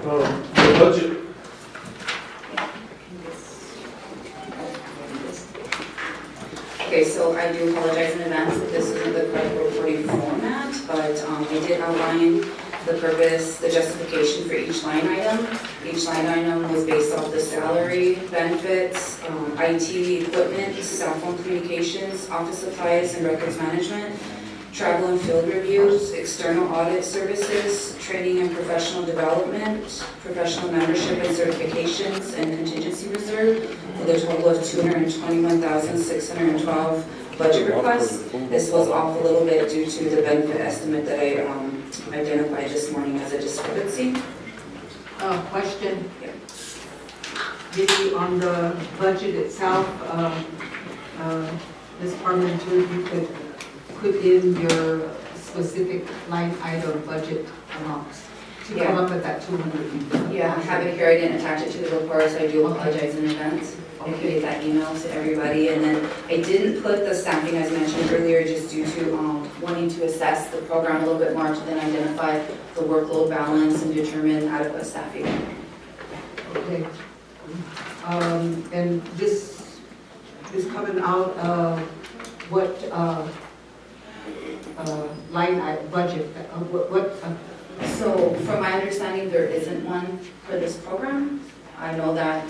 The budget. Okay, so I do apologize in advance if this isn't the correct reporting format, but we did outline the purpose, the justification for each line item. Each line item was based off the salary, benefits, IT, equipment, cell phone communications, office supplies and records management, travel and field reviews, external audit services, training and professional development, professional membership and certifications, and contingency reserve, with a total of $221,612 budget requests. This was off a little bit due to the benefit estimate that I identified this morning as a discrepancy. Question. Maybe on the budget itself, Ms. Parmenter, you could put in your specific line item budget amounts to come up with that 200. Yeah, I have it here. I didn't attach it to the report, so I do apologize in advance. I could get that email to everybody. And then I didn't put the staffing as mentioned earlier, just due to wanting to assess the program a little bit more to then identify the workload balance and determine adequate staffing. Okay. And this is coming out of what line item budget? So from my understanding, there isn't one for this program. I know that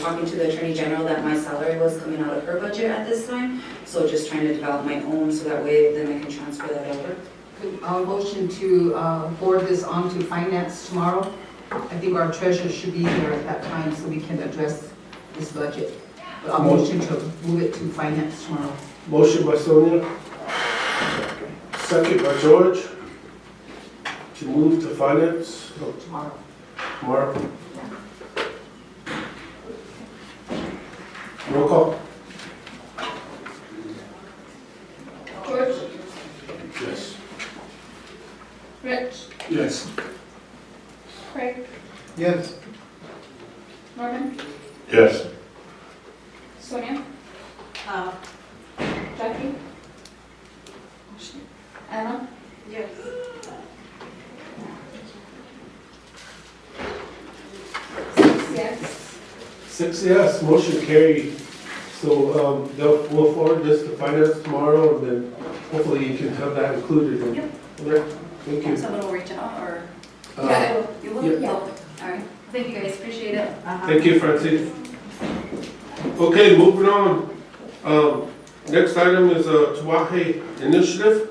talking to the Attorney General that my salary was coming out of her budget at this time. So just trying to develop my own so that way then I can transfer that over. Motion to forward this on to finance tomorrow. I think our treasurer should be there at that time so we can address this budget. A motion to move it to finance tomorrow. Motion by Sonia. Second by George. To move to finance. Tomorrow. Tomorrow. Roll call. George? Yes. Rich? Yes. Craig? Yes. Norman? Yes. Sonia? Jackie? Anna? Yes. Yes. 6 yes, motion carried. So we'll forward this to finance tomorrow, and then hopefully you can have that included. Yep. Okay, thank you. Someone will reach out or? Yeah, You will? Yeah. All right. Thank you guys, appreciate it. Thank you, Francis. Okay, moving on. Next item is a Tuahe initiative.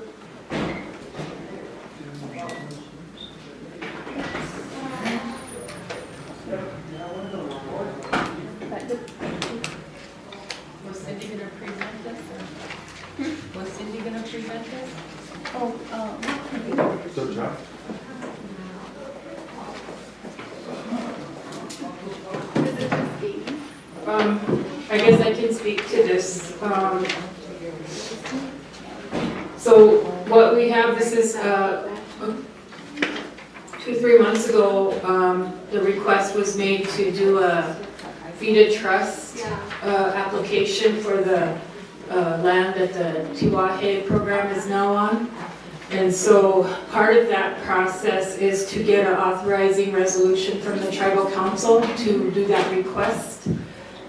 Was Cindy going to present this? Was Cindy going to present this? Oh, So, John? I guess I can speak to this. So what we have, this is 2-3 months ago, the request was made to do a FEDA trust application for the land that the Tuahe program is now on. And so part of that process is to get an authorizing resolution from the tribal council to do that request.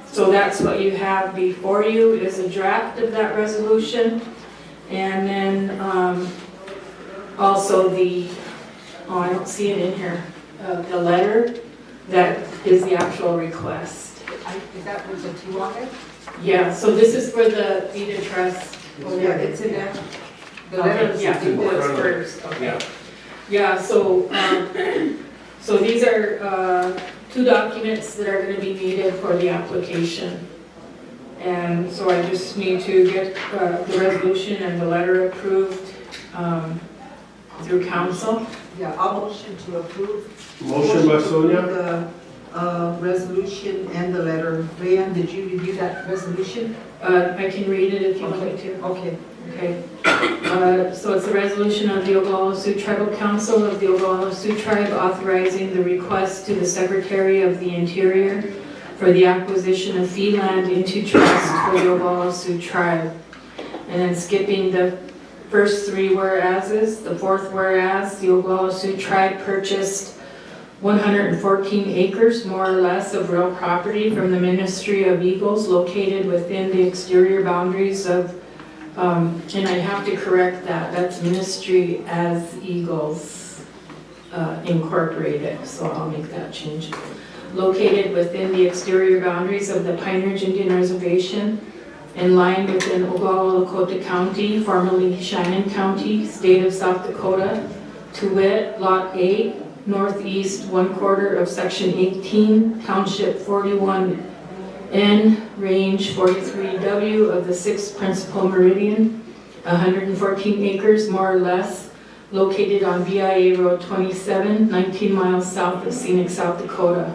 So that's what you have before you is a draft of that resolution. And then also the, I don't see it in here, the letter that is the actual request. Is that with the Tuahe? Yeah, so this is for the FEDA trust. Yeah, it's in there. The letter is Yeah, in there. what's first, okay. Yeah. Yeah, so, so these are 2 documents that are going to be needed for the application. And so I just need to get the resolution and the letter approved through council. Yeah, I'll motion to approve. Motion by to Sonia. approve the resolution and the letter. Rayanne, did you review that resolution? I can read it if you want me to. Okay. Okay. So it's a resolution of the Oglala Sioux Tribal Council of the Oglala Sioux Tribe authorizing the request to the Secretary of the Interior for the acquisition of fee land into trust for the Oglala Sioux Tribe. And then skipping the first 3 whereases, the 4th whereas, the Oglala Sioux Tribe purchased 114 acres, more or less, of real property from the Ministry of Eagles located within the exterior boundaries of, and I have to correct that, that's Ministry as Eagles Incorporated, so I'll make that change. Located within the exterior boundaries of the Pine Ridge Indian Reservation, in line within Oglala Lakota County, formerly Shannon County, state of South Dakota, to wit, Lot 8, northeast 1/4 of Section 18, Township 41N, Range 43W of the 6th Principal Meridian, 114 acres more or less, located on BIA Road 27, 19 miles south of scenic South Dakota.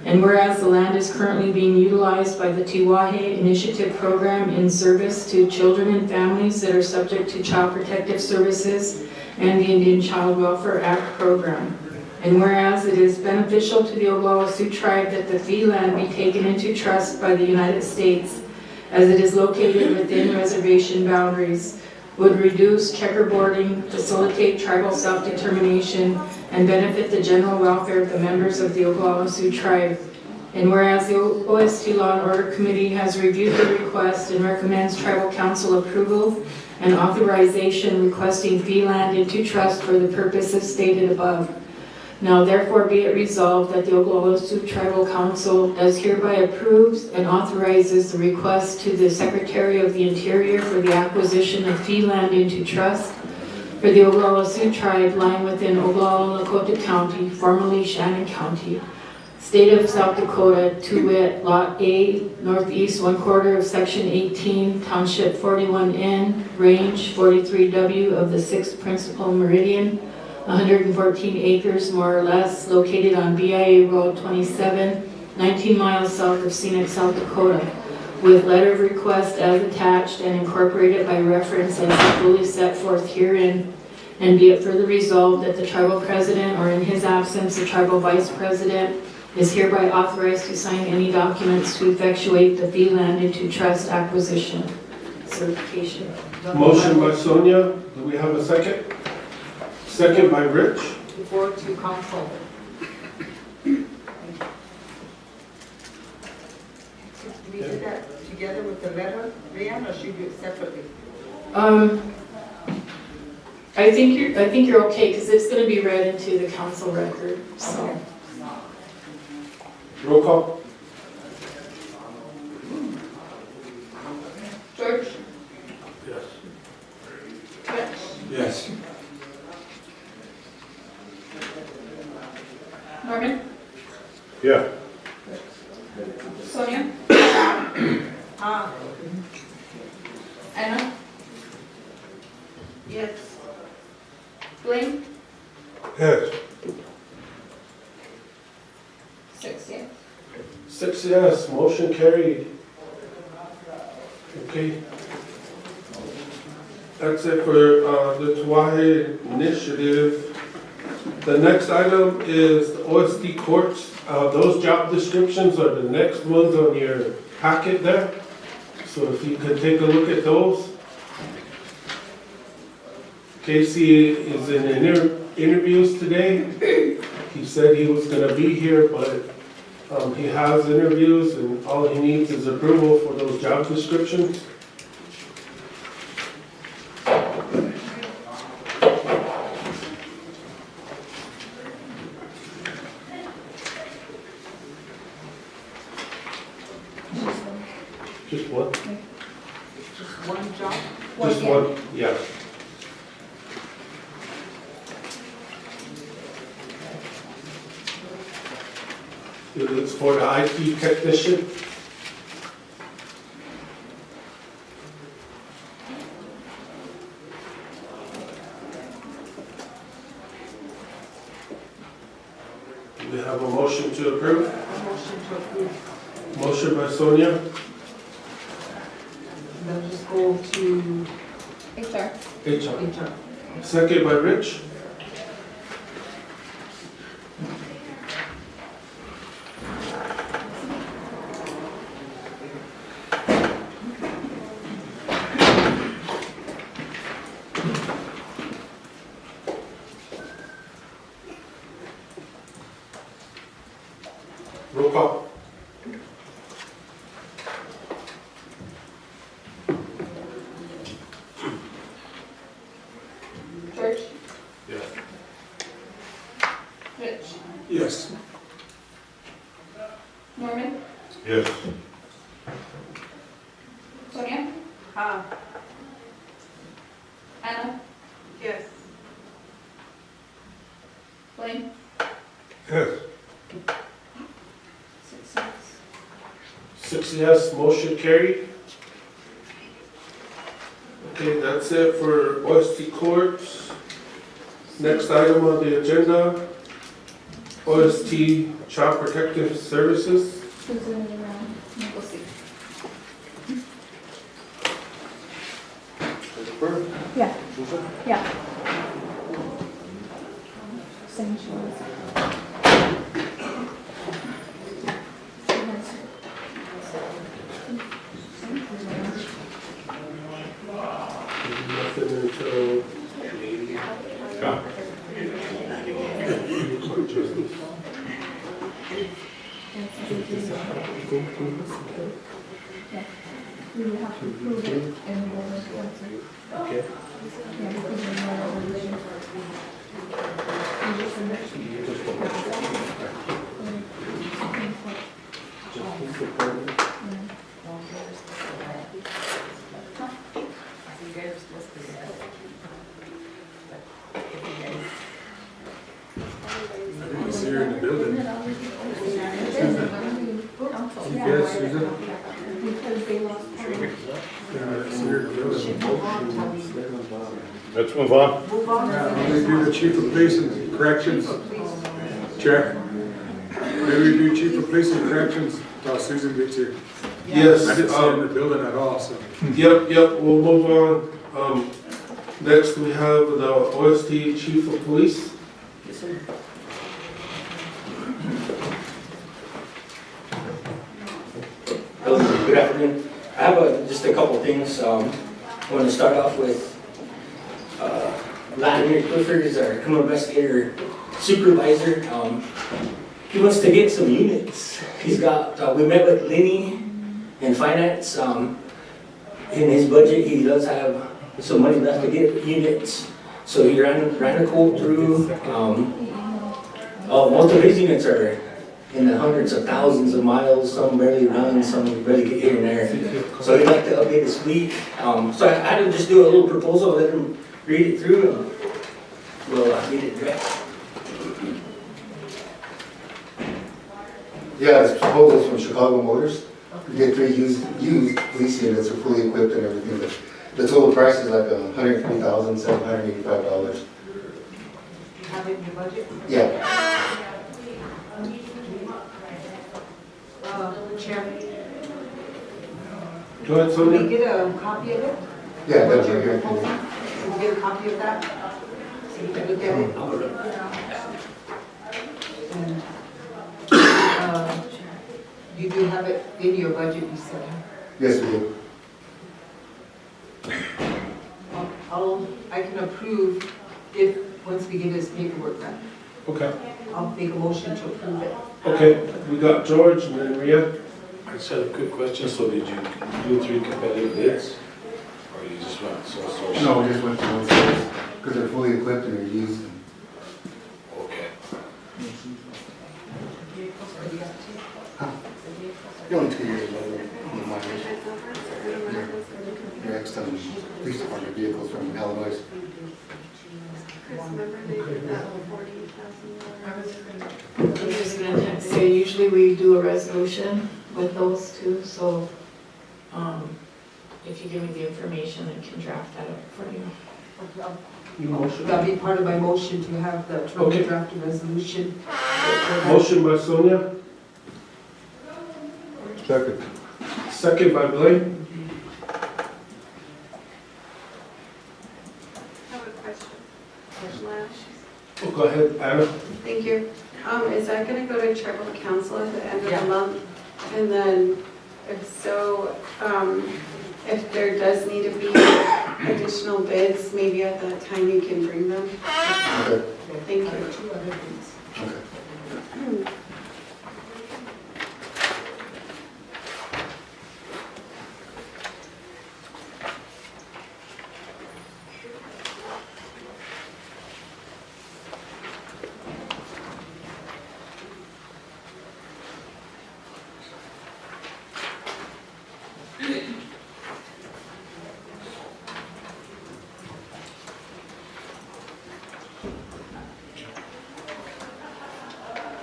And whereas the land is currently being utilized by the Tiwahe Initiative Program in service to children and families that are subject to Child Protective Services and the Indian Child Welfare Act program. And whereas it is beneficial to the Oglala Sioux tribe that the fee land be taken into trust by the United States, as it is located within reservation boundaries, would reduce checkerboarding, facilitate tribal self-determination, and benefit the general welfare of the members of the Oglala Sioux tribe. And whereas the OST Law and Order Committee has reviewed the request and recommends tribal council approval and authorization requesting fee land into trust for the purposes stated above. Now therefore be it resolved that the Oglala Sioux Tribal Council does hereby approves and authorizes the request to the Secretary of the Interior for the acquisition of fee land into trust for the Oglala Sioux tribe lying within Oglala Lakota County, formerly Shannon County, state of South Dakota, to wit, Lot A, northeast 1/4 of Section 18, Township 41N, Range 43W of the 6th Principal Meridian, 114 acres more or less, located on BIA Road 27, 19 miles south of scenic South Dakota, with letter of request as attached and incorporated by reference as fully set forth herein. And be it further resolved that the tribal president, or in his absence, the tribal vice president, is hereby authorized to sign any documents to effectuate the fee land into trust acquisition certification. Motion by Sonia, do we have a second? Second by Rich. Forward to council. Do we do that together with the letter, Rhian, or should we do it separately? I think you're okay, because it's going to be read into the council record, so. Okay. Roll call. George, Yes. Rich, Yes. Norman, Yeah. Sonia, Anna, Yes. Blaine, Yes. 6 yes. 6 yes, motion carried. Okay. That's it for the Tiwahe initiative. The next item is the OSD courts. Those job descriptions are the next ones on your packet there. So if you could take a look at those. Casey is in interviews today. He said he was going to be here, but he has interviews and all he needs is approval for those job descriptions. Just one? Just one job? Just one, yeah. It's for the IT technician. We have a motion to approve. Motion to approve. Motion by Sonia. Then just go to HR, HR. HR. Second by Rich. Roll call. George, Yes. Rich, Yes. Norman, Yes. Sonia, Anna, Yes. Blaine, Yes. 6 yes. 6 yes, motion carried. Okay, that's it for OST courts. Next item on the agenda, OST Child Protective Services. Susan and Nicholas. Yeah. Yeah. Same she was. Nothing until. We will have to approve it and we'll cancel. Okay. Yeah, because we're not resolution. You just submit. I see her in the building. Yes, Susan. Because they lost. I see her in the building. Let's move on. Maybe do the chief of police and corrections. Chair. Maybe we do chief of police and corrections until Susan gets here. Yes, I didn't see her in the building at all, so. yep, we'll move on. Next we have the OST Chief of Police. Good afternoon. I have just a couple things. I want to start off with Vladimir Clifford is our criminal investigator supervisor. He wants to get some units. He's got, we met with Lenny in finance. In his budget, he does have some money left to get units. So he ran a quote through. Most of his units are in the hundreds of thousands of miles. Some barely run, some barely get here and there. So he'd like to update his fleet. So I had to just do a little proposal, let him read it through, and we'll get it direct. Yeah, it's proposals from Chicago Motors. You get 3 used police units, are fully equipped and everything. The total price is like $150,785. Have it in your budget? Yeah. Chair, Go ahead, can we Sonia. get a copy of it? Yeah, that's right here. Can we get a copy of that? So we can look at it? And, you do have it in your budget, you said? Yes, we do. I can approve if, once we get his paperwork done. Okay, I'll make a motion to approve it. okay, we got George and then Ria. I just had a quick question. So did you do 3 competitive bids? Or you just went sole source? No, we just went to those guys, because they're fully equipped and they're used. Okay. They're only 2 years old on the mileage. They're ex-ton police department vehicles from Illinois. I'm just gonna say, usually we do a resolution with those two, so, if you give me the information, I can draft that up for you. You motion. That'll be part of my motion to have the Okay. attorney draft a resolution. Motion by Sonia, Second. second by Blaine. I have a question. Last. Oh, go ahead, Anna. Thank you. Is that gonna go to tribal council at the end of the month? And then, if so, if there does need to be additional bids, maybe at that time you can bring them? Okay. Thank you. Okay.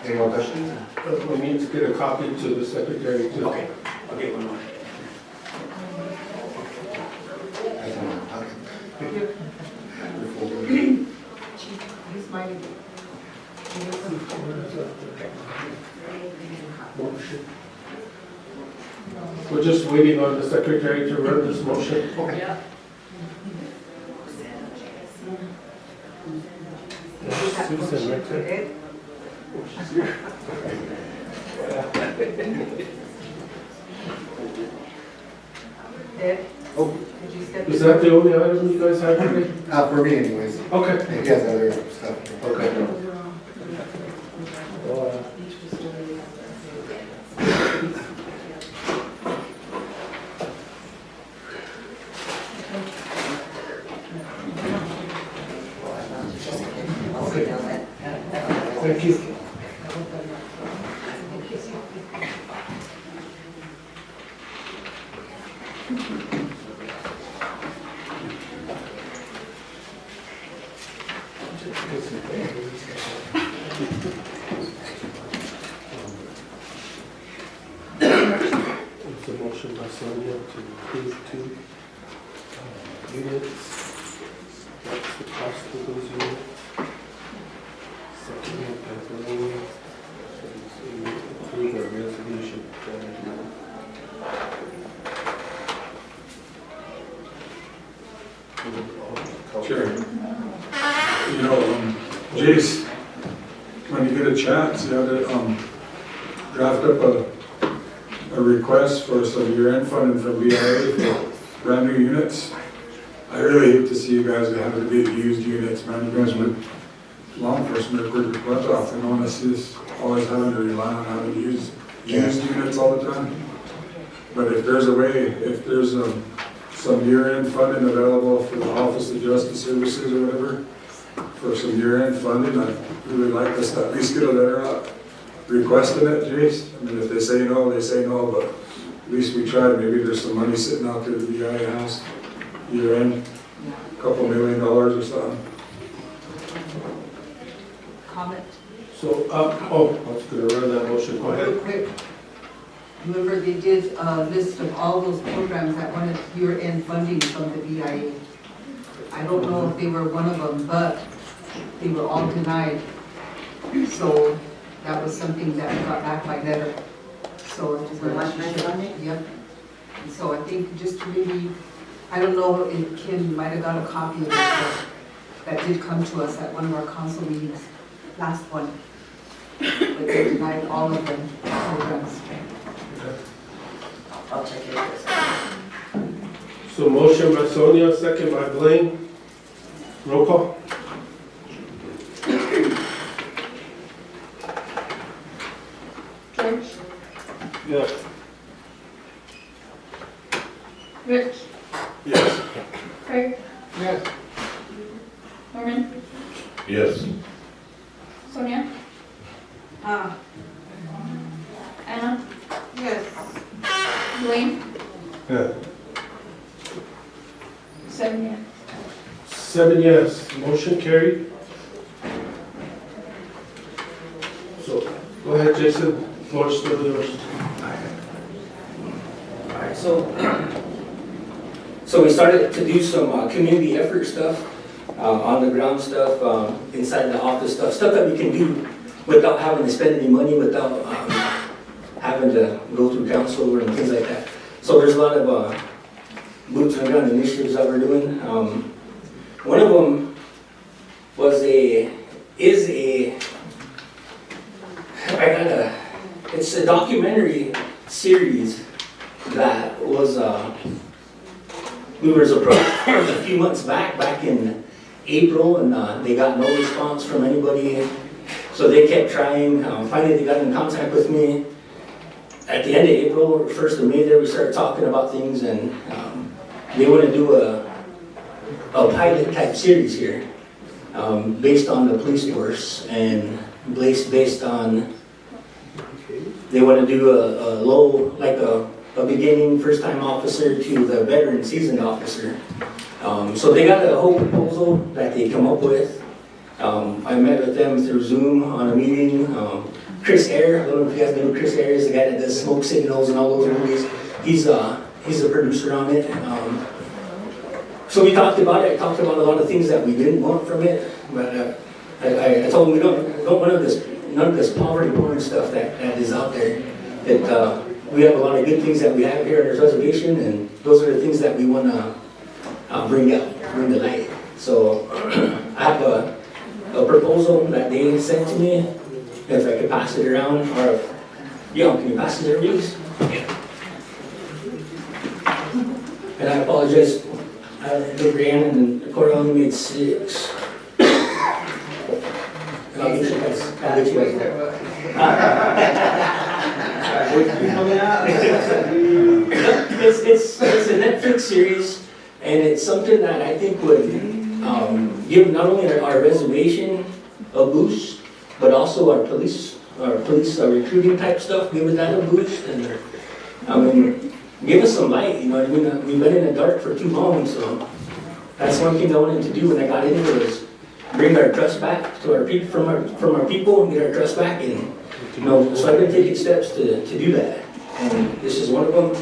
Any more questions? We need to get a copy to the secretary too. Okay, I'll get one more. I don't know. Here's my. We're just waiting on the secretary to run this motion. Yeah. Susan, right there. Ed? Oh. Did you step Is in? that the only item you guys have today? For me anyways. Okay. He has other stuff. Okay. Thank you. It's a motion by Sonia to approve two units. That's the cost of those units. Second, by Blaine, to approve a resolution. Sure. You know, Jace, when you get a chance, you ought to, draft up a request for some year-end funding from BIA for brand new units. I really hate to see you guys having to get used units, man. You guys with law enforcement are pretty much off. I don't want to see us always having to rely on having to use used units all the time. But if there's a way, if there's some year-end funding available for the Office of Justice Services or whatever, for some year-end funding, I'd really like us to at least get a letter out requesting it, Jace. I mean, if they say no, they say no, but at least we tried. Maybe there's some money sitting out there at the BIA house, year-end, $2 million or something. Comment? So, I was gonna run that motion, go Real ahead. quick. Remember, they did a list of all those programs that wanted year-end funding from the BIA. I don't know if they were one of them, but they were all denied. So that was something that we got back by letter. So I just wanted to share. Yep. And so I think just to really, I don't know if Kim might have got a copy of it, but that did come to us at one of our council meetings, last one. But they denied all of them programs. I'll check it out. So motion by Sonia, second by Blaine. Roll call. George, Yes. Rich, Yes. Craig, Yes. Norman, Yes. Sonia, Anna, Yes. Blaine, Yeah. 7 yes. 7 yes, motion carried. So, go ahead, Jason, floor's still yours. Alright, so we started to do some community effort stuff, on the ground stuff, inside the office stuff that we can do without having to spend any money, without having to go through council and things like that. So there's a lot of boots on the ground initiatives that we're doing. One of them it's a documentary series that was, we were approached a few months back in April, and they got no response from anybody. So they kept trying. Finally, they got in contact with me. At the end of April, or 1st of May, there we started talking about things, and they want to do a pilot type series here, based on the police force, and based on, they want to do a low, like a beginning first-time officer to the veteran seasoned officer. So they got a whole proposal that they come up with. I met with them through Zoom on a meeting. Chris Ayer, I don't know if you guys know who Chris Ayer is, the guy that does Smoke Signals and all those movies. He's a producer on it. So we talked about it. I talked about a lot of things that we didn't want from it, but I told him we don't want none of this poverty porn stuff that is out there. That we have a lot of good things that we have here on this reservation, and those are the things that we want to bring to light. So I have a proposal that they sent to me. If I could pass it around, or can you pass it there, please? And I apologize. I ran and the court only made 6. And I'll get you guys. It's a Netflix series, and it's something that I think would give not only our reservation a boost, but also our police recruiting type stuff, give it that a boost, and I mean, give us some light, you know what I mean? We've been in the dark for too long, so that's one thing I wanted to do when I got in here was bring our trust back to our people, from our people, and get our trust back, and so I've been taking steps to do that, and this is one of them.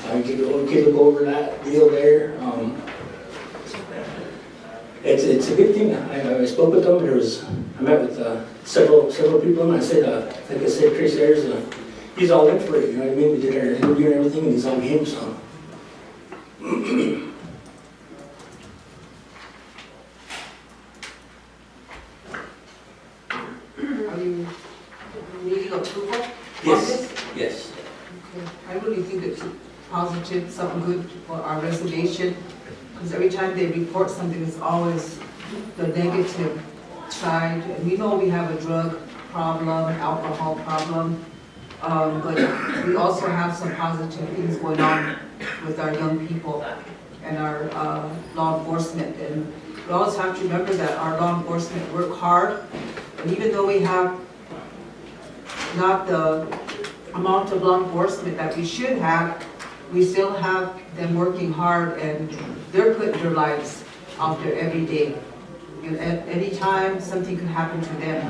I can look over that deal there. It's a good thing. I spoke with them. I met with several people, and I said, like I said, Chris Ayers, he's all in for it. You know what I mean? We did our interview and everything, and he's on game. So. Are you needing approval on Yes. this? Yes. Okay. I really think it's positive, something good for our reservation, because every time they report something, it's always the negative side. And we know we have a drug problem, alcohol problem, but we also have some positive things going on with our young people and our law enforcement. And we always have to remember that our law enforcement work hard, and even though we have not the amount of law enforcement that we should have, we still have them working hard, and they're putting their lives out there every day. And at any time, something could happen to them.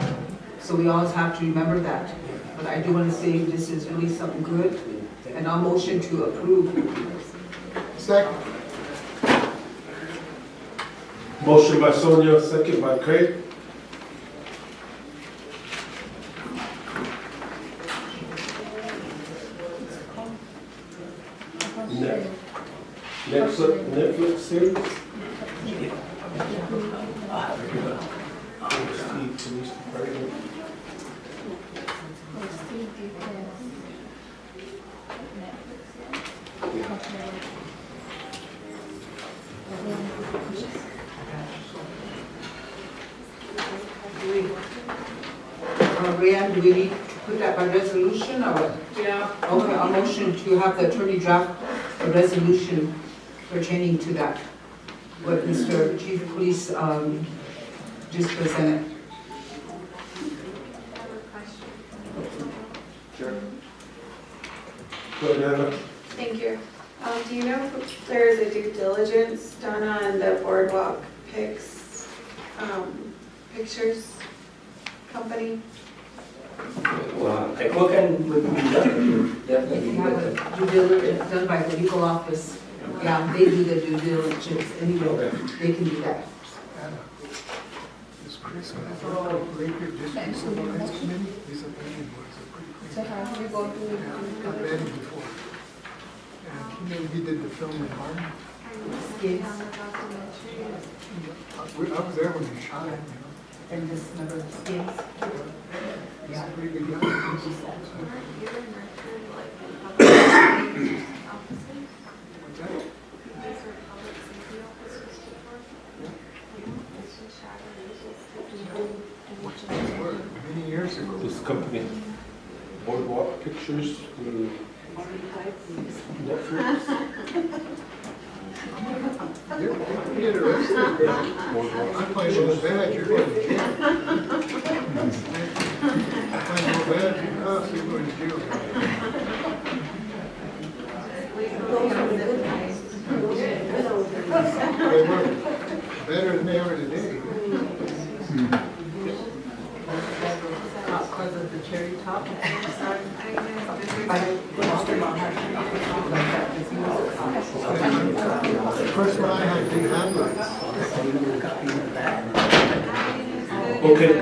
So we always have to remember that. But I do want to say this is really something good, and I'll motion to approve. Second. Motion by Sonia, second by Craig. Next up, Netflix series. Police Department. Rhiannon, do we need to put that by resolution or what? Yeah. Okay, I'll motion to have the attorney draft a resolution pertaining to that, what Mr. Chief of Police just presented. Sure. Go ahead, Anna. Thank you. Do you know if there is a due diligence done on the Boardwalk Pics pictures company? Like what kind would be done? If Definitely. you have a due diligence done by the legal office, yeah, they do the due diligence anyway, they can do that. So how do we go to? He did the film in Harlem. Yes, I was there when he shot it, and this number of skins. He's a pretty good guy. What's that? Many years ago. This company, Boardwalk Pictures, Netflix. You get arrested. I play so bad, you're going to jail. I play so bad, you're going to jail. They were better than they are today. Not because of the cherry top. First one I had big handlights. Okay.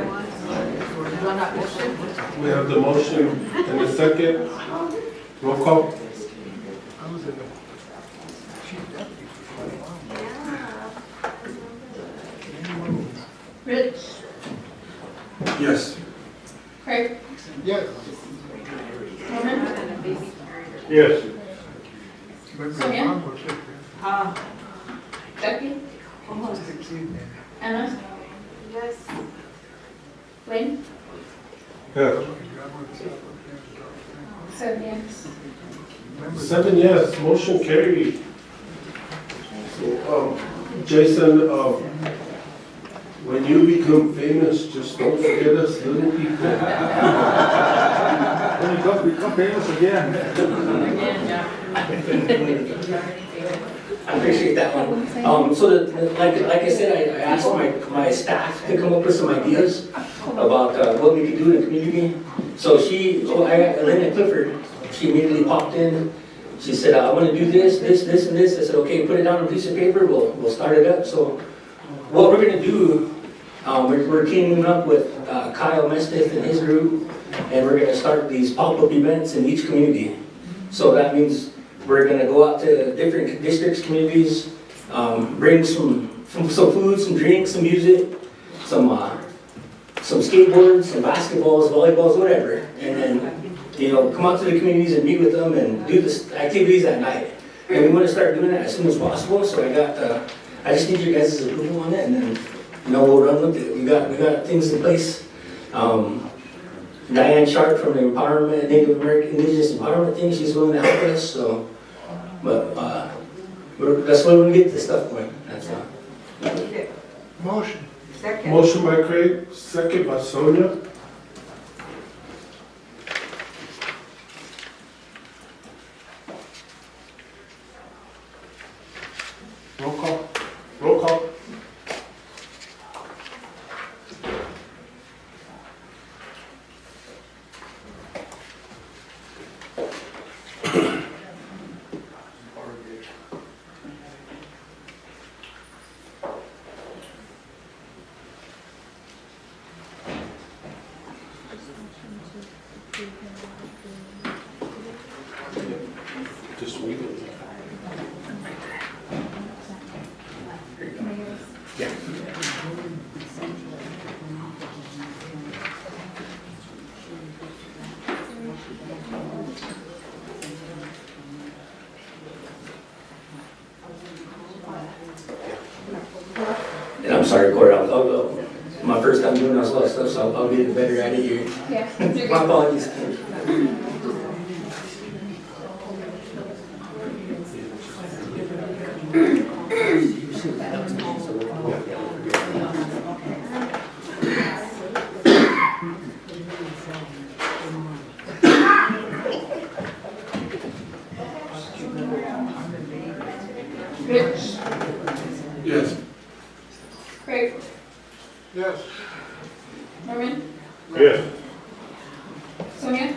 We have the motion and the second. Roll call. I was in the chief deputy for Rich, Yes. Craig, Yes. Norman, Yes. Sonia? Uh, Jackie, Anna, Yes. Blaine, Yeah. 7 yes. 7 yes, motion carried. So, Jason, when you become famous, just don't forget us little people. When you become famous again. Again, yeah. I appreciate that one. So like I said, I asked my staff to come up with some ideas about what we could do in the community. So I got Elena Clifford, she immediately popped in. She said, I want to do this, this, this, and this. I said, okay, put it down on a piece of paper, we'll start it up. So what we're going to do, we're teaming up with Kyle Mestiff and his group, and we're going to start these pop-up events in each community. So that means we're going to go out to different districts, communities, bring some food, some drinks, some music, some skateboards, some basketballs, volleyballs, whatever. And then, come out to the communities and meet with them and do the activities at night. And we want to start doing that as soon as possible. So I just need your guys' approval on it, and then, we'll run with it. We got things in place. Diane Sharp from the Empowerment, Native American Indigenous Empowerment thing, she's willing to help us. So, but that's why we get this stuff going. That's Motion. second. Motion by Craig, second by Sonia. Roll call. Roll call. Just read it. And I'm sorry, Corey, my first time doing this lot of stuff, so I'll get better at it here. Yeah. My apologies. Rich, Yes. Craig, Yes. Norman, Yes. Sonia,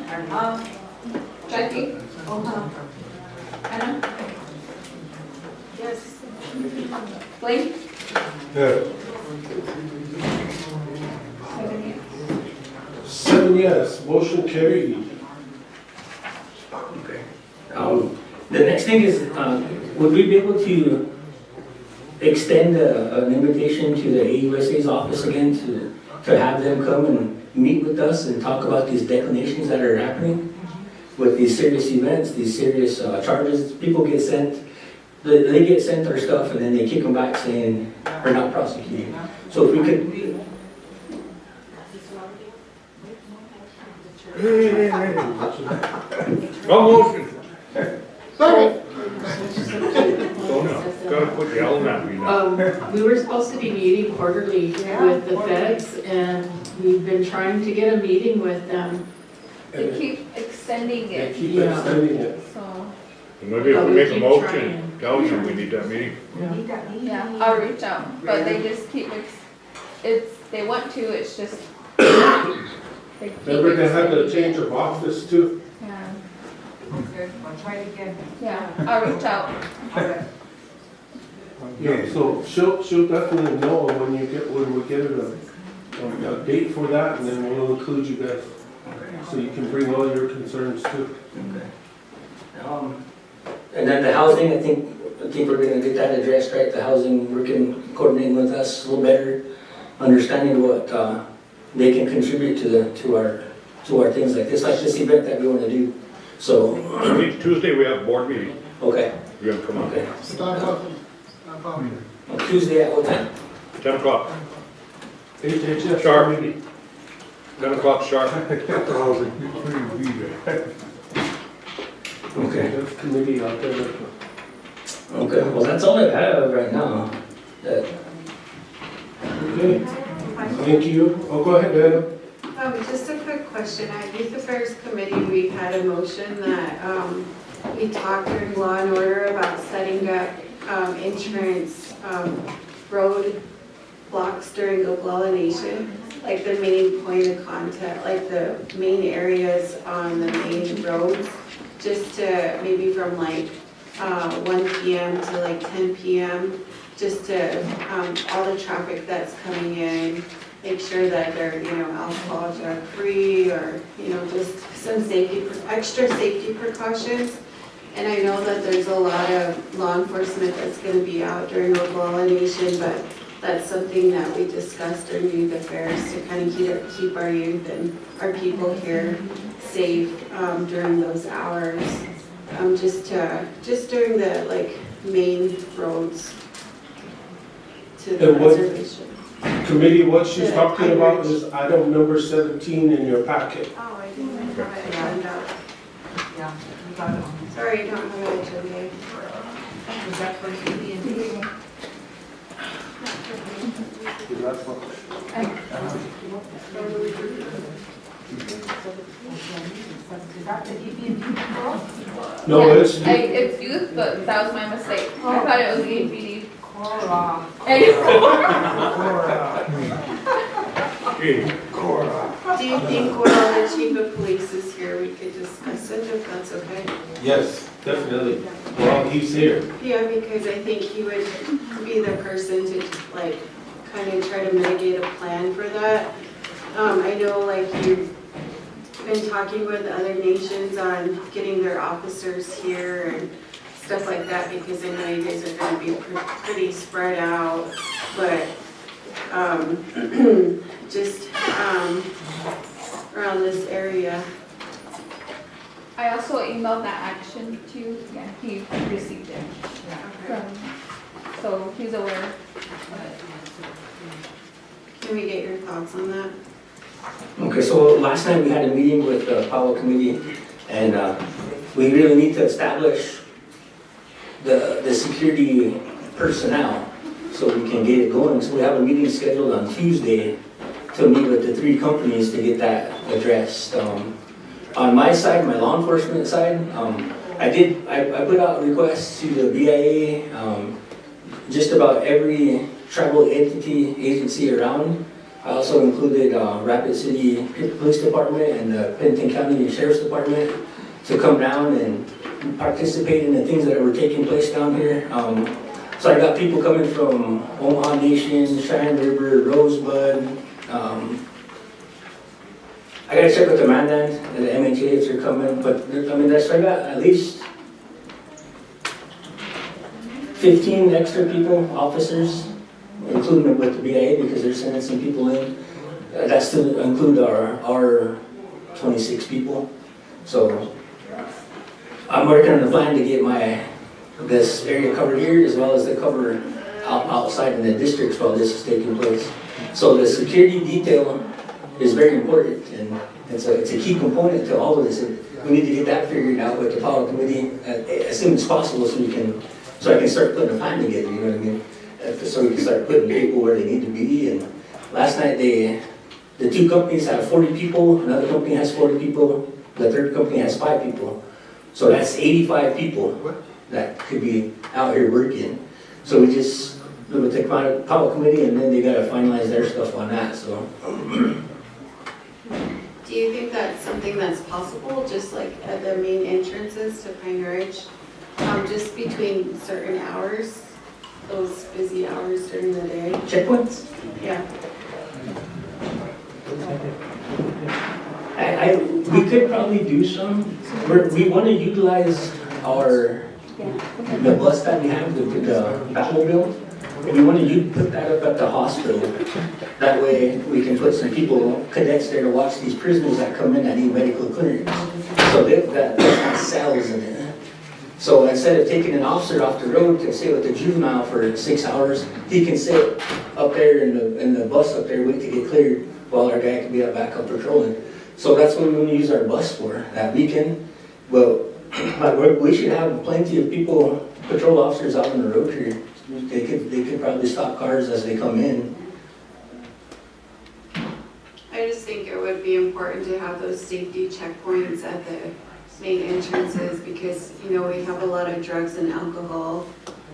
Jackie, Anna, Yes. Blaine, Yeah. 7 yes. 7 yes, motion carried. Okay. The next thing is, would we be able to extend an invitation to the AUSA's office again to have them come and meet with us and talk about these declinations that are happening with these serious events, these serious charges? People get sent, they get sent our stuff and then they kick them back saying we're not prosecuting. So if we could, No motion. Second. Gotta put the L on me now. We were supposed to be meeting quarterly with the feds, and we've been trying to get a meeting with them. They keep extending They it, keep Yeah. extending it. so, Maybe if But we we make a keep motion, trying. tell them we need that meeting. yeah, I'll reach out, but they just keep, they want to, it's just, they keep Remember they had the extending change it. of office too? Yeah, Okay, I'll try it again. yeah, I'll reach out. All right. Yeah, so she'll definitely know when we get a date for that, and then we'll include you guys, so you can bring all your concerns too. And then the housing, I think we're gonna get that addressed, right? The housing, we can coordinate with us a little better, understanding what they can contribute to our things like this event that we wanna do. So, Tuesday, we have board meeting. okay, You're gonna come okay. on. Stop out here. Tuesday at what time? 10 o'clock. HHS Sharp. maybe. 10 o'clock sharp. Okay. There's committee out there. Okay, well, that's all I have right now. That- Okay, thank you. Oh, go ahead, Anna. Just a quick question. At Youth Affairs Committee, we had a motion that we talked during Law and Order about setting up insurance road blocks during Oglala Nation, like the main point of contact, like the main areas on the main roads, just to maybe from like 1 p.m. to like 10 p.m., just to all the traffic that's coming in, make sure that they're, alcohol drug free, or, just some extra safety precautions. And I know that there's a lot of law enforcement that's going to be out during Oglala Nation, but that's something that we discussed during Youth Affairs to kind of keep our youth and our people here safe during those hours. Just during the main roads to the And what- reservation. Committee, what she's talking about is item number 17 in your packet. Oh, I didn't have it agenda. Yeah, we got it on. Sorry, I don't have it agenda. Was that for ED&D? Is that the ED&D girl? No, Yeah, it's, it's youth, but that was my mistake. I thought it was EAPD. Cora. Do you think while the chief of police is here, we could discuss it, if that's okay? yes, definitely. Well, he's here. Yeah, because I think he would be the person to kind of try to mitigate a plan for that. I know you've been talking with other nations on getting their officers here and stuff like that, because I know you guys are going to be pretty spread out, but just around this area. I also emailed that action to you. Yeah, he received it. So he's aware. Can we get your thoughts on that? Okay, so last night we had a meeting with the Powell Committee, and we really need to establish the security personnel so we can get it going. So we have a meeting scheduled on Tuesday to meet with the 3 companies to get that addressed. On my side, my law enforcement side, I put out requests to the BIA, just about every tribal agency around. I also included Rapid City Police Department and the Pennington County Sheriff's Department to come down and participate in the things that were taking place down here. So I got people coming from Omaha Nation, Cheyenne River, Rosebud. I gotta check with the Mandan and the MHA if they're coming, but I got at least 15 extra people, officers, including with the BIA, because they're sending some people in. That's to include our 26 people. So I'm working on a plan to get this area covered here, as well as the cover outside in the districts while this is taking place. So the security detail is very important, and it's a key component to all of this. We need to get that figured out with the Power Committee as soon as possible, so I can start putting a plan together. You know what I mean? So we can start putting people where they need to be. And last night the 2 companies have 40 people. Another company has 40 people. The third company has 5 people. So that's 85 people that could be out here working. So we just with the Power Committee, and then they got to finalize their stuff on that. So. Do Do you think that's something that's possible, just like at the main entrances to Pine Ridge? Just between certain hours, those busy hours during the day? Checkpoints? Yeah. We could probably do some. We want to utilize the bus that we have, the Batmobile. We want to put that up at the hospital. That way we can put some people, cadets there to watch these prisoners that come in that need medical clearance. So that's got cells in it. So instead of taking an officer off the road to sit with a juvenile for 6 hours, he can sit up there in the bus up there, wait to get cleared, while our guy can be out back up patrolling. So that's what we want to use our bus for that weekend. Well, we should have plenty of people, patrol officers out on the road here. They could probably stop cars as they come in. I just think it would be important to have those safety checkpoints at the main entrances because, you know, we have a lot of drugs and alcohol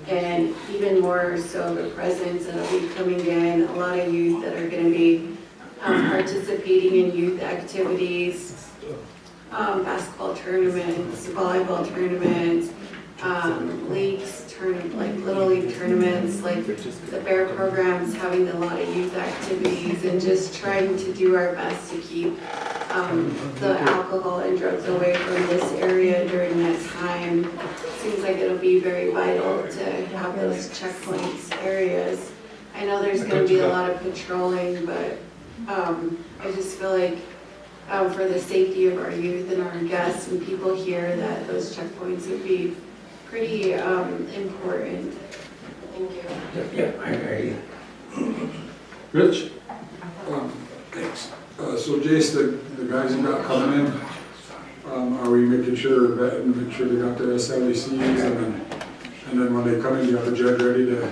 and even more so the presence that'll be coming in, a lot of youth that are going to be participating in youth activities, basketball tournaments, volleyball tournaments, leagues, like little league tournaments, like the bear programs, having a lot of youth activities and just trying to do our best to keep the alcohol and drugs away from this area during that time. Seems like it'll be very vital to have those checkpoints areas. I know there's going to be a lot of patrolling, but I just feel like for the safety of our youth and our guests and people here that those checkpoints would be pretty important. Thank you. Yeah, I hear you. Rich? Thanks. So Jace, the guys you got coming in, are we making sure, vetting, make sure they got their SLECs and then when they come in, you have the judge ready to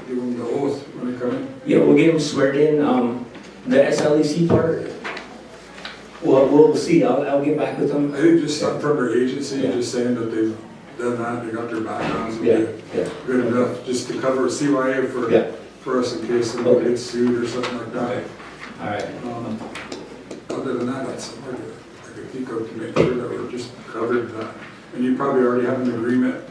give them the oath when they come in? Yeah, we'll get them sweared in. The SLEC part, we'll see. I'll get back with them. I think just something from their agency, just saying that they've done that, they got their backgrounds, would be good enough, just to cover CYA for us in case somebody gets sued or something like that. Okay. All right. Other than that, that's something I could think of to make sure that we're just covered that. And you probably already have an agreement,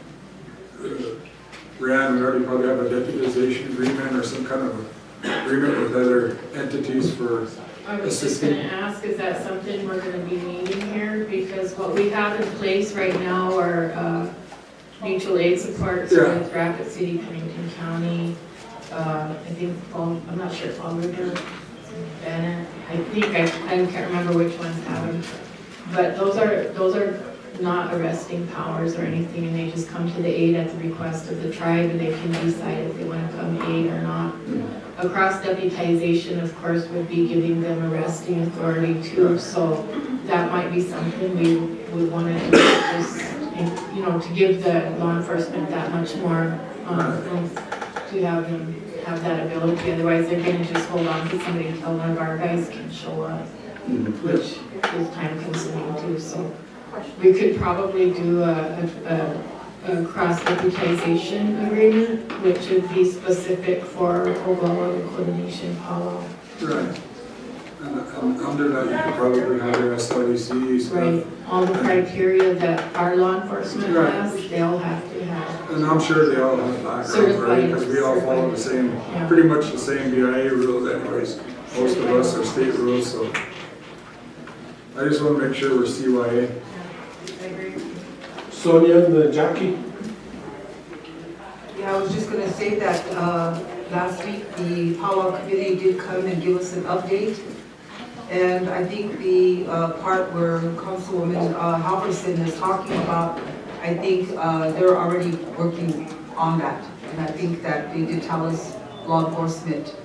Rand, we already probably have a deputization agreement or some kind of agreement with other entities for I was just going to ask, is that something we're going to be needing here? Because what we have in place right now are mutual aid supports with Rapid City, Pennington County, I think, I'm not sure if Alderton, Bennett, I think, I can't remember which ones have them. But those are not arresting powers or anything, and they just come to the aid at the request of the tribe, and they can decide if they want to come aid or not. Across deputization, of course, would be giving them arresting authority too, so that might be something we would want to do, just, you know, to give the law enforcement that much more to have them have that ability. Otherwise, they're going to just hold on to somebody until one of our guys can show up, which is time consuming too. So we could probably do a cross-deputization agreement, which would be specific for Oglala, Oglala Nation, Palo. Right. And under that, you could probably have your SLECs. Right. All the criteria that our law enforcement has, they all have to have. And I'm sure they all have backgrounds, right? Because we all follow the same, pretty much the same BIA rules anyways. Most of us are state rules, so. I just want to make sure we're CYA. I agree. Sonia and Jackie? Yeah, I was just gonna say that, last week, the powwow committee did come and give us an update. And I think the, part where Councilwoman, Halverson is talking about, I think, they're already working on that. And I think that they did tell us, law enforcement,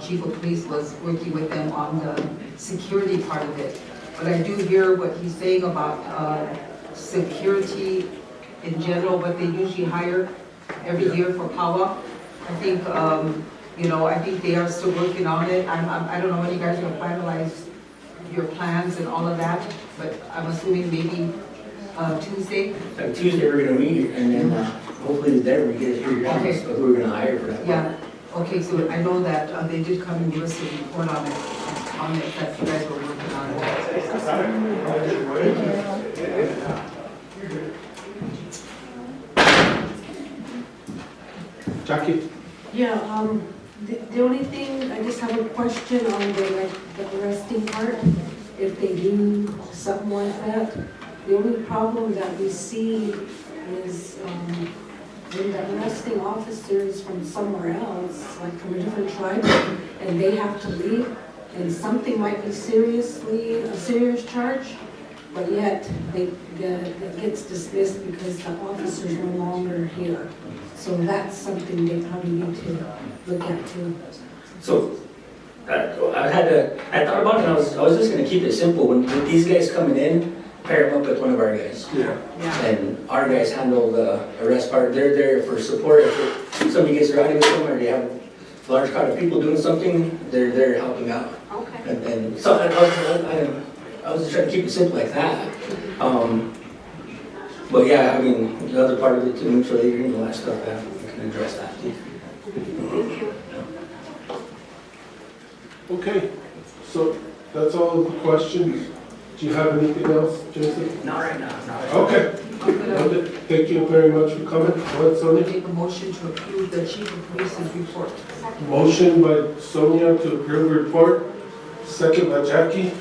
chief of police was working with them on the security part of it. But I do hear what he's saying about, security in general, what they usually hire every year for powwow. I think, you know, I think they are still working on it. I don't know when you guys will finalize your plans and all of that, but I'm assuming maybe Tuesday. Tuesday we're going to meet, and then hopefully there we get a Okay. of who we're going to hire for that. Yeah. Okay, so I know that they did come and give us a report on it, that you guys were working on it. Jackie? Yeah, the only thing, I just have a question on the arresting part. If they do something like that, the only problem that we see is when the arresting officers from somewhere else, like from a different tribe, and they have to leave, and something might be a serious charge, but yet it gets dismissed because the officer's no longer here. So that's something they probably need to look at too. So, I thought about it, and I was just gonna keep it simple. When with these guys coming in, pair them up with one of our guys. Yeah. And our guys handle the arrest part. They're there for support. If somebody gets rowdy with them, or they have a large crowd of people doing something, they're there helping out. Okay. And so I was just trying to keep it simple like that. But yeah, I mean, the other part of it, too, mutual aid and all that stuff, yeah, we can address that too. Okay, so that's all the questions. Do you have anything else, Joseph? Not right now, not right Okay. Thank you very much for coming. What, Sonia? Make a motion to approve the chief of police's report. Motion by Sonia to approve report, second by Jackie.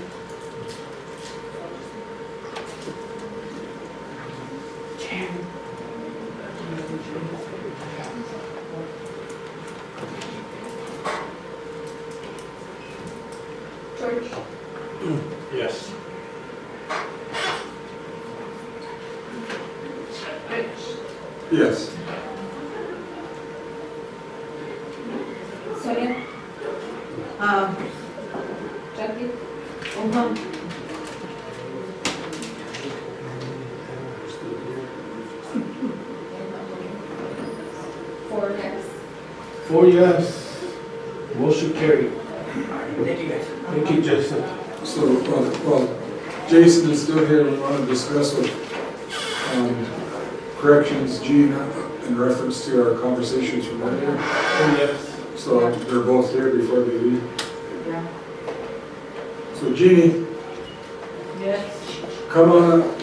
George? Yes. Rich? Yes. Sonia? Jackie? Four yes. 4 yes. Motion carried. Thank you guys. Thank you, Jason. So, well, Jason is still here, we want to discuss with corrections, Gene, in reference to our conversations from earlier. Oh, yes. So they're both here before they leave. So Jeannie, Yes. come on up.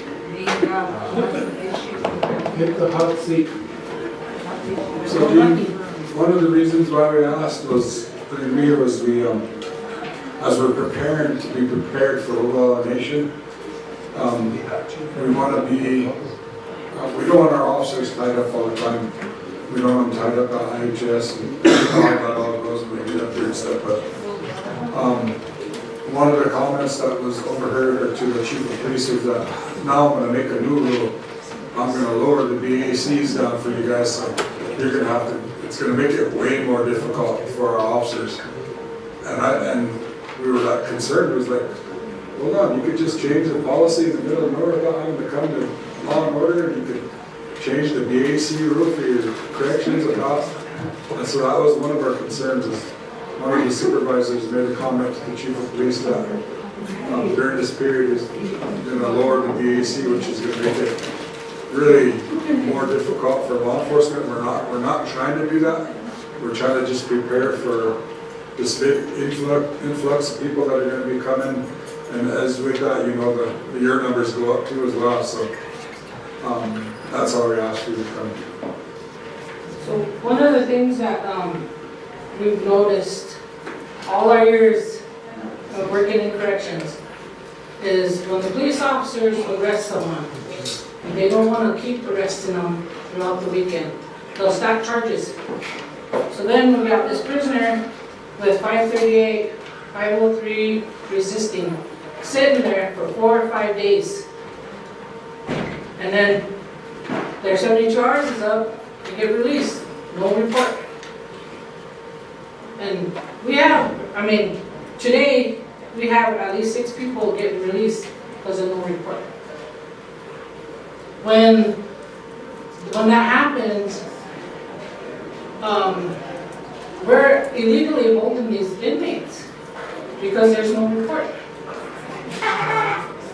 Hit the hot seat. So Jean, one of the reasons why we asked was, as we're preparing to be prepared for Oglala Nation, we want to be, we don't want our officers tied up all the time. We don't want them tied up at IHS and all that all goes when we get up there and stuff, but one of the comments that was overheard to the chief of police is that now I'm going to make a new rule. I'm going to lower the BACs down for you guys, so you're going to have to, it's going to make it way more difficult for our officers. And we were that concerned. It was like, hold on, you could just change the policy in the middle of nowhere about having to come to law and order, and you could change the BAC rule for your corrections and all. And so that was one of our concerns. Is one of the supervisors made a comment to the chief of police that during this period is going to lower the BAC, which is going to make it really more difficult for law enforcement. We're not trying to do that. We're trying to just prepare for this big influx of people that are going to be coming. And as with that, you know, the year numbers go up too as well. So that's all we ask you to come. So one of the things that we've noticed all our years of working in corrections is when the police officers arrest someone, they don't want to keep arresting them throughout the weekend. They'll stack charges. So then we got this prisoner with 538, 503 resisting, sitting there for 4 or 5 days. And then their 72 hours is up, they get released, no report. And we have, I mean, today we have at least 6 people get released because of no report. When that happens, we're illegally holding these inmates because there's no report.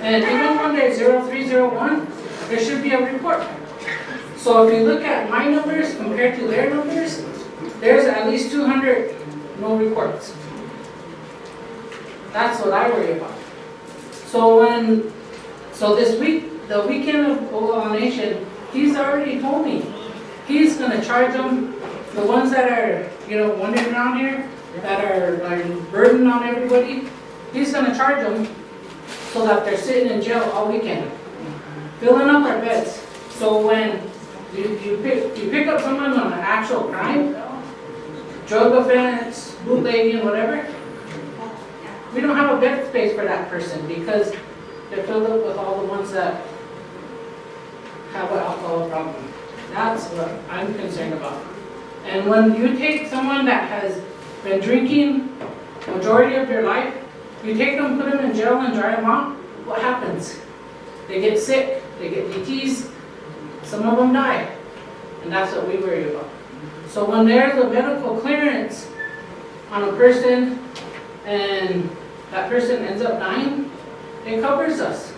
And even when there's 0301, there should be a report. So if you look at my numbers compared to their numbers, there's at least 200 no reports. That's what I worry about. So this week, the weekend of Oglala Nation, he's already told me, he's gonna charge them, the ones that are, wandering around here, that are burden on everybody, he's gonna charge them so that they're sitting in jail all weekend, filling up our beds. So when you pick up someone on an actual crime, drug offense, bootlegging, whatever, we don't have a bed space for that person because they're filled up with all the ones that have an alcohol problem. That's what I'm concerned about. And when you take someone that has been drinking majority of their life, you take them, put them in jail and dry them out, what happens? They get sick, they get DTs, some of them die. And that's what we worry about. So when there's a medical clearance on a person and that person ends up dying, it covers us.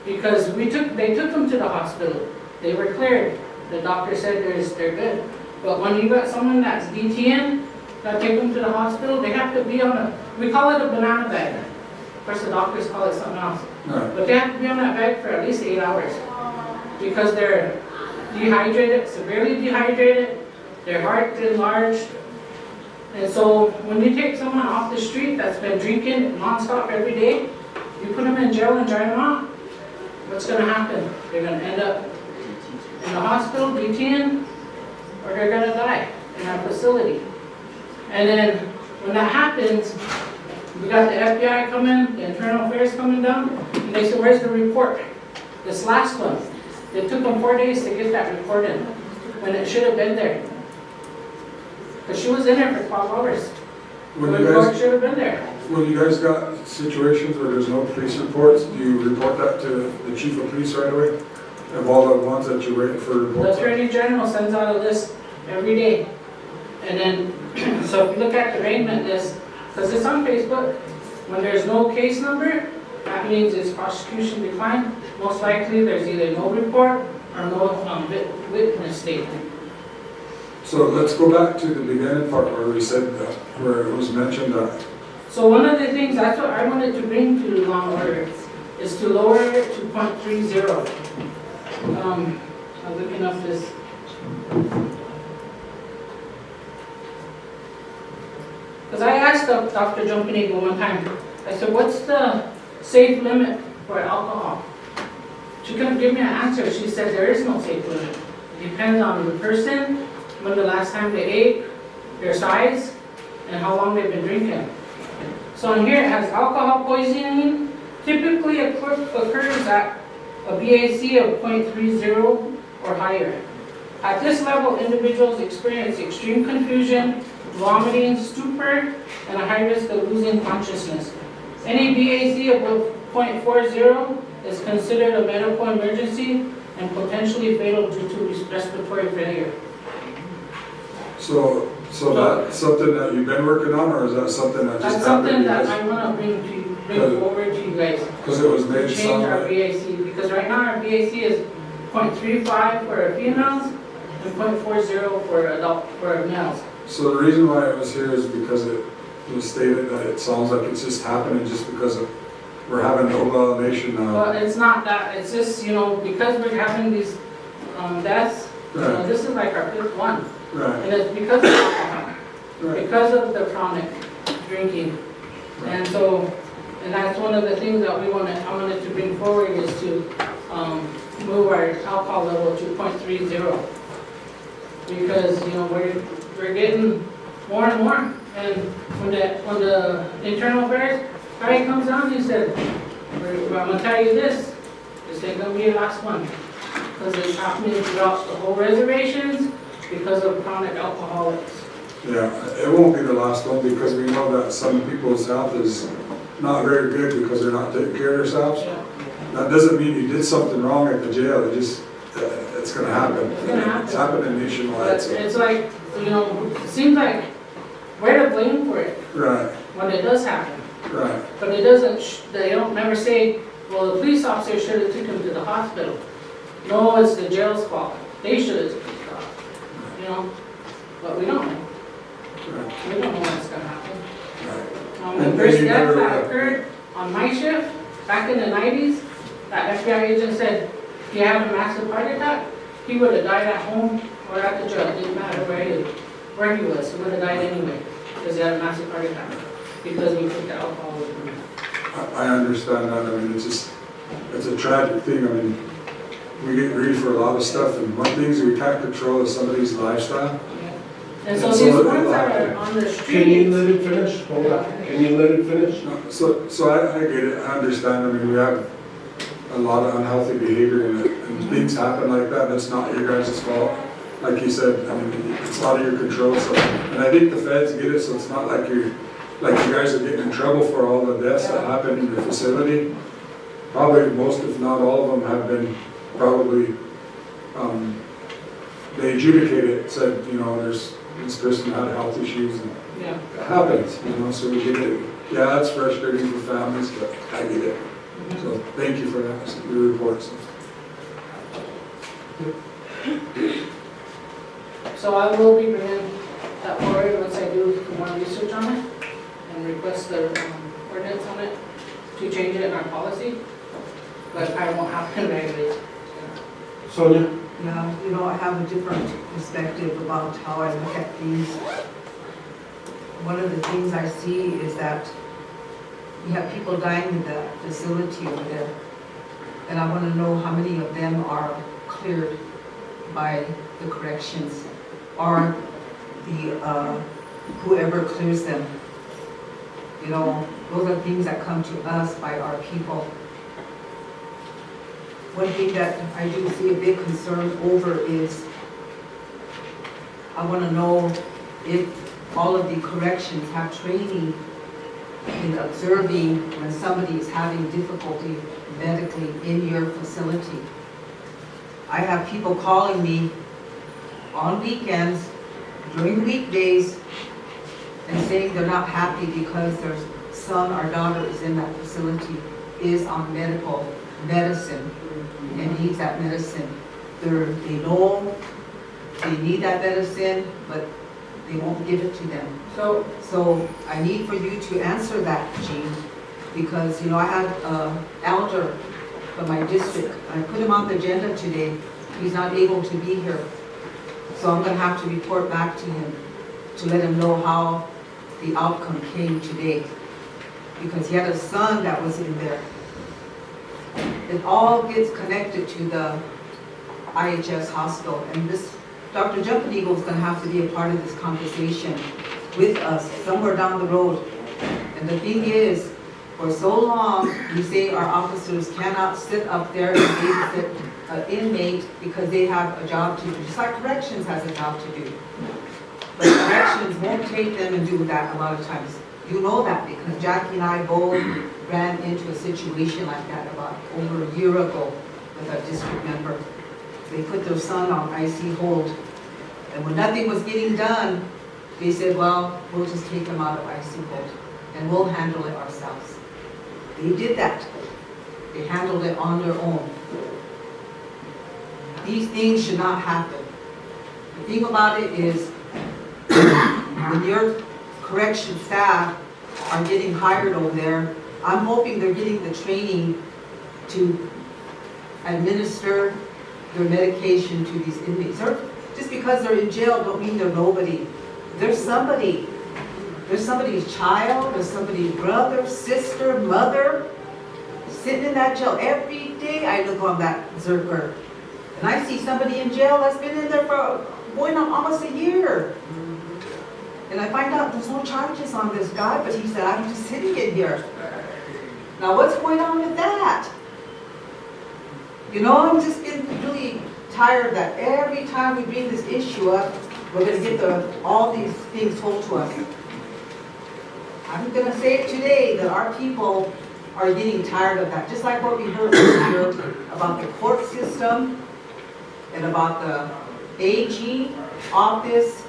Because they took them to the hospital. They were cleared. The doctor said they're good. But when you got someone that's DTN, that take them to the hospital, they have to be on we call it a banana bag. Of course the doctors call it something else. Right. But they have to be on that bag for at least 8 hours. Because they're dehydrated, severely dehydrated, their heart enlarged. And so when you take someone off the street that's been drinking nonstop every day, you put them in jail and dry them out, what's going to happen? They're going to end up in the hospital, DTN, or they're going to die in our facility. And then when that happens, we got the FBI coming, the Internal Affairs coming down, and they said, where's the report? This last one. It took them 4 days to get that report in, when it should have been there. Because she was in there for 12 hours. The report should have been there. When you guys got situations where there's no police reports, do you report that to the chief of police right away? Of all the ones that you're waiting for reports? The Attorney General sends out a list every day. And then, so if you look at the arraignment list, because it's on Facebook, when there's no case number, that means it's prosecution declined. Most likely there's either no report or no witness statement. So let's go back to the beginning part where we said that, where it was mentioned that. So one of the things, that's what I wanted to bring to the law and order, is to lower it to 0.30. I'm looking up this. Because I asked Dr. Jumpinigo one time, I said, what's the safe limit for alcohol? She couldn't give me an answer. She said there is no safe limit. It depends on the person, when the last time they ate, their size, and how long they've been drinking. So in here it has alcohol poisoning, typically occurs at a BAC of 0.30 or higher. At this level, individuals experience extreme confusion, vomiting, stupor, and a high risk of losing consciousness. Any BAC above 0.40 is considered a medical emergency and potentially fatal due to respiratory failure. So that's something that you've been working on, or is that something that just happened? That's something that I want to bring forward to you guys. Because it was made change our BAC, because right now our BAC is 0.35 for females and 0.40 for males. So the reason why it was here is because it was stated that it sounds like it's just happening just because we're having Oglala Nation now. But it's not that, it's just, because we're having these deaths, Right. this is like our 5th one. Right. And it's because of alcohol, Right. because of the chronic drinking. And that's one of the things that I wanted to bring forward is to move our alcohol level to 0.30. Because, we're getting more and more. And when the internal affairs guy comes down, he said, I'm gonna tell you this ain't gonna be your last one. Because it's happening throughout the whole reservations because of chronic alcoholics. Yeah, it won't be the last one because we know that some people's health is not very good because they're not taking care of themselves. Yeah. That doesn't mean you did something wrong at the jail. It's going to happen. It's gonna happen. It's happening nationwide. But So. it's like, it seems like we're to blame for it Right, when it does happen. right. But it doesn't, they don't never say, well, the police officer should have taken him to the hospital. No, it's the jail's fault. They should have taken him to the hospital. But we don't know. Right. We don't know what's gonna happen. Right. The And first you death never, that occurred on my shift, back in the 90s, that FBI agent said he had a massive heart attack, he would have died at home or at the jail, it didn't matter where he was, he would have died anyway, because he had a massive heart attack, because we took the alcohol with him. I understand that, I mean, it's a tragic thing, I mean, we get grief for a lot of stuff, and one thing we can't control is somebody's lifestyle. And so these ones that are on the Can you streets, let it finish? Hold on. Can you let it finish? So I get it, I understand, I mean, we have a lot of unhealthy behavior and things happen like that, that's not your guys' fault. Like you said, I mean, it's out of your control, so, and I think the feds get it, so it's not like you guys are getting in trouble for all the deaths that happen in your facility. Probably most, if not all of them, have been probably, they adjudicated it, said, you know, this person had health issues, and yeah. it happens, you know, so we get it. Yeah, it's frustrating for families, but I get it. So thank you for that, your report. So I will be bringing that forward once I do some more research on it and request the ordinance on it to change it in our policy, but I won't have to regulate. Sonia? Yeah, you know, I have a different perspective about how I look at things. One of the things I see is that we have people dying in the facility over there. And I want to know how many of them are cleared by the corrections or the whoever clears them. You know, those are things that come to us by our people. One thing that I do see a big concern over is I want to know if all of the corrections have training in observing when somebody is having difficulty medically in your facility. I have people calling me on weekends, during weekdays, and saying they're not happy because their son or daughter is in that facility, is on medicine, and needs that medicine. They know they need that medicine, but they won't give it to them. So I need for you to answer that, Jean, because, you know, I had an elder from my district. I put him on the agenda today. He's not able to be here. So I'm going to have to report back to him to let him know how the outcome came today. Because he had a son that was in there. It all gets connected to the IHS hospital. And this Dr. Jumping Eagle is going to have to be a part of this conversation with us somewhere down the road. And the thing is, for so long, we say our officers cannot sit up there and babysit an inmate because they have a job to do, just like corrections has a job to do. But corrections won't take them and do that a lot of times. You know that because Jackie and I both ran into a situation like that about over a year ago with a district member. They put their son on IC hold. And when nothing was getting done, they said, well, we'll just take him out of IC hold and we'll handle it ourselves. They did that. They handled it on their own. These things should not happen. The thing about it is, when your correction staff are getting hired over there, I'm hoping they're getting the training to administer their medication to these inmates. Just because they're in jail don't mean they're nobody. There's somebody. There's somebody's child, there's somebody's brother, sister, mother, sitting in that jail. Every day I look on that Zerker, and I see somebody in jail that's been in there for going on almost a year. And I find out there's no charges on this guy, but he said, I'm just sitting in here. Now what's going on with that? You know, I'm just getting really tired that every time we bring this issue up, we're going to get all these things told to us. I'm going to say it today that our people are getting tired of that. Just like what we heard earlier about the court system and about the AG office.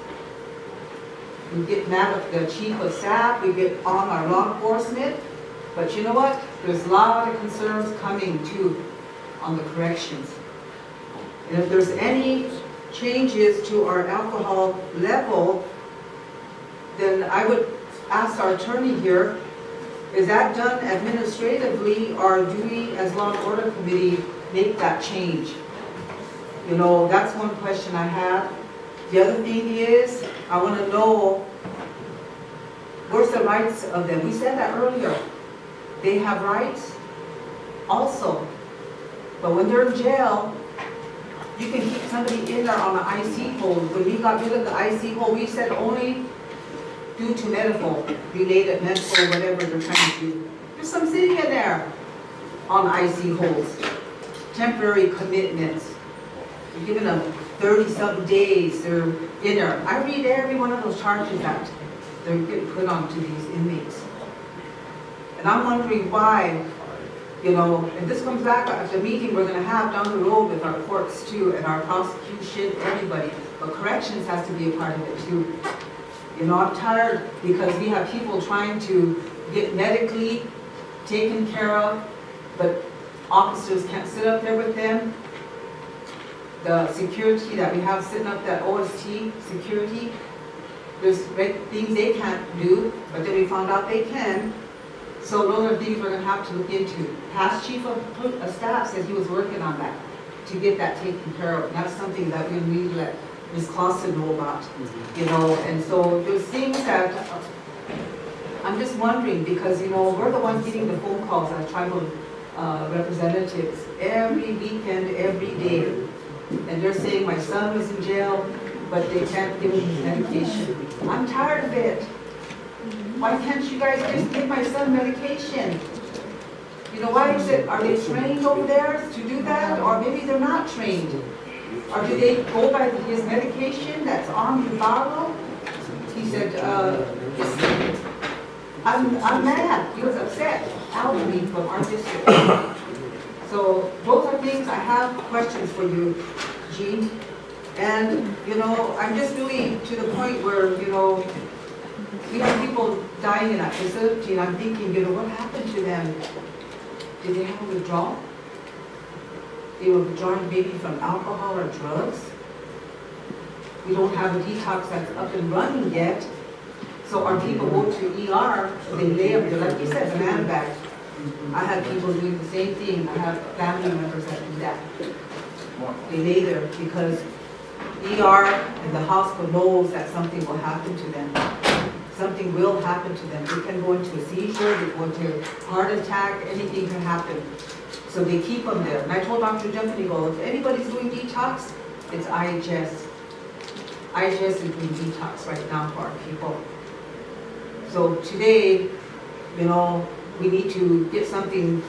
We get mad at the chief of staff, we get on our law enforcement. But you know what? There's a lot of concerns coming too on the corrections. And if there's any changes to our alcohol level, then I would ask our attorney here Is that done administratively, or do we, as law and order committee, make that change? You know, that's one question I have. The other thing is, I want to know, where's the rights of them? We said that earlier. They have rights also. But when they're in jail, you can keep somebody in there on an IC hold. When we got rid of the IC hold, we said only due to medical, related medical, whatever they're trying to do. There's some sitting in there on IC holds. Temporary commitments. You're giving them 30-something days, they're in there. I read every one of those charges that they're getting put onto these inmates. And I'm wondering why, you know, and this comes back at the meeting we're gonna have down the road with our courts too, and our prosecution, everybody. But corrections has to be a part of it too. You know, I'm tired because we have people trying to get medically taken care of, but officers can't sit up there with them. The security that we have sitting up, that OST security, there's things they can't do, but then we found out they can. So those are things we're gonna have to look into. Past chief of staff said he was working on that, to get that taken care of. And that's something that we need to let Ms. Clausen know about, you know. And so there's things that, I'm just wondering, because, you know, we're the ones getting the phone calls as tribal representatives every weekend, every day. And they're saying my son was in jail, but they can't give him his medication. I'm tired of it. Why can't you guys just give my son medication? You know, why is it, are they trained over there to do that? Or maybe they're not trained. Or do they go by his medication that's on the bottle? He said, I'm mad. He was upset. Elderly from our district. So those are things I have questions for you, Jean. And, you know, I'm just really to the point where, you know, we have people dying in that facility, and I'm thinking, you know, what happened to them? Did they have a withdrawal? They were withdrawing maybe from alcohol or drugs. We don't have a detox that's up and running yet. So our people go to ER, they lay up there, like you said, the man bag. I had people doing the same thing. I have family members that do that. They lay there because ER and the hospital knows that something will happen to them. Something will happen to them. They can go into a seizure, they go into a heart attack, anything can happen. So they keep them there. And I told Dr. Jumpanigo, if anybody's doing detox, it's IHS. IHS is doing detox right now for our people. So today, you know, we need to get something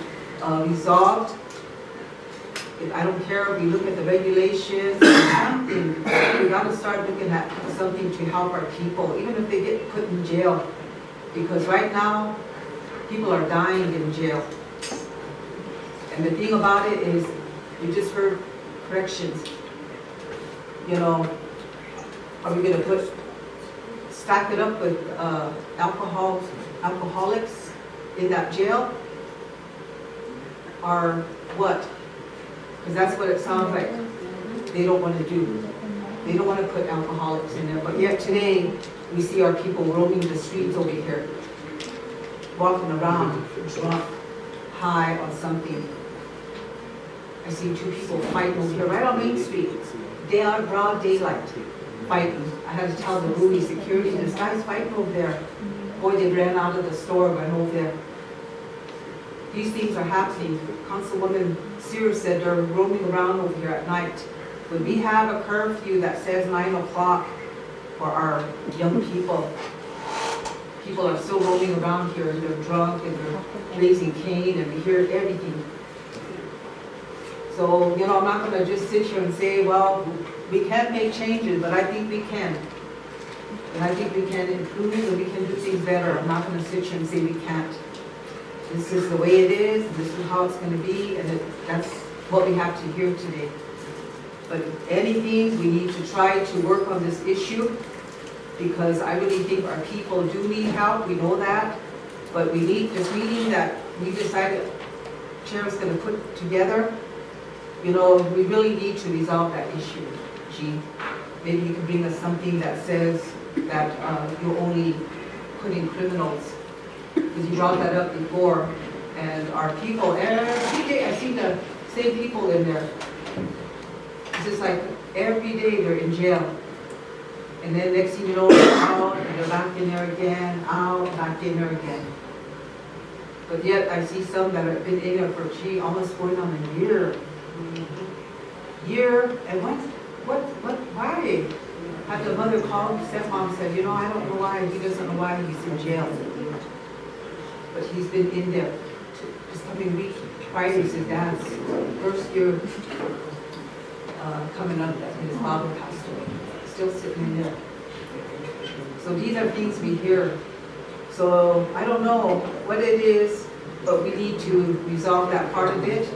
resolved. I don't care if we look at the regulations or something. We got to start looking at something to help our people, even if they get put in jail. Because right now, people are dying in jail. And the thing about it is, we just heard corrections. You know, are we going to stack it up with alcoholics in that jail? Or what? Because that's what it sounds like they don't want to do. They don't want to put alcoholics in there. But yet today, we see our people roaming the streets over here, walking around, drunk, high on something. I see two people fighting over here, right on Main Street. They are broad daylight, fighting. I had to tell the Ruby security, this guy's fighting over there. Boy, they ran out of the store, went over there. These things are happening. Councilwoman Sears said they're roaming around over here at night. When we have a curfew that says 9 o'clock for our young people, people are still roaming around here and they're drunk and they're raising Cain and we hear everything. So, you know, I'm not going to just sit here and say, well, we can't make changes, but I think we can. And I think we can improve and we can do things better. I'm not going to sit here and say we can't. This is the way it is, this is how it's going to be, and that's what we have to hear today. But if anything, we need to try to work on this issue because I really think our people do need help, we know that. But we need this meeting that we decided Chair is going to put together. You know, we really need to resolve that issue, Jean. Maybe you can bring us something that says that you're only putting criminals because he brought that up before. And our people, every day I see the same people in there. It's just like every day they're in jail. And then next thing you know, they're out, and they're back in there again, out, back in there again. But yet I see some that have been in there for, almost going on a year. And why? Had the mother called, stepmom said, you know, I don't know why, he doesn't know why he's in jail. But he's been in there. This coming week, Friday's his dad's first year coming up that his father passed away. Still sitting in there. So these are things we hear. So I don't know what it is, but we need to resolve that part of it.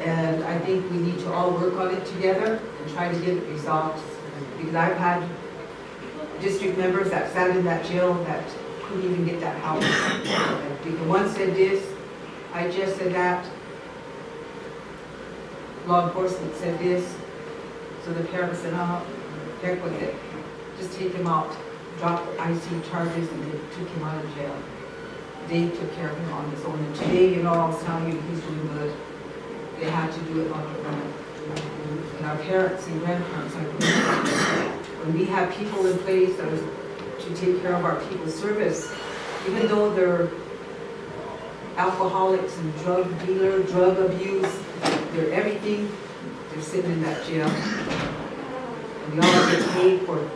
And I think we need to all work on it together and try to get it resolved. Because I've had district members that sat in that jail that couldn't even get that house. Because one said this, I just said that, law enforcement said this, so the parents said, oh, heck with it. Just take him out, drop the IC charges, and they took him out of jail. They took care of him on his own. And today, you know, I was telling you, he's doing good. They had to do it on their own. And our parents and grandparents, when we have people in place that are to take care of our people's service, even though they're alcoholics and drug dealer, drug abuse, they're everything, they're sitting in that jail. And we all get paid for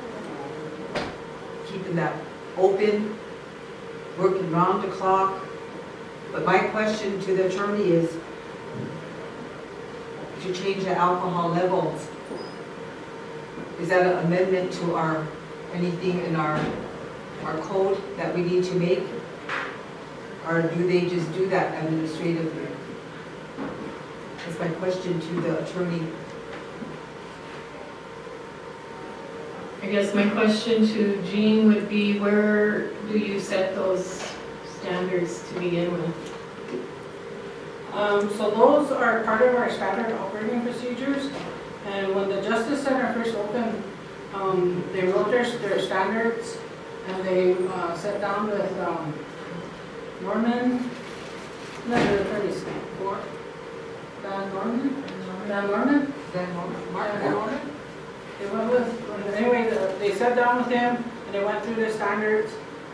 keeping that open, working round the clock. But my question to the attorney is to change the alcohol level. Is that an amendment to our, anything in our code that we need to make? Or do they just do that administratively? That's my question to the attorney. I guess my question to Jean would be, where do you set those standards to begin with? So those are part of our standard operating procedures. And when the Justice Center first opened, they wrote their standards, and they sat down with Norman, no, the 34, Dan Norman? They went with, anyway, they sat down with him, and they went through their standards,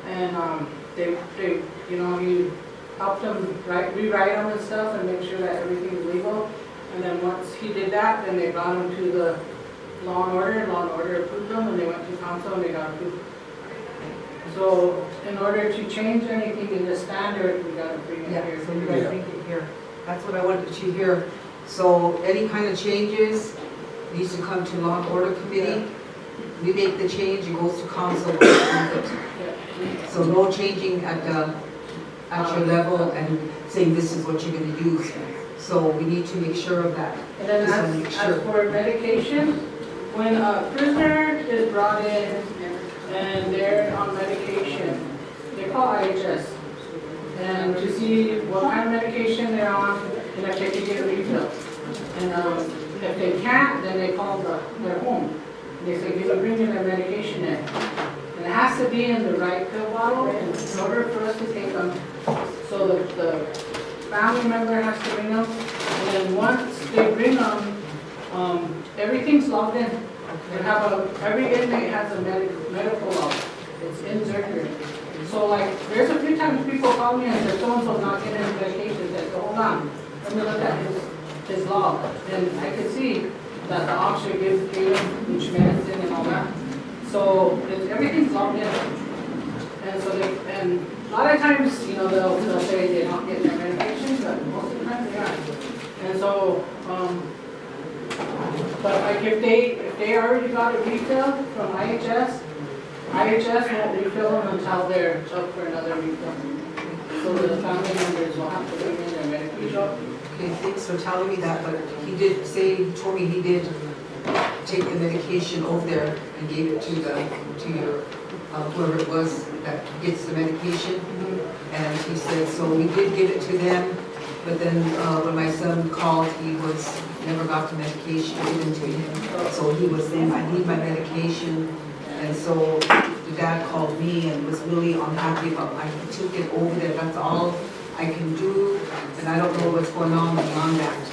and they you know, he helped them rewrite them and stuff, and make sure that everything's legal. And then once he did that, then they brought him to the Law and Order approved them, and they went to council and they got approved. So in order to change anything in the standard, we gotta bring it here. So we gotta bring it here. That's what I wanted to hear. So any kind of changes needs to come to Law and Order Committee. We make the change, it goes to council. So no changing at your level and saying this is what you're gonna use. So we need to make sure of that. And then as for medication, when a prisoner is brought in and they're on medication, they call IHS and to see what kind of medication they're on and if they can get a refill. And if they can't, then they call their home. And they say, can you bring in their medication in? And it has to be in the right pill bottle in order for us to take them. So the family member has to bring them. And then once they bring them, everything's logged in. Every inmate has a medical log. It's in Zerker. So like, there's a few times people call me and say, so-and-so's not getting his medication. I said, hold on, let me look at his log. And I could see that the officer gave him each medicine and all that. So everything's logged in. And so and a lot of times, you know, they'll say they're not getting their medication, but most of the time they are. And so, but like if they already got a refill from IHS won't refill them until they're up for another refill. So the family members will have to bring in their medication. Okay, thanks for telling me that, but he told me he did take the medication over there and gave it to your whoever it was that gets the medication. And he said, so we did give it to them, but then when my son called, he never got the medication given to him. So he was saying, I need my medication. And so the dad called me and was really unhappy about, I took it over there, that's all I can do, and I don't know what's going on beyond that.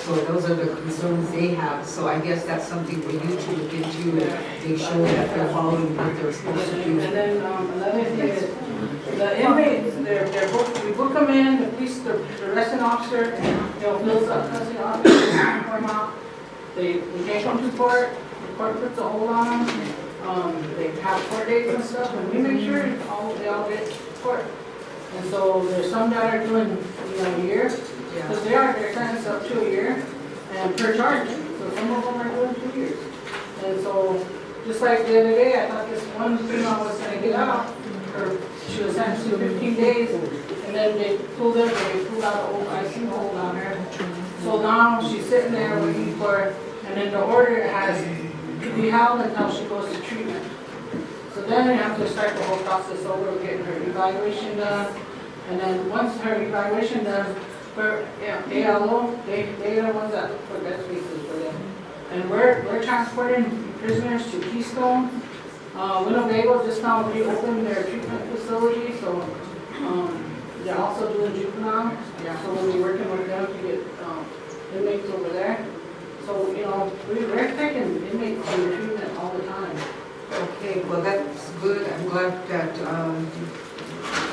So those are the concerns they have, so I guess that's something for you to look into and make sure that they're following what they're supposed to do. And then, another thing is, the inmates, we book them in, the police, the arresting officer, fills up custody officer, come out. We take them to court, the court puts a hold on them, they have court dates and stuff, and we make sure they all get to court. And so there's some that are doing, a year, because they're sentenced up to a year, and per charge, so some of them are doing 2 years. And so, just like the other day, I thought this one female was gonna get out, or she was sentenced to 15 days, and then they pulled out an IC hold on her. So now she's sitting there waiting for, and then the order has to be held until she goes to treatment. So then they have to start the whole process over, of getting her evaluation done, and then once her evaluation done, for ALO, they are the ones that look for death cases for them. And we're transporting prisoners to Keystone. Winnebago just now reopened their treatment facility, so they're also doing juvenile. So we'll be working with them to get inmates over there. So, we're taking inmates to treatment all the time. Okay, well, that's good, I'm glad that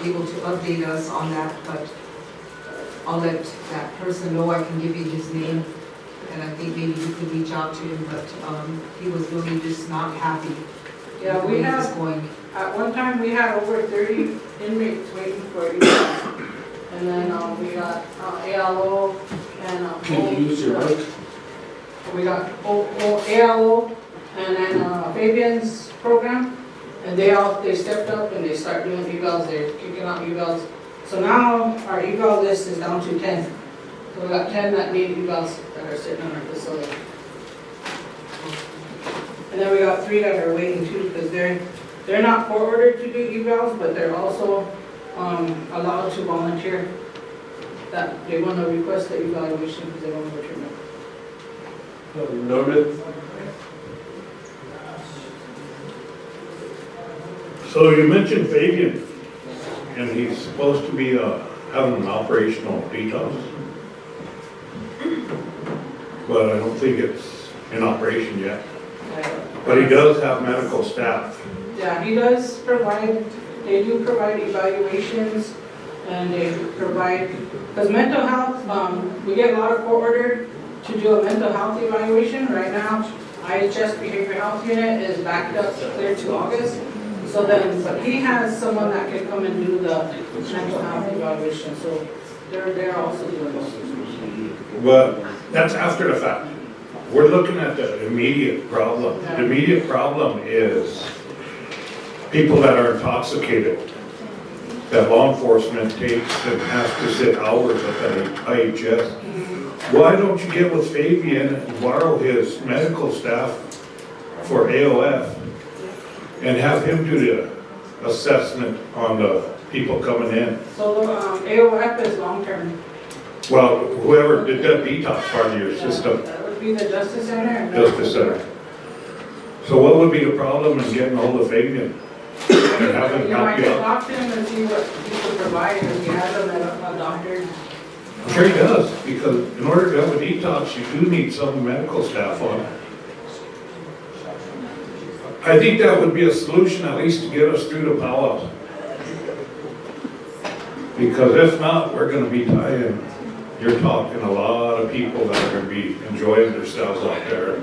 you're able to update us on that, but I'll let that person know, I can give you his name, and I think maybe you could reach out to him, but he was really just not happy. Yeah, with the we way have, it's going. at one time, we had over 30 inmates waiting for eval. And then we got ALO and Can you use your mic? we got ALO and then Fabian's program. And they stepped up and they start doing evals, they're kicking out evals. So now our eval list is down to 10. So we got 10 that need evals that are sitting in our facility. And then we got 3 that are waiting too, because they're not court ordered to do evals, but they're also allowed to volunteer. That they want to request the evaluation because they want to go treatment. Norman? So you mentioned Fabian, and he's supposed to be having an operational detox, but I don't think it's in operation yet. But he does have medical staff. Yeah, he does provide, they do provide evaluations, and they provide, because mental health, we get a lot of court ordered to do a mental health evaluation. Right now, IHS Behavioral Health Unit is backed up clear to August. So then, but he has someone that can come and do the mental health evaluation, so they're also doing those. But that's after the fact. We're looking at the immediate problem. The immediate problem is people that are intoxicated, that law enforcement takes and has to sit hours at the IHS. Why don't you get with Fabian and borrow his medical staff for AOF and have him do the assessment on the people coming in? So AOF is long-term. Well, whoever did that detox part of your system. That would be the Justice Center. Justice Center. So what would be the problem in getting hold of Fabian? And having You might help you out? talk to him and see what he could provide, if he has a doctor. I'm sure he does, because in order to have a detox, you do need some medical staff on it. I think that would be a solution, at least to get us through the powwows. Because if not, we're gonna be tying, you're talking a lot of people that are gonna be enjoying themselves out there.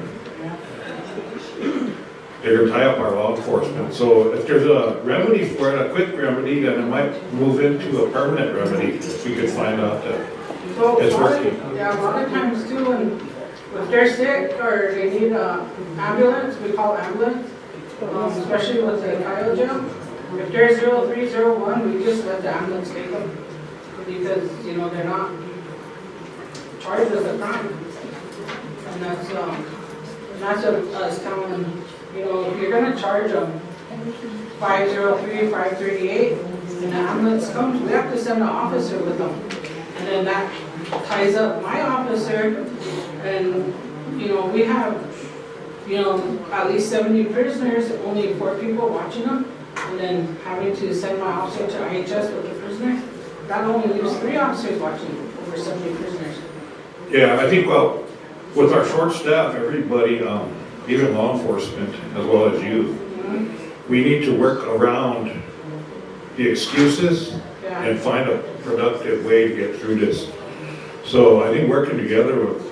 They're gonna tie up our law enforcement. So if there's a remedy for it, a quick remedy, then it might move into a permanent remedy if we could find out that So it's a lot working. a lot of times too, when if they're sick or they need an ambulance, we call ambulance, especially with the Ohio jail. If they're 0301, we just let the ambulance take them, because, they're not charged with a crime. And that's what us telling, if you're gonna charge them 503, 538, and the ambulance comes, we have to send an officer with them. And then that ties up my officer, and, we have, at least 70 prisoners, only 4 people watching them. and then having to send my officer to IHS with the prisoner, that only leaves 3 officers watching over 70 prisoners. Yeah, I think, well, with our short staff, everybody, even law enforcement, as well as you, we need to work around the excuses Yeah. and find a productive way to get through this. So I think working together with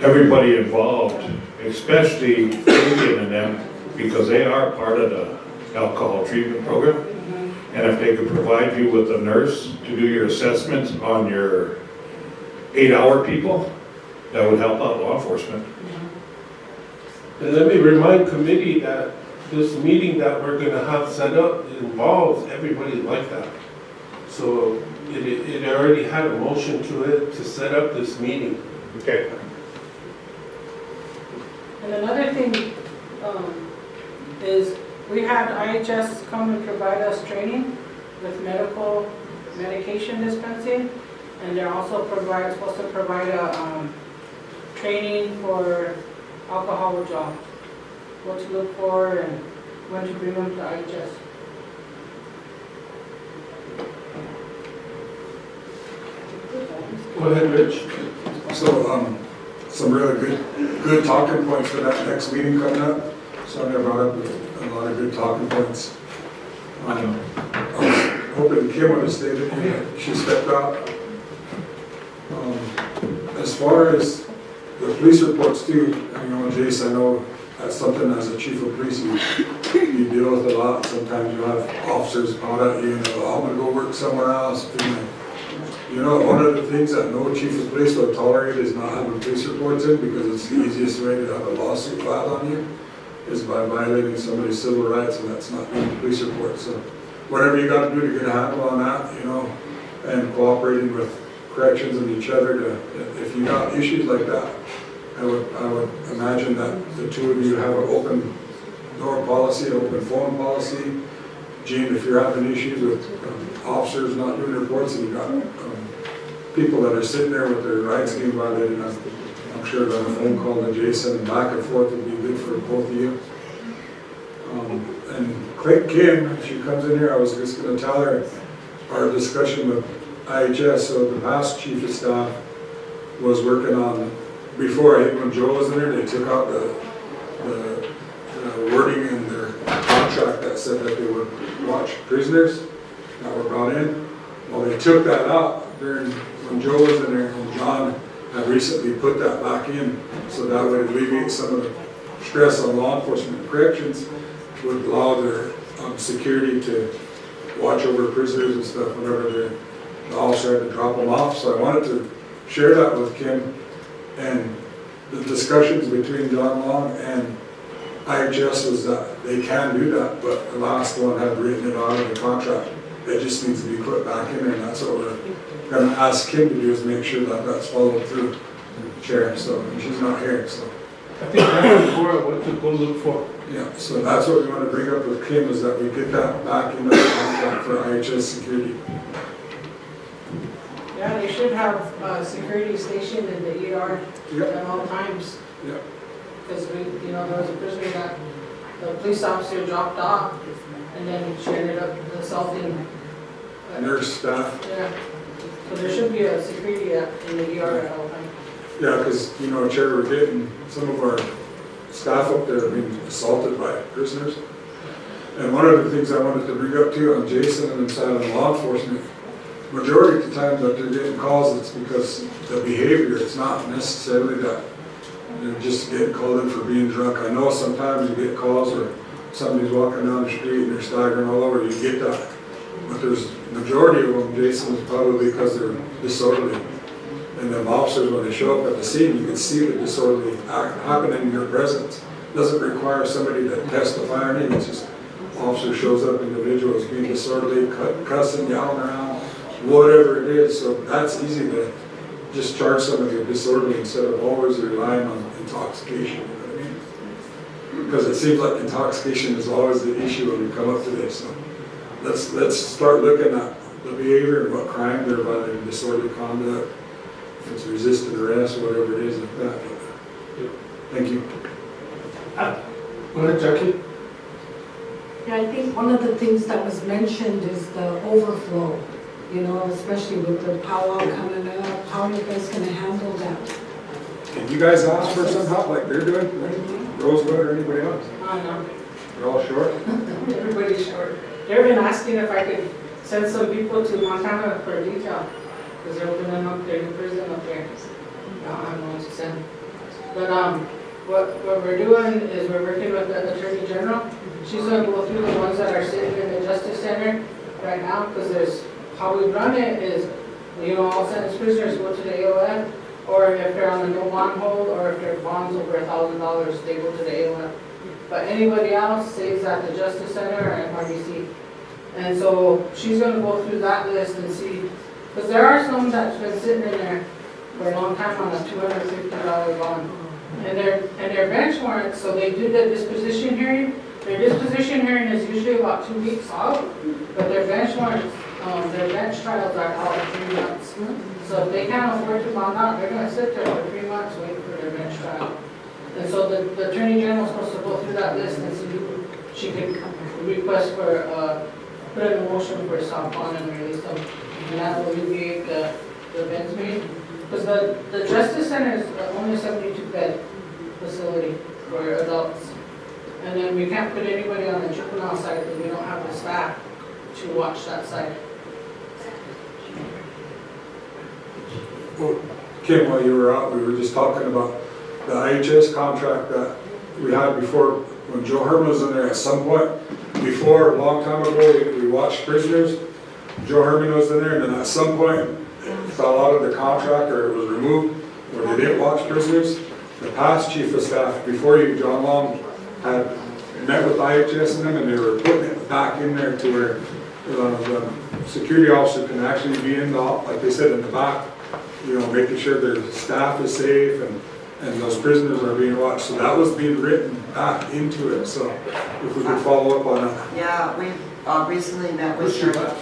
everybody involved, especially Fabian and them, because they are part of the alcohol treatment program. And if they could provide you with a nurse to do your assessments on your 8-hour people, that would help out law enforcement. And let me remind committee that this meeting that we're gonna have set up involves everybody like that. So it already had a motion to it to set up this meeting. Okay. And another thing is we had IHS come and provide us training with medication dispensing, and they're also supposed to provide a training for alcohol withdrawal, what to look for and when to bring them to IHS. Go ahead, Rich. So, some really good talking points for that next meeting coming up. Sonia brought up a lot of good talking points. I was hoping Kim would have stayed in here, she stepped out. As far as the police reports too, Jason, I know that's something as a chief of police you deal with a lot. Sometimes you have officers out at you, I'm gonna go work somewhere else. One of the things that no chief of police will tolerate is not having police reports in, because it's the easiest way to have a lawsuit filed on you is by violating somebody's civil rights, and that's not doing a police report. So whatever you got to do to get a handle on that, and cooperating with corrections and each other if you got issues like that, I would imagine that the two of you have an open door policy, an open phone policy. Gene, if you're having issues with officers not doing reports and you got people that are sitting there with their rights being violated, I'm sure that a phone call to Jason and back and forth would be good for both of you. And Kim, if she comes in here, I was just going to tell her our discussion with IHS. So the past chief of staff was working on, before, I think when Joe was in there, they took out the wording in their contract that said that they would watch prisoners that were brought in. Well, they took that out when Joe was in there, and John had recently put that back in, so that would alleviate some of the stress on law enforcement and corrections, would allow their security to watch over prisoners and stuff whenever the officer had to drop them off. So I wanted to share that with Kim, and the discussions between John Long and IHS was that they can do that, but the last one had written it out of the contract. It just needs to be put back in there, and that's what we're going to ask Kim to do, is make sure that that's followed through, Chair. So, and she's not here, so. I think that's what to go look for. Yeah, so that's what we want to bring up with Kim, is that we get that back into the contract for IHS security. Yeah, they should have a security station in the ER at all times. Yeah. Because there was a prisoner that the police officer dropped off, and then she ended up assaulting Nurse staff. Yeah. So there should be a security in the ER at all times. Yeah, because, Chair, we're getting some of our staff up there being assaulted by prisoners. And one of the things I wanted to bring up too on Jason and inside of law enforcement, majority of the time that they're getting calls, it's because the behavior, it's not necessarily that they're just getting called in for being drunk. I know sometimes you get calls where somebody's walking down the street and they're staggering all over, you get that. But there's majority of them, Jason, is probably because they're disorderly. And the officers, when they show up at the scene, you can see the disorderly act happening in your presence. It doesn't require somebody to testify or anything. It's just officer shows up, individuals being disorderly, cussing, yelling around, whatever it is. So that's easy to just charge somebody with disorderly instead of always relying on intoxication. You know what I mean? Because it seems like intoxication is always the issue when we come up to this. So let's start looking at the behavior and what crime they're violating, disorderly conduct. If it's resisted arrest, whatever it is like that. Thank you. Go ahead, Jackie. Yeah, I think one of the things that was mentioned is the overflow, you know, especially with the powwow coming up, how are you guys gonna handle that? Can you guys ask for some help like they're doing, like Rosewood or anybody else? No, They're all short? everybody's short. They've been asking if I could send some people to Montana for detail, because they're opening up their new prison up there. I don't have no one to send. But, what we're doing is we're working with the Attorney General. She's gonna go through the ones that are sitting in the Justice Center right now, because there's, how we run it is, you know, all sentenced prisoners go to the AOF, or if they're on a no bond hold, or if their bond's over $1,000, they go to the AOF. But anybody else stays at the Justice Center and RDC. And so she's gonna go through that list and see, because there are some that's been sitting in there for a long time on a $250 bond. And their bench warrants, so they do the disposition hearing. Their disposition hearing is usually about 2 weeks out, but their bench warrants, their bench trials are out 3 months. So if they can't afford to bond out, they're gonna sit there for 3 months waiting for their bench trial. And so the Attorney General is supposed to go through that list and see who she can request for, put in a motion for soft bond and release them. And that will alleviate the bench meeting. Because the Justice Center is only a 72-bed facility for adults. And then we can't put anybody on the juvenile side because we don't have the staff to watch that side. Well, Kim, while you were out, we were just talking about the IHS contract that we had before, when Joe Herman was in there at some point, before, a long time ago, we watched prisoners. Joe Herman was in there, and then at some point, it fell out of the contract, or it was removed, or they didn't watch prisoners. The past chief of staff, before you, John Long, had met with IHS and them, and they were putting it back in there to where the security officer can actually be in the, like they said, in the back, you know, making sure their staff is safe and those prisoners are being watched. So that was being written back into it. So if we could follow up on that. Yeah, we recently met with Sarah.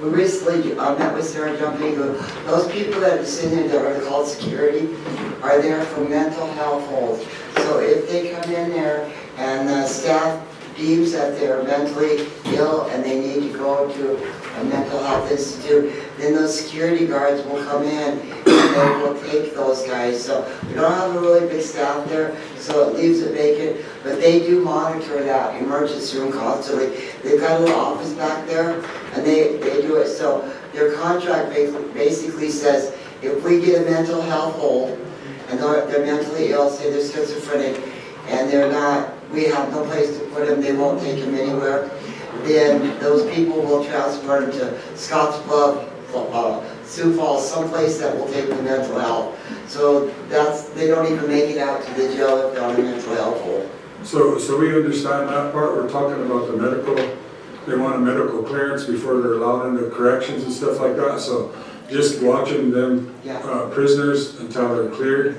We recently met with Sarah Jumpigo. Those people that are sitting there that are called security are there for mental health holds. So if they come in there and the staff deems that they're mentally ill and they need to go to a mental health institute, then those security guards will come in and they will take those guys. So we don't have a really big staff there, so it leaves it vacant, but they do monitor that emergency room constantly. They've got a little office back there and they do it. So their contract basically says if we get a mental health hold and they're mentally ill, say they're schizophrenic, and they're not, we have no place to put them, they won't take them anywhere, then those people will transfer them to Scottsbluff, Sioux Falls, someplace that will take the mental health. So they don't even make it out to the jail if they're on a mental health hold. So we understand that part. We're talking about the medical, they want a medical clearance before they're allowed into corrections and stuff like that. So just watching them prisoners until they're cleared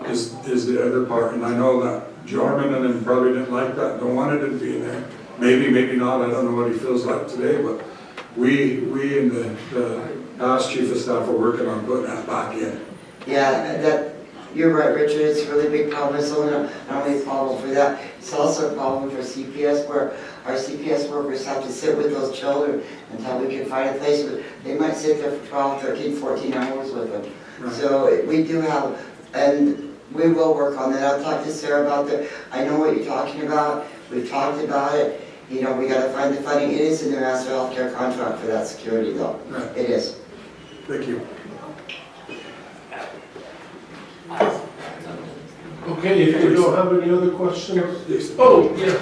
is the other part. And I know that Jorman and them probably didn't like that, don't want it to be in there. Maybe, maybe not, I don't know what he feels like today, but we and the past chief of staff are working on putting that back in. Yeah, you're right, Richard, it's a really big problem. It's not only a problem for that, it's also a problem for CPS, where our CPS workers have to sit with those children until we can find a place. They might sit there for 12, 13, 14 hours with them. Right. So we do have, and we will work on that. I'll talk to Sarah about that. I know what you're talking about. We've talked about it. You know, we got to find the funding. It is in the master health care contract for that security, though. Right. It is. Thank you. Okay, if you don't have any other questions. Oh, yes.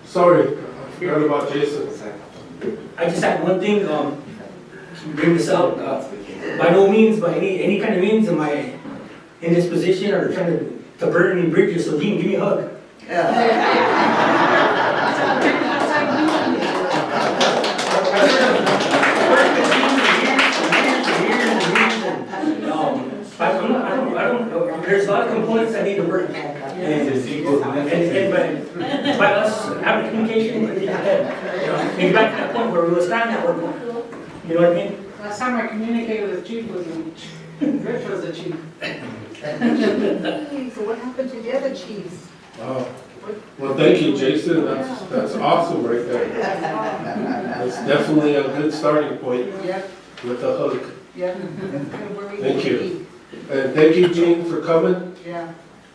Sorry, I forgot about Jason. I just had one thing, bring this up. By no means, by any kind of means, am I in this position or trying to burn any bridges. So Dean, give me a hug. There's a lot of components that need to work. And by us having communication, maybe back to that point where we were standing at one point. You know what I mean? Last time I communicated with Chief was when Rich was the chief. So what happened to the other chiefs? Oh, Well, thank you, Jason. That's awesome right there. That's definitely a good starting point with the hook. Yeah. Thank you. And thank you, Gene, for coming. Yeah.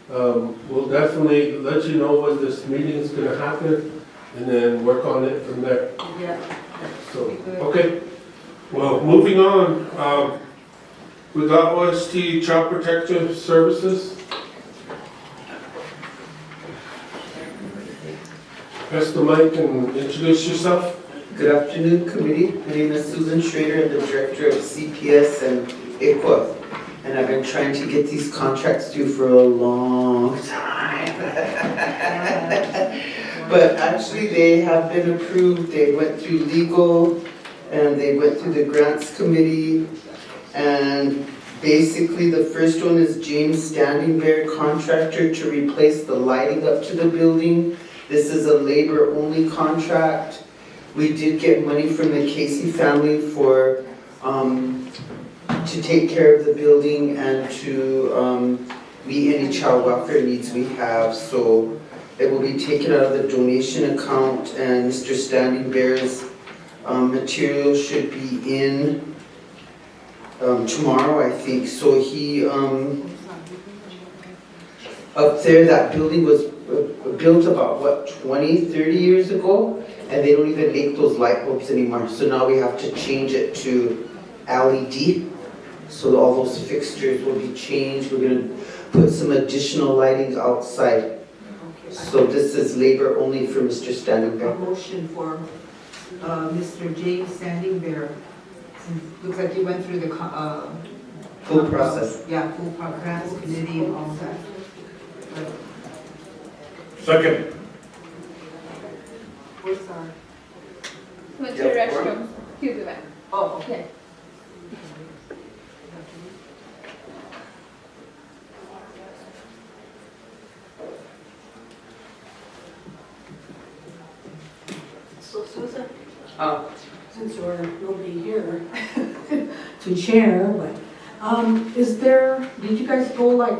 We'll definitely let you know when this meeting is gonna happen and then work on it from there. Yeah. So, okay. Well, moving on, we got OST Child Protective Services. Press the mic and introduce yourself. Good afternoon, committee. My name is Susan Schrader. I'm the director of CPS and ICWA. And I've been trying to get these contracts through for a long time. But actually, they have been approved. They went through legal and they went through the grants committee. And basically, the first one is James Standing Bear Contractor to replace the lighting up to the building. This is a labor-only contract. We did get money from the Casey family for, to take care of the building and to meet any child welfare needs we have. So it will be taken out of the donation account, and Mr. Standing Bear's material should be in tomorrow, I think. So he, up there, that building was built about, what, 20, 30 years ago? And they don't even make those light bulbs anymore. So now we have to change it to LED. So all those fixtures will be changed. We're gonna put some additional lighting outside. So this is labor only for Mr. Standing Bear. A motion for Mr. James Standing Bear. Looks like you went through the Full process. Yeah, full grants committee and all that. Second. Where's our? Went to the restroom, to the back. Oh, okay. So Susan, Oh. since we're nobody here to chair, but, is there, did you guys go like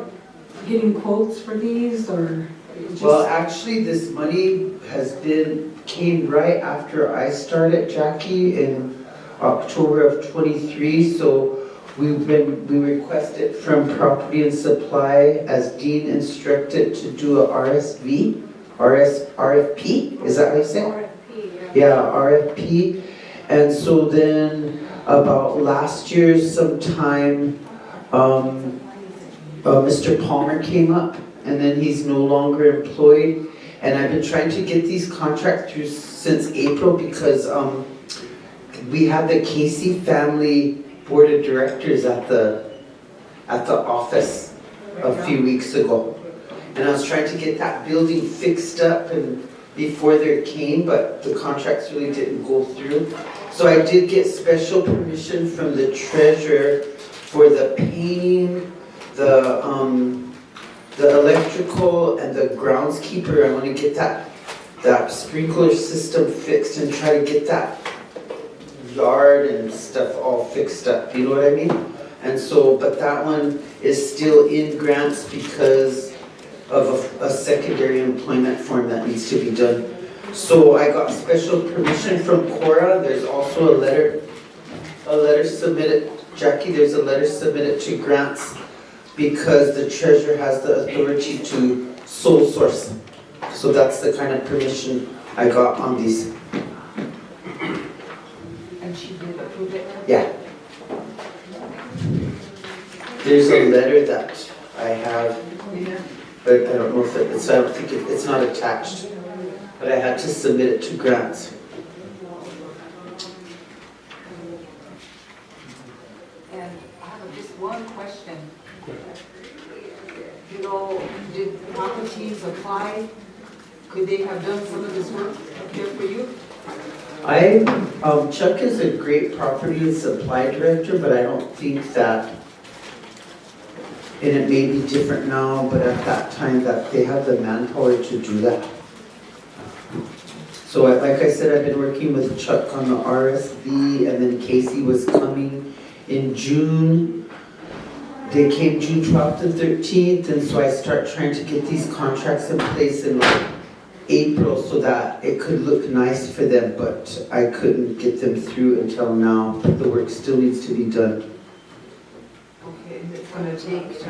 getting quotes for these or? Well, actually, this money came right after I started, Jackie, in October of '23. So we requested from Property and Supply, as Dean instructed, to do a RFP. Is that what you said? RFP, Yeah, RFP. And so then about last year sometime, Mr. Palmer came up, and then he's no longer employed. And I've been trying to get these contracts through since April because we had the Casey family board of directors at the office a few weeks ago. And I was trying to get that building fixed up and before they came, but the contracts really didn't go through. So I did get special permission from the treasurer for the painting, the electrical, and the groundskeeper. I want to get that sprinkler system fixed and try to get that yard and stuff all fixed up, you know what I mean? And so, but that one is still in grants because of a secondary employment form that needs to be done. So I got special permission from Cora. There's also a letter submitted, Jackie, there's a letter submitted to grants because the treasurer has the authority to sole source. So that's the kind of permission I got on these. And she did approve it? Yeah. There's a letter that I have, but I don't know if it's, I don't think it's not attached. But I had to submit it to grants. And I have just one question. You know, did Aqua apply? Could they have done some of this work up here for you? Chuck is a great property and supply director, but I don't think that, and it may be different now, but at that time that they have the manpower to do that. So like I said, I've been working with Chuck on the RSV, and then Casey was coming in June. They came June 12th and 13th, and so I start trying to get these contracts in place in like April so that it could look nice for them, but I couldn't get them through until now. The work still needs to be done. Okay, it's gonna take,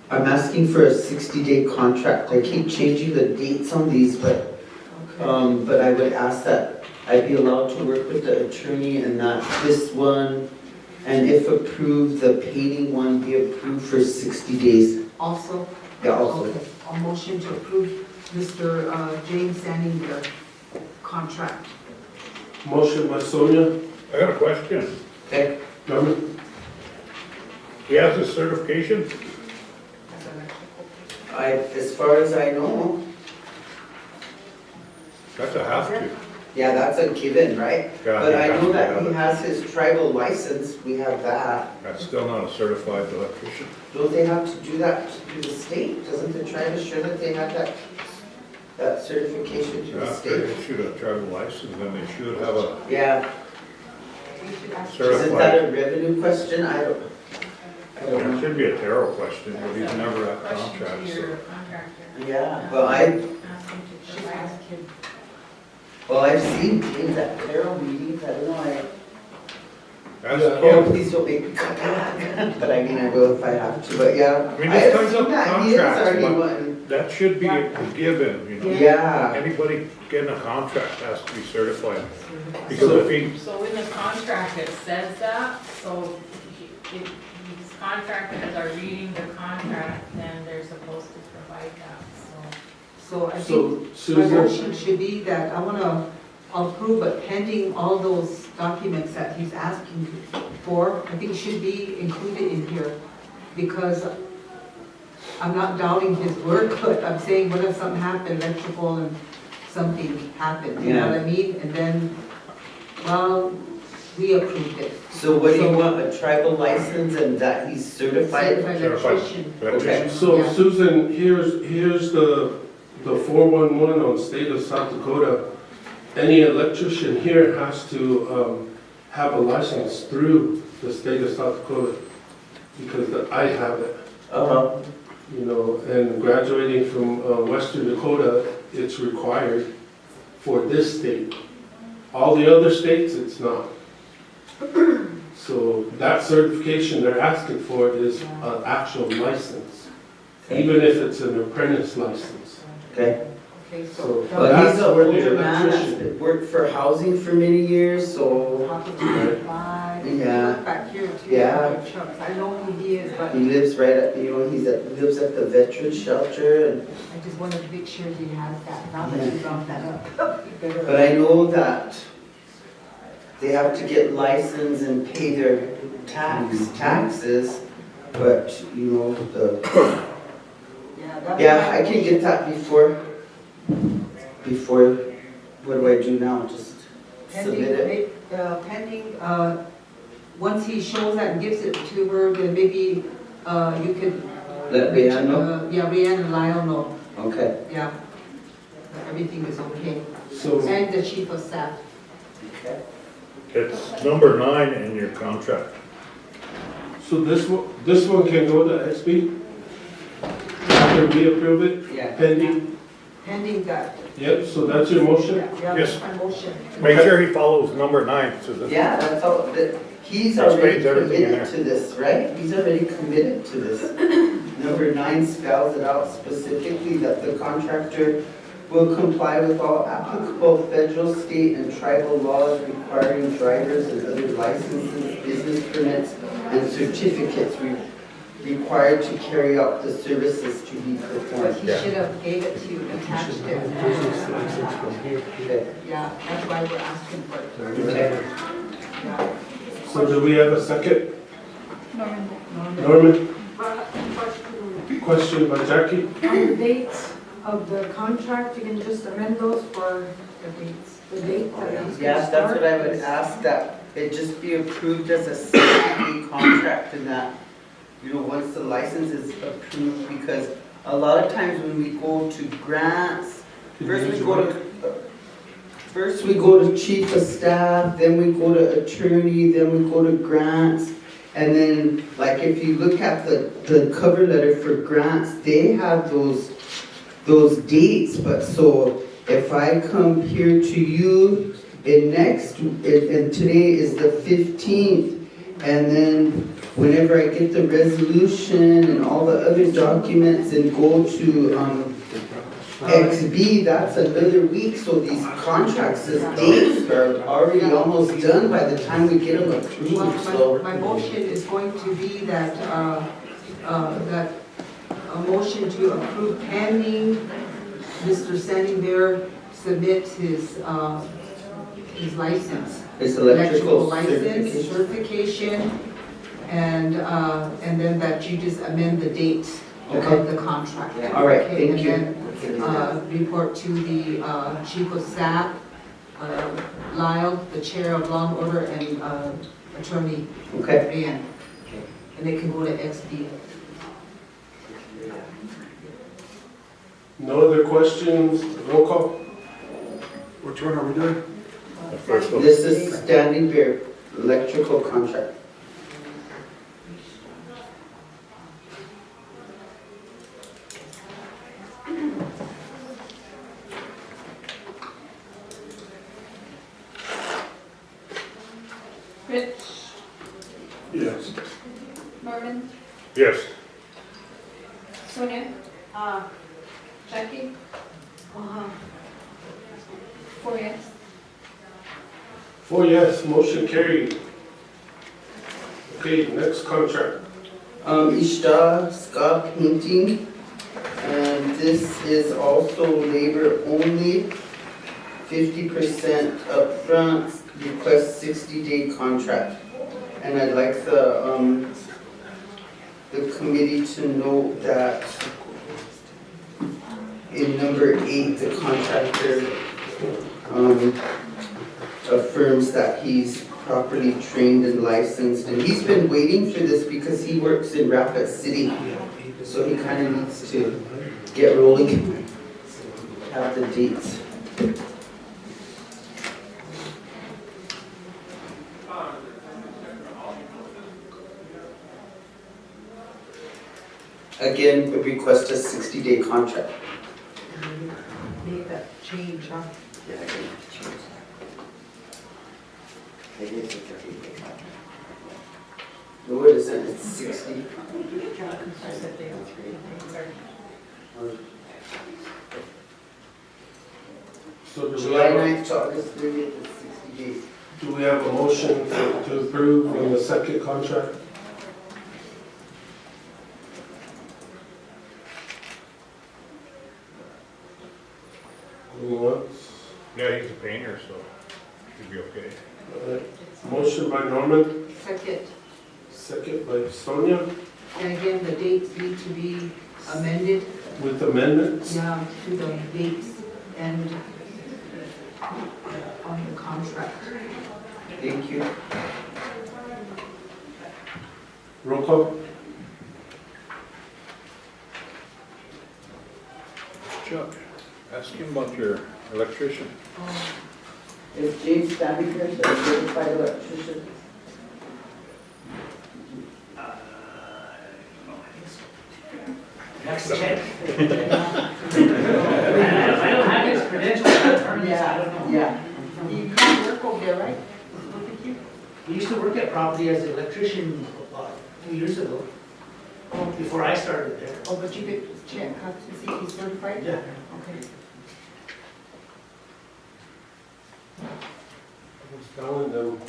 I'm asking for a 60-day contract. I keep changing the dates on these, but I would ask that I be allowed to work with the attorney and that this one, and if approved, the painting one be approved for 60 days. also? Yeah, also. Okay, a motion to approve Mr. James Standing their contract. Motion by Sonia. I got a question. Okay. Norman? He has his certification? As far as I know, That's a have to. yeah, that's a given, right? Yeah, But I he has know to that have he it. has his tribal license, we have that. That's still not a certified electrician. Don't they have to do that through the state? Doesn't the tribe assure that they have that certification through the After they state? issue a tribal license, then they should have a Yeah, isn't that certified. a revenue question? I don't It know. should be a Terrell question, but he's never at contract, so. Yeah, well, I've seen James at Carol meetings, I don't know, That's oh, him. please don't make me come back. But I mean, I will if I have to, but yeah. I mean, this comes assume up that he is contracts, already but one. that should be a given, you know? Yeah. Anybody getting a contract has to be certified. Because if he, So in the contract, it says that, so if these contractors are reading the contract, then they're supposed to provide that, so. So I So, think my Susan? motion should be that I wanna approve, but pending all those documents that he's asking for, I think should be included in here. Because I'm not doubting his work, but I'm saying, what if something happened, electrical and something happened, you know what I mean? And then, well, we approved it. So what do you So- want, a tribal license and that he's certified? Certified Certified. electrician. Okay. So Yeah. Susan, here's the 411 on state of South Dakota. Any electrician here has to have a license through the state of South Dakota because I have it. Uh-huh. You know, and graduating from Western Dakota, it's required for this state. All the other states, it's not. So that certification they're asking for is an actual license, even if it's an apprentice license. Okay. Okay, So so. Well, that's he's an where the older man electrician. that's worked for housing for many years, so Yeah. Back here too. Yeah. Chucks. I know who he is, but he lives right at, lives at the veteran shelter and I just wanted to make sure he has that, now that you brought that up. but I know that they have to get licensed and pay their taxes, but you know, yeah, I can get that before, what do I do now? Just submit it? Pending, once he shows that and gives it to her, then maybe, you could. Let Leanne know? Yeah, Leanne and Lyle know, Okay. yeah. That everything is okay. So And the chief of staff. Okay. it's number 9 in your contract. So this one can go to XB? After we approve it, Yeah. pending? Pending that. Yep, so that's your motion? Yeah, Yes. that's my motion. Make sure he follows number 9, Susan. Yeah, that's all, he's Explains already everything in committed to this, right? He's already committed to this. Number 9 spells it out specifically that the contractor will comply with all applicable federal, state, and tribal laws requiring drivers and other licenses, business permits, and certificates required to carry out the services to be But performed. he should have gave it to you, attached it. Okay. Yeah, that's why we're asking for it. Okay. Yeah. So do we have a second? Norman. Norman, Question. question by Jackie? On the dates of the contract, you can just amend those for The dates. the date that he's Yeah, gonna that's what I start. would ask, that it just be approved as a 60-day contract and that, you know, once the license is approved, because a lot of times when we go to grants, first we go to chief of staff, then we go to attorney, then we go to grants. And then, like, if you look at the cover letter for grants, they have those those dates, but so if I come here to you and today is the 15th, and then whenever I get the resolution and all the other documents and go to XB, that's another week, so these contracts, these dates are already almost done by the time we get them approved, so. My motion is going to be that, that a motion to approve pending Mr. Standing Bear submits his license. It's electrical license, certification, and then that you just amend the dates of the contract. All right, Okay, thank you. And then, report to the chief of staff, Lyle, the chair of law and order, and attorney Ryan. And they can go to XB. No other questions? Roll call. Which one are we doing? The first one. This is Standing Bear electrical contract. Rich, Yes. Norman, Yes. Sonia, Jackie. 4 yes. 4 yes, motion carried. Okay, next contract. Ishta Ska Painting, and this is also labor only, 50% upfront, request 60-day contract. And I'd like the committee to note that in number 8, the contractor affirms that he's properly trained and licensed, and he's been waiting for this because he works in Rapid City, so he kind of needs to get rolling, have the dates. Again, we request a 60-day contract. Make that change, huh? Yeah, I can change that. Maybe it's a 30-day contract. No, it isn't, it's 60. So do we July have, 9th to August 30th is 60 days. do we have a motion to approve on the second contract? Going once? Yeah, he's a painter, so he'll be okay. Motion by Norman, Second. second by Sonia, And again, the dates need to be amended, with amendments. to the dates and on the contract. Thank you. Roll call. Chuck, ask him about your electrician. Is James Standing here, the certified electrician? Next check. I don't have his credentials, I don't know. Yeah. You can't work over there, right? He used to work at property as an electrician a few years ago, before I started there. Oh, but you could check, huh, to see if he's certified? Yeah. Okay. I was telling them,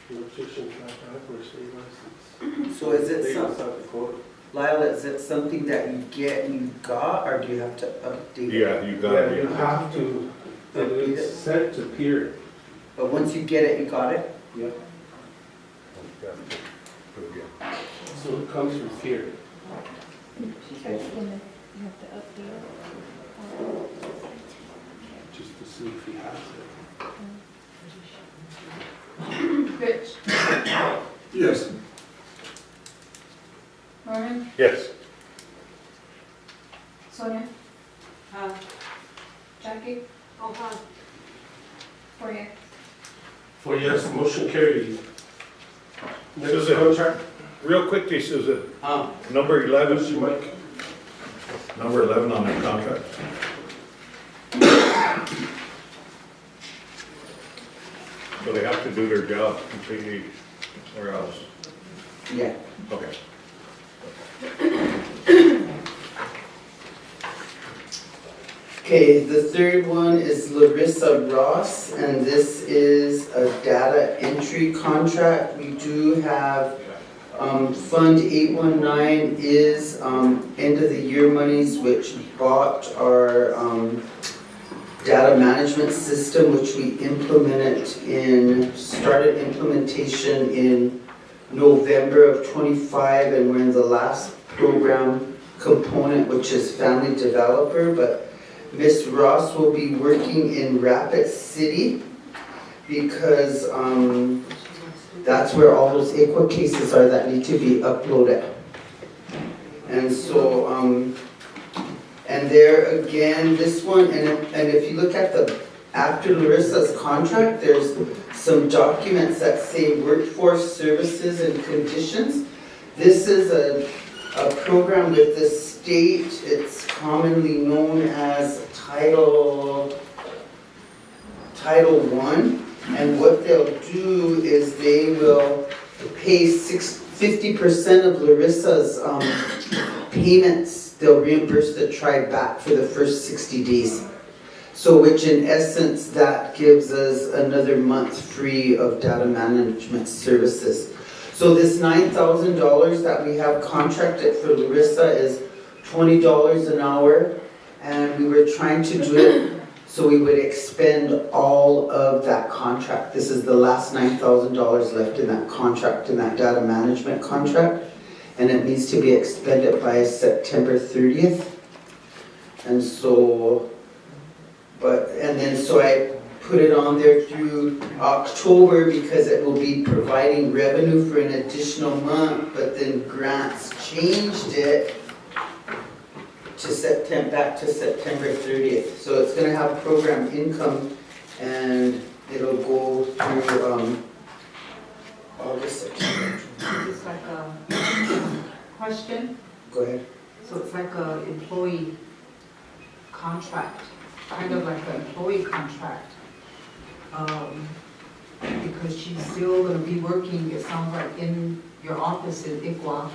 electricians have to have their state license. So is it They some, must have to go. Lyle, is it something that you get and you got, or do you have to update it? Yeah, you got Yeah, it. you have to, it's set to peer. But once you get it, you got it? Yep. So it comes from peer. Just to see if he has it. Rich, Yes. Norman, Yes. Sonia. Jackie. 4 yes. 4 yes, motion carried. Next Susan. contract. Real quickly, Susan, Huh? number 11. Where's your mic? Number 11 on their contract. So they have to do their job completely, or else? Yeah. Okay. Okay, the third one is Larissa Ross, and this is a data entry contract. We do have, Fund 819 is, end of the year monies, which bought our, data management system, which we started implementation in November of 25, and we're in the last program component, which is family developer, but Ms. Ross will be working in Rapid City because that's where all those ICWA cases are that need to be uploaded. And so, and there again, this one, and if you look at after Larissa's contract, there's some documents that say workforce services and conditions. This is a program with the state. It's commonly known as Title I. And what they'll do is they will pay 50% of Larissa's payments. They'll reimburse the tribe back for the first 60 days. So which in essence, that gives us another month free of data management services. So this $9,000 that we have contracted for Larissa is $20 an hour, and we were trying to do it so we would expend all of that contract. This is the last $9,000 left in that contract, in that data management contract, and it needs to be expended by September 30th. And so, so I put it on there through October because it will be providing revenue for an additional month, but then grants changed it to back to September 30th. So it's going to have program income, and it'll go through August, September. It's like a question. Go ahead. So it's like a employee contract, kind of like an employee contract. Because she's still going to be working, it sounds like, in your office in ICWA.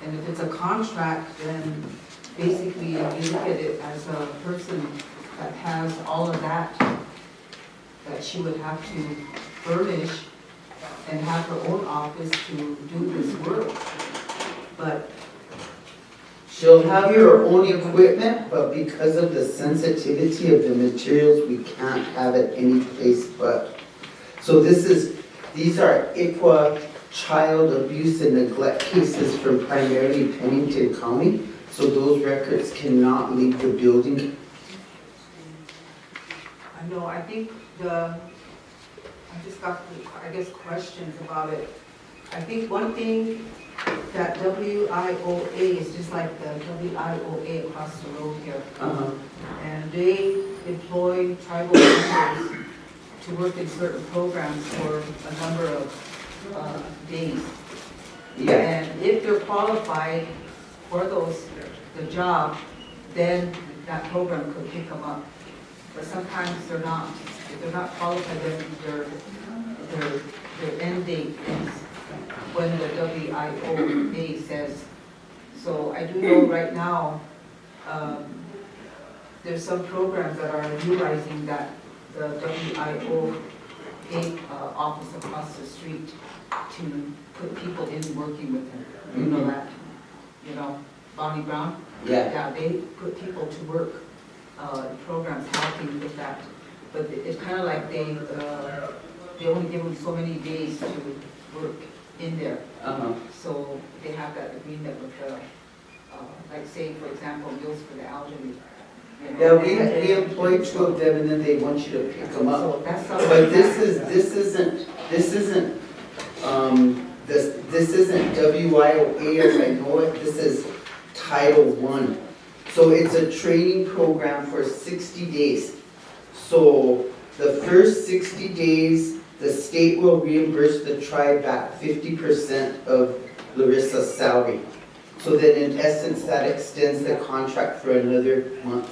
And if it's a contract, then basically you look at it as a person that has all of that she would have to furnish and have her own office to do this work. But she'll have her own equipment, but because of the sensitivity of the materials, we can't have it any place but. So these are ICWA child abuse and neglect cases from primarily Pennington County. So those records cannot leave the building. I know, I think I just got, questions about it. I think one thing that WIOA is just like the WIOA across the road here. And they employ tribal members to work in certain programs for a number of days. Yeah. And if they're qualified for the job, then that program could pick them up. But sometimes they're not. If they're not qualified, then their end date is when the WIOA says. So I do know right now, there's some programs that are utilizing that, the WIOA office across the street to put people in working with them. You know that? You know, Bonnie Brown? Yeah. Yeah, they put people to work, programs helping with that. But it's kind of like they only give them so many days to work in there. So they have that agreement with the, like say, for example, Meals for the Elderly. You know, Yeah, we employ 2 of them, and then they want you to pick them up. So that's But this isn't WIOA as I know it. This is Title I. So it's a training program for 60 days. So the first 60 days, the state will reimburse the tribe back 50% of Larissa's salary. So then in essence, that extends the contract for another month.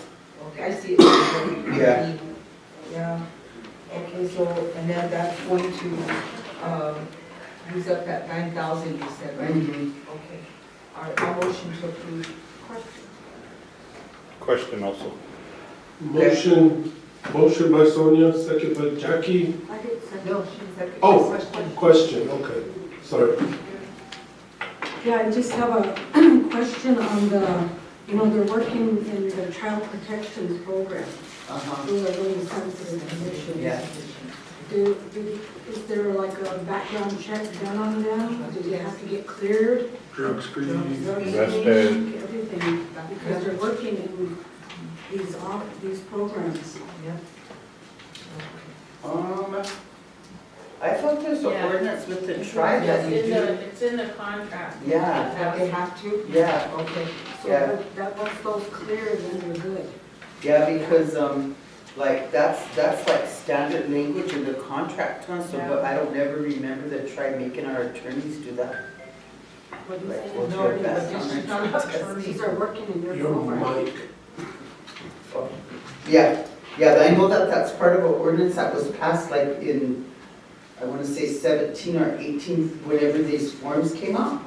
Okay, I see it. Yeah. Yeah, okay, so, and then that's going to, use up that 9,000 you said, right? Okay, all right, I'll motion to approve. Question also. Motion by Sonia, second by Jackie. I did second. No, she seconded. Oh, question, okay, sorry. Yeah, I just have a question on the, they're working in the child protection program. Those are really sensitive conditions. Yeah. Is there like a background check done on them? Do they have to get cleared? Drug screening. Drug Invested. screening, everything, because they're working in these programs. I thought there's an ordinance with the tribe that you do. It's in the contract. Yeah. That they have to? Yeah. Okay. So Yeah. that once those clear, then they're good. Yeah, because, like, that's like standard language in the contract, huh? So, but I don't ever remember the tribe making our attorneys do that. But Like, these what's no, your best but on these it? are not attorneys are working in their Your program. mic. Yeah, but I know that that's part of an ordinance that was passed like in, I want to say 17 or 18, whenever these forms came out.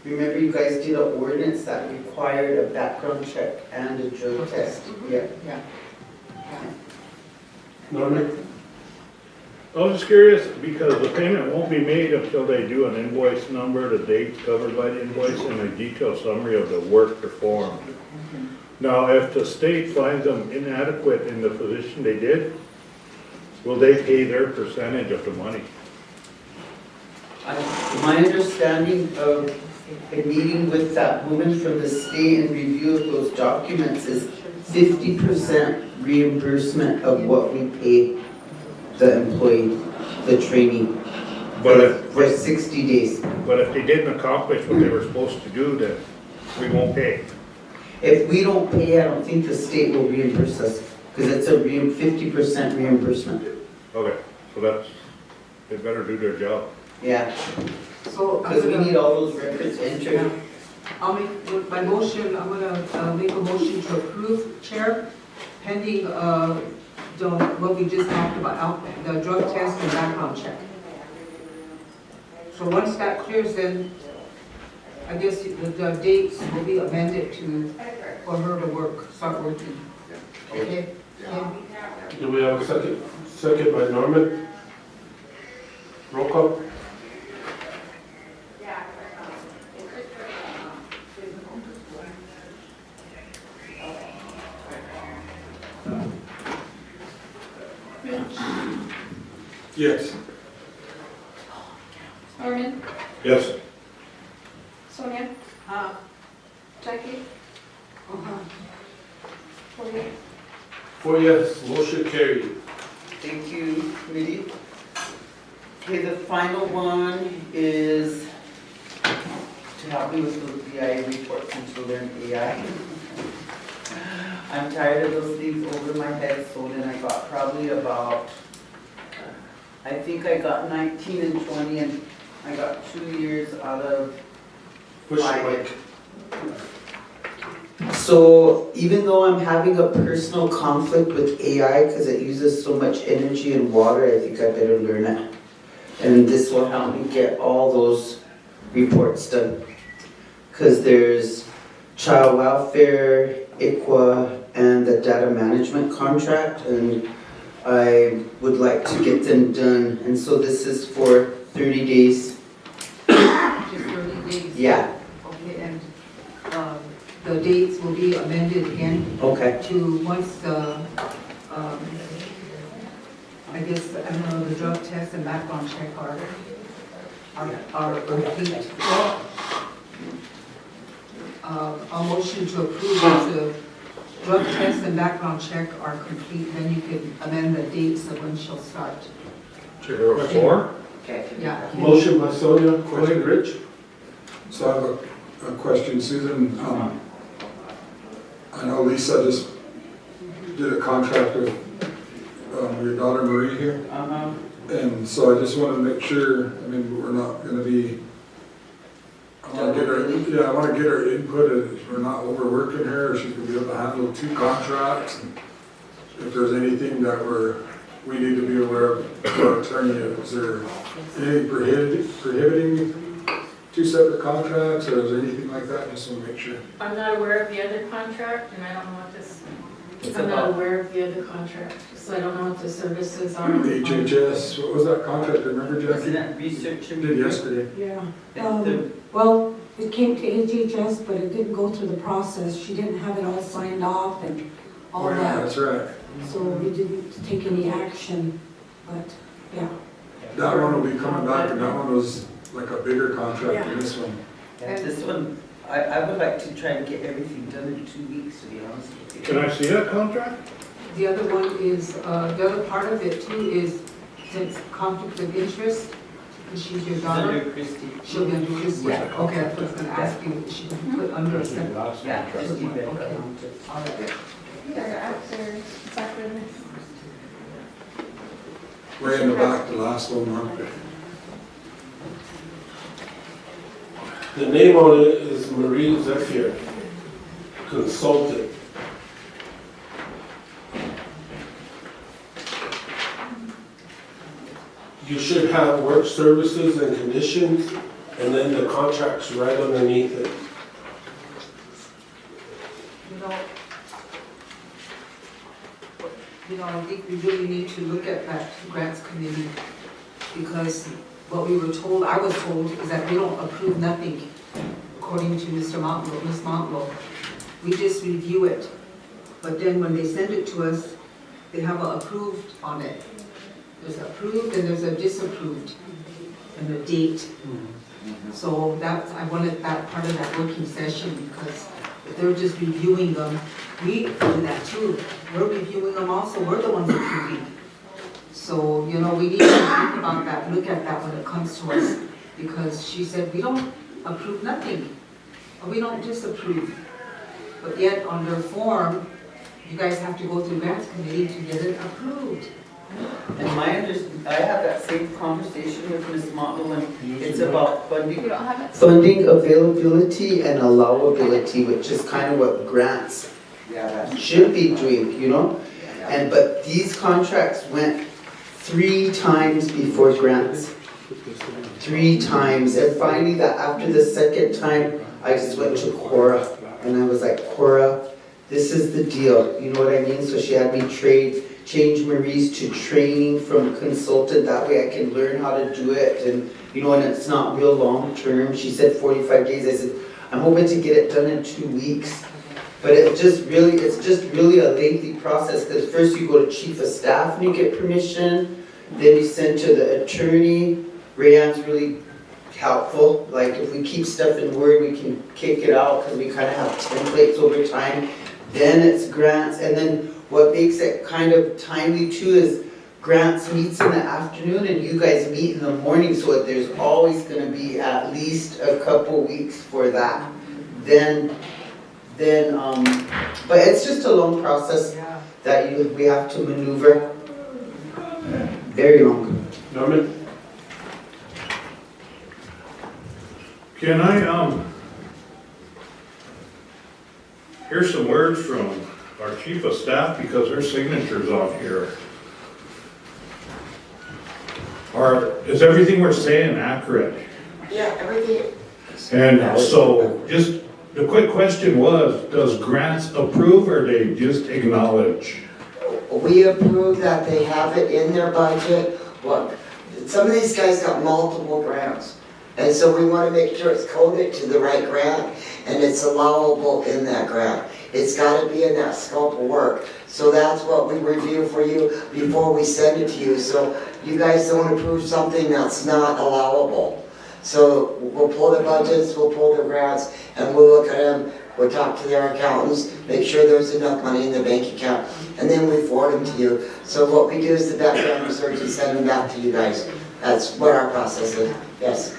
Remember you guys did an ordinance that required a background check and a drug test? Yeah. Norman? I was just curious, because the payment won't be made until they do an invoice number, the dates covered by the invoice, and a detailed summary of the work performed. Now, if the state finds them inadequate in the position they did, will they pay their percentage of the money? My understanding of a meeting with that woman from the state and review of those documents is 50% reimbursement of what we pay the employee, the trainee, for 60 days. But if they didn't accomplish what they were supposed to do, then we won't pay. If we don't pay, I don't think the state will reimburse us, because it's a 50% reimbursement. Okay, so that's, they better do their job. Yeah, So, because we need all those records entered. I'll make, with my motion, I'm gonna make a motion to approve, Chair, pending, what we just talked about, the drug test and background check. So once that clears, then I guess the dates will be amended for her to start working. Okay? Do we have a second? Second by Norman. Roll call. Yes. Norman, Yes. Sonia, Jackie, Claudia. 4 yes, motion carried. Thank you, committee. Okay, the final one is to help me with those BIA reports and to learn AI. I'm tired of those things over my head, so then I got probably about, I think I got 19 and 20, and I got 2 years out of Push your mic. So even though I'm having a personal conflict with AI because it uses so much energy and water, I think I better learn it. And this will help me get all those reports done. Because there's child welfare, ICWA, and the data management contract, and I would like to get them done. And so this is for 30 days. Just 30 days? Yeah. Okay, and the dates will be amended again Okay. to once the, I guess, I don't know, the drug test and background check are complete. A motion to approve if the drug test and background check are complete, then you can amend the dates of when she'll start. There were 4? Okay. Yeah. Motion by Sonia, go ahead, Rich. So I have a question, Susan. I know Lisa just did a contract with your daughter Marie here. And so I just want to make sure, I mean, we're not going to be I wanna get her input, if we're not overworking her, she can be able to handle 2 contracts. And if there's anything that we need to be aware of, our attorney, is there anything prohibiting 2 separate contracts, or is there anything like that, just to make sure? I'm not aware of the other contract, and I don't know what this, It's I'm not about- aware of the other contract, so I don't know what the services are. HHS, what was that contract, remember Jackie? Isn't that research and? Did yesterday. Yeah. Well, it came to HHS, but it didn't go through the process. She didn't have it all signed off and all Oh, yeah, that. that's right. So we didn't take any action, but, yeah. That one will be coming back, and that one was like a bigger contract than this one. Yeah, this one, I would like to try and get everything done in 2 weeks, to be honest with you. Can I see that contract? The other one is, the other part of it too is, since conflict of interest, and she's your daughter, Under Christie. she'll be under Christie. Yeah. Okay, I was gonna ask you, if she can put under a separate. Yeah, Christie Beck. Okay. All right. It's after this. Way in the back, the last one, aren't we? The name on it is Marie Zephyr, consultant. You should have work services and conditions, and then the contract's right underneath it. I think we really need to look at that grants committee, because what we were told, I was told, is that we don't approve nothing, according to Mr. Montlow, Ms. Montlow. We just review it, but then when they send it to us, they have a approved on it. There's approved and there's a disapproved, and a date. So that's, I wanted that part of that working session, because if they're just reviewing them, we do that too. We're reviewing them also, we're the ones approving. So, we need to think about that, look at that when it comes to us, because she said, we don't approve nothing, or we don't disapprove. But yet, on their form, you guys have to go through grants committee to get it approved. And I have that same conversation with Ms. Montlow, and it's about funding. You don't have it? Funding availability and allowability, which is kind of what grants should be doing, but these contracts went 3 times before grants. 3 times, and finally after the second time, I just went to Cora, and I was like, Cora, this is the deal, you know what I mean? So she had me change Marie's to training from consultant, that way I can learn how to do it, and and it's not real long term. She said 45 days, I said, I'm hoping to get it done in 2 weeks. But it's just really a lengthy process, because first you go to chief of staff and you get permission, then you send to the attorney. Rayanne's really helpful, like if we keep stuff in Word, we can kick it out, because we kind of have templates over time. Then it's grants, and then what makes it kind of timely too is grants meets in the afternoon and you guys meet in the morning, so there's always going to be at least a couple weeks for that. Then, but it's just a long process that we have to maneuver. Very long. Norman? Can I, hear some words from our chief of staff, because her signature's on here. Is everything we're saying accurate? Yeah, everything. And so, just, the quick question was, does grants approve or they just acknowledge? We approve that they have it in their budget. Look, some of these guys got multiple grants. And so we want to make sure it's coded to the right grant and it's allowable in that grant. It's got to be in that scope of work. So that's what we review for you before we send it to you. So you guys don't approve something that's not allowable. So we'll pull the budgets, we'll pull the grants, and we'll look at them. We'll talk to their accountants, make sure there's enough money in the bank account, and then we forward them to you. So what we do is the background research and send them back to you guys. That's what our process is. Yes.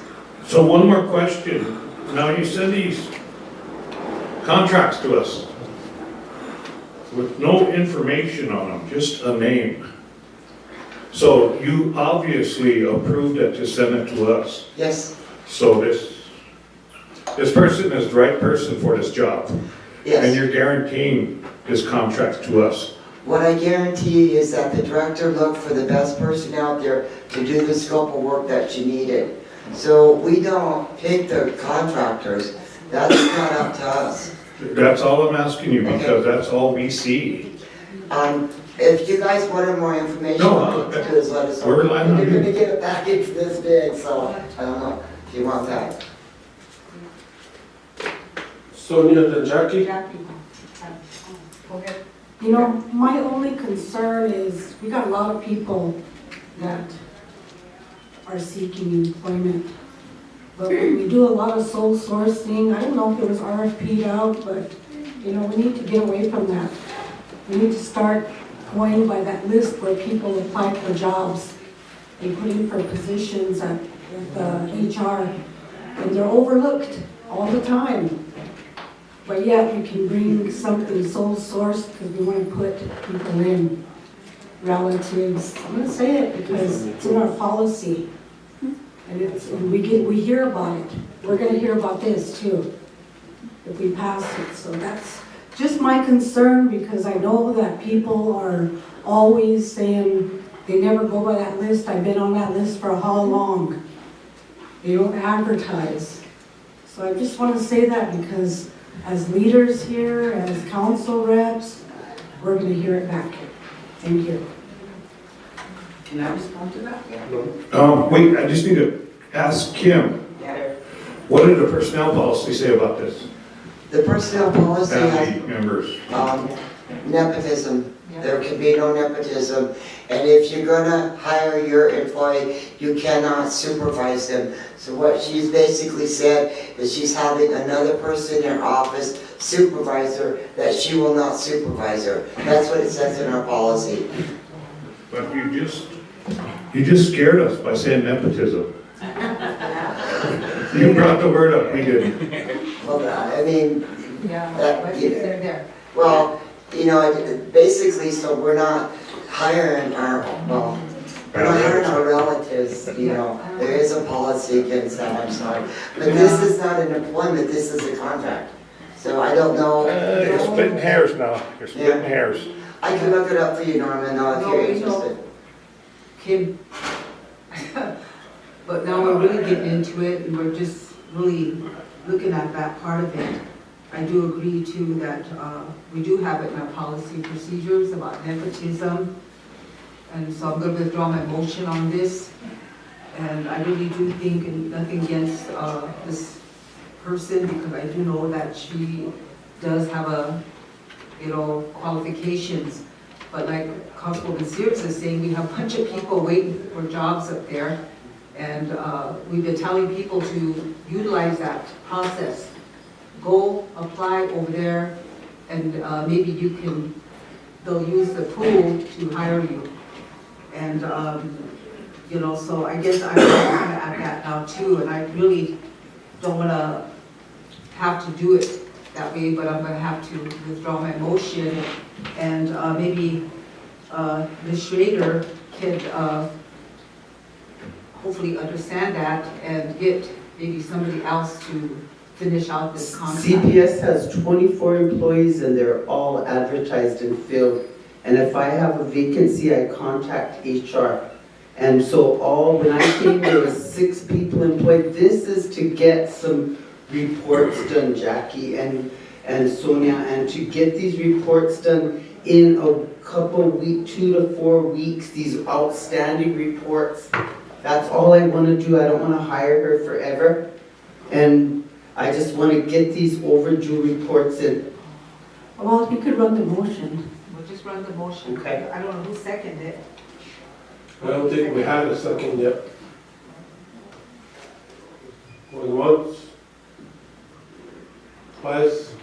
So one more question. Now you send these contracts to us with no information on them, just a name. So you obviously approved it to send it to us. Yes. So this, This person is the right person for this job. Yes. And you're guaranteeing this contract to us. What I guarantee is that the director looked for the best person out there to do the scope of work that she needed. So we don't pick the contractors. That's not up to us. That's all I'm asking you, because that's all we see. If you guys wanted more information, all you have to do is let us know. We're relying on You're you. gonna get a package this big, so I don't know if you want that. Sonia, then Jackie? You know, my only concern is, we got a lot of people that are seeking employment. But when we do a lot of soul sourcing, I don't know if it was RFP'd out, but, you know, we need to get away from that. We need to start going by that list where people apply for jobs and put in for positions at HR, and they're overlooked all the time. But yet we can bring something soul sourced because we want to put people in, relatives. I'm going to say it because it's in our policy. And we hear about it. We're going to hear about this too, if we pass it. So that's just my concern, because I know that people are always saying they never go by that list. I've been on that list for how long? They don't advertise. So I just want to say that, because as leaders here, as council reps, we're going to hear it back. Thank you. Can I respond to that? Wait, I just need to ask Kim, what did the personnel policy say about this? The personnel policy Family has members. nepotism. There can be no nepotism. And if you're gonna hire your employee, you cannot supervise them. So what she's basically said is she's having another person in her office supervise her, that she will not supervise her. That's what it says in our policy. But you just scared us by saying nepotism. You brought the word up, we didn't. Well, I mean, there. well, you know, basically, so we're not hiring our, well, we're not hiring our relatives, you know. There is a policy against that, I'm sorry. But this is not an employment, this is a contract. So I don't know. You're splitting hairs now, you're splitting hairs. I can look it up for you, Norman, though, if you're interested. Kim, but now we're really getting into it, and we're just really looking at that part of it. I do agree too that we do have it in our policy and procedures about nepotism, and so I'm going to withdraw my motion on this. And I really do think, and nothing against this person, because I do know that she does have qualifications. But like Councilwoman Sears is saying, we have a bunch of people waiting for jobs up there, and we've been telling people to utilize that process. Go apply over there, and maybe they'll use the pool to hire you. And, so I guess I'm going to add that now too, and I really don't want to have to do it that way, but I'm going to have to withdraw my motion, and maybe Ms. Schrader could hopefully understand that and get maybe somebody else to finish out this contract. CPS has 24 employees and they're all advertised and filled. And if I have a vacancy, I contact HR. And so when I came, there was 6 people employed. This is to get some reports done, Jackie and Sonia, and to get these reports done in a couple weeks, 2 to 4 weeks, these outstanding reports. That's all I want to do. I don't want to hire her forever. And I just want to get these overdue reports in. Well, you could run the motion. We'll just run the motion. Okay. I don't know who seconded it. I don't think we had a second yet. Going once, twice.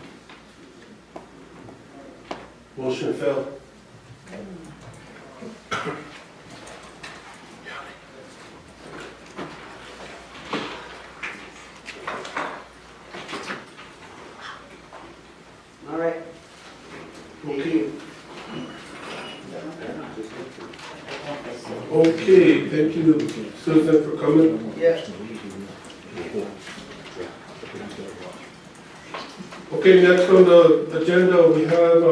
Motion failed. All right. Okay. Okay, thank you, Susan, for coming. Yeah. Okay, next on the agenda, we have,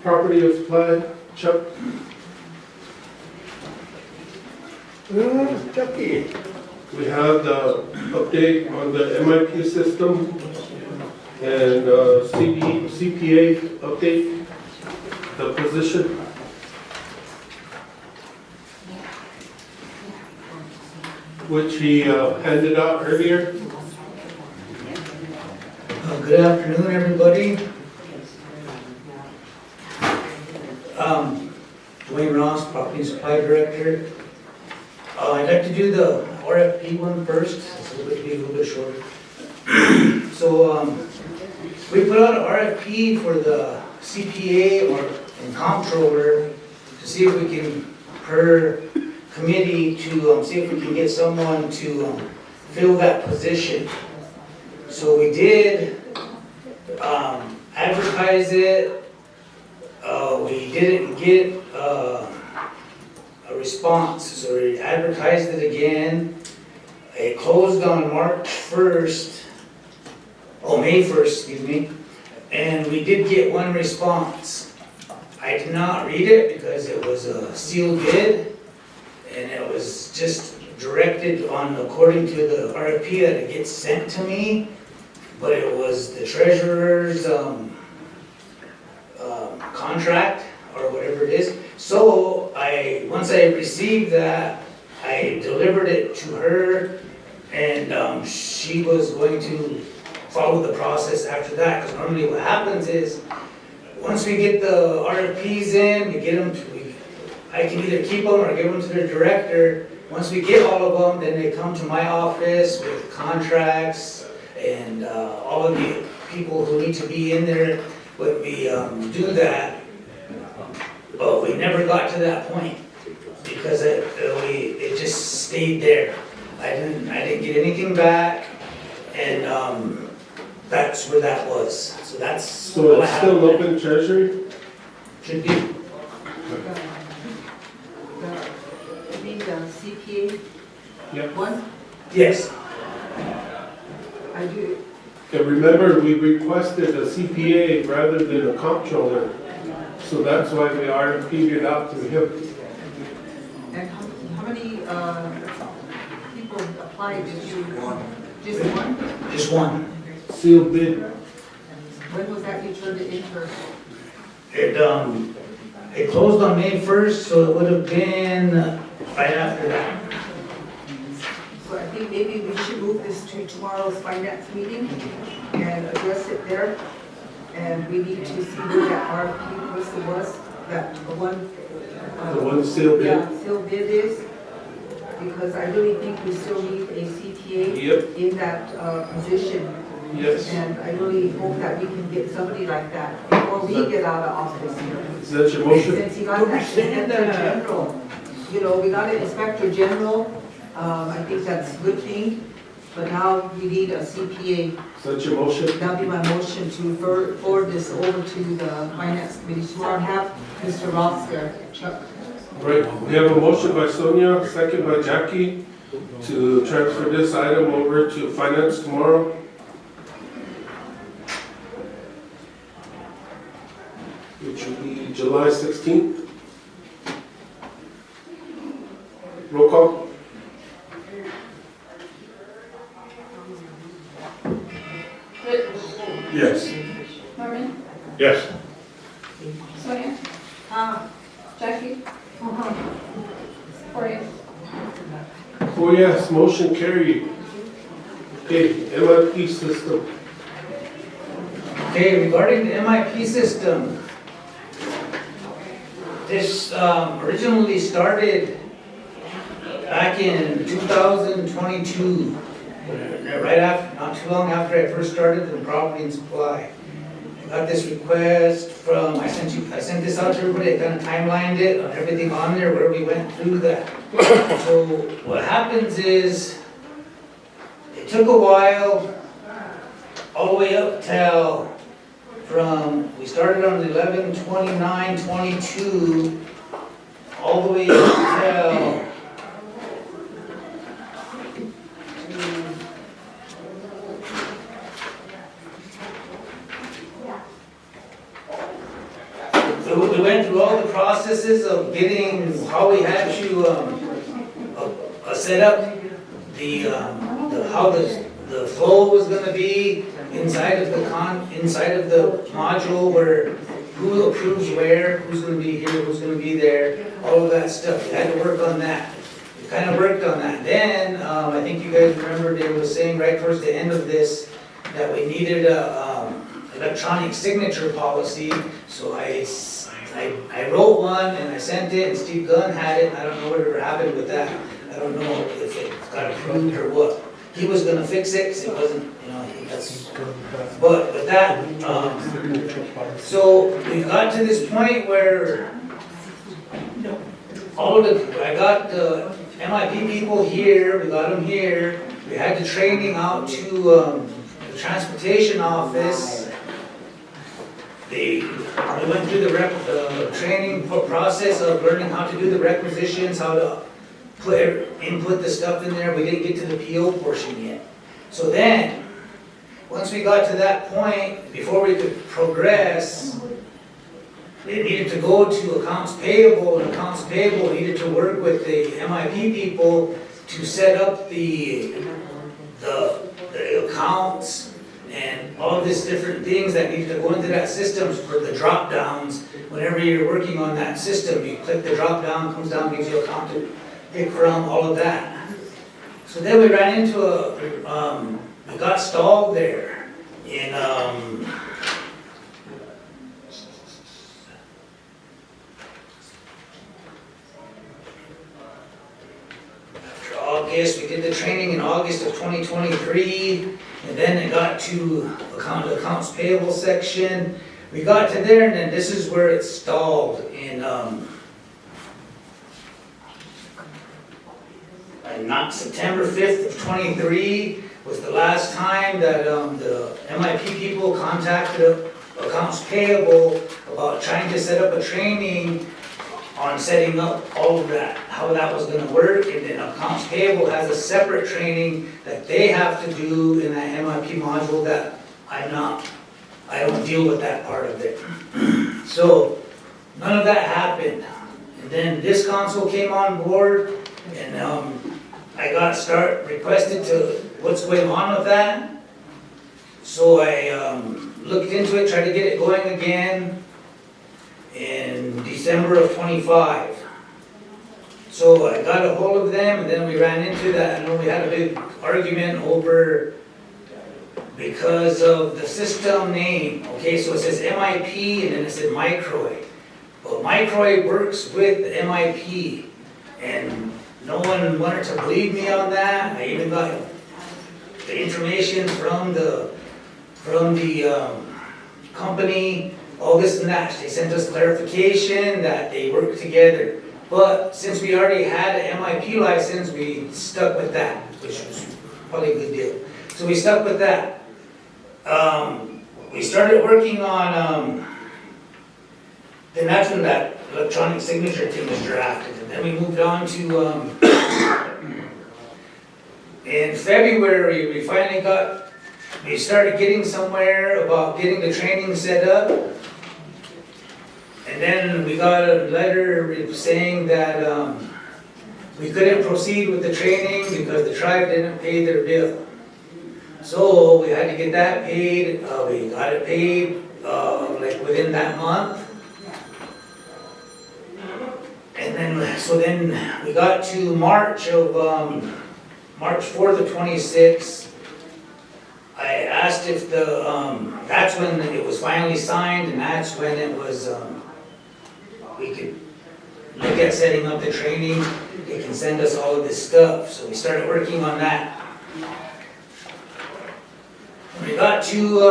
property of supply. Chuck? Chucky. We have the update on the MIP system and CPA update, the position. Which he handed out earlier. Good afternoon, everybody. Dwayne Ross, Property Supply Director. I'd like to do the RFP one first, it's a little bit shorter. So, we put out an RFP for the CPA and comptroller to see if we can, per committee, to see if we can get someone to fill that position. So we did advertise it. We didn't get a response, so we advertised it again. It closed on March 1st, May 1st, excuse me, and we did get one response. I did not read it because it was a sealed bid, and it was just directed on according to the RFP that it gets sent to me, but it was the treasurer's contract or whatever it is. So once I received that, I delivered it to her, and she was going to follow the process after that. Because normally what happens is, once we get the RFPs in, we get them I can either keep them or give them to the director. Once we get all of them, then they come to my office with contracts and all of the people who need to be in there when we do that. But we never got to that point because it just stayed there. I didn't get anything back, and that's where that was. So that's So it's still open treasury? Should be. The CPA? Yep. One? Yes. I do. Okay, remember, we requested a CPA rather than a comptroller. So that's why we RFP'd it out to him. And how many people applied? Did you? Just one? Just one. Sealed bid. When was that you turned it in for? It closed on May 1st, so it would have been right after that. So I think maybe we should move this to tomorrow's finance meeting and address it there. And we need to see where that RFP person was, that one. The one sealed bid? Yeah, sealed bid is, because I really think we still need a CPA in that position. Yes. And I really hope that we can get somebody like that before we get out of office here. Is that your motion? Since you got that inspector general, you know, we got an inspector general, I think that's a good thing, but now we need a CPA. Is that your motion? That'll be my motion to forward this over to the finance committee tomorrow and have Mr. Ross there, Chuck. Right, we have a motion by Sonia, second by Jackie, to transfer this item over to finance tomorrow. Which will be July 16th. Roll call. Yes. Norman? Yes. Sonia? Jackie? Corey? 4 yes, motion carried. Okay, MIP system. Okay, regarding the MIP system, this originally started back in 2022, right after, not too long after I first started in property and supply. I got this request from, I sent this out to everybody, I kind of timelined it on everything on there where we went through that. So what happens is, it took a while, all the way up till we started on 11/29/22, all the way up till we went through all the processes of getting, how we had to, set up how the flow was gonna be inside of the module, where who approves where, who's gonna be here, who's gonna be there, all of that stuff. We had to work on that. We kind of worked on that. Then, I think you guys remember they were saying right towards the end of this that we needed a electronic signature policy. So I wrote one and I sent it, and Steve Gunn had it. I don't know whatever happened with that. I don't know if it got approved or what. He was gonna fix it, 'cause it wasn't, but that, so we got to this point where I got the MIP people here, we got them here. We had the training out to the transportation office. We went through the training process of learning how to do the requisitions, how to input the stuff in there. We didn't get to the PO portion yet. So then, once we got to that point, before we could progress, they needed to go to accounts payable, and accounts payable needed to work with the MIP people to set up the accounts and all of these different things that needed to go into that system for the drop downs. Whenever you're working on that system, you click the drop down, comes down, gives you a account to pick from, all of that. So then we ran into we got stalled there in, after August, we did the training in August of 2023, and then it got to accounts payable section. We got to there, and then this is where it stalled in, not September 5th of 23 was the last time that the MIP people contacted accounts payable about trying to set up a training on setting up all of that, how that was going to work. And then accounts payable has a separate training that they have to do in that MIP module that I don't deal with that part of it. So none of that happened. And then this console came on board, and I got requested to what's going on with that. So I looked into it, tried to get it going again in December of 25. So I got a hold of them, and then we ran into that. I know we had a big argument over, because of the system name. Okay, so it says MIP and then it said Microid. But Microid works with the MIP, and no one wanted to believe me on that. I even got the information from the company, all this and that. They sent us clarification that they work together. But since we already had an MIP license, we stuck with that, which was probably a good deal. So we stuck with that. We started working on, then that's when that electronic signature thing was drafted. And then we moved on to, in February, we started getting somewhere about getting the training set up. And then we got a letter saying that we couldn't proceed with the training because the tribe didn't pay their bill. So we had to get that paid. We got it paid like within that month. And then, so then we got to March 4th of 26. I asked if that's when it was finally signed, and that's when it was, we could look at setting up the training. They can send us all of this stuff. So we started working on that. We got to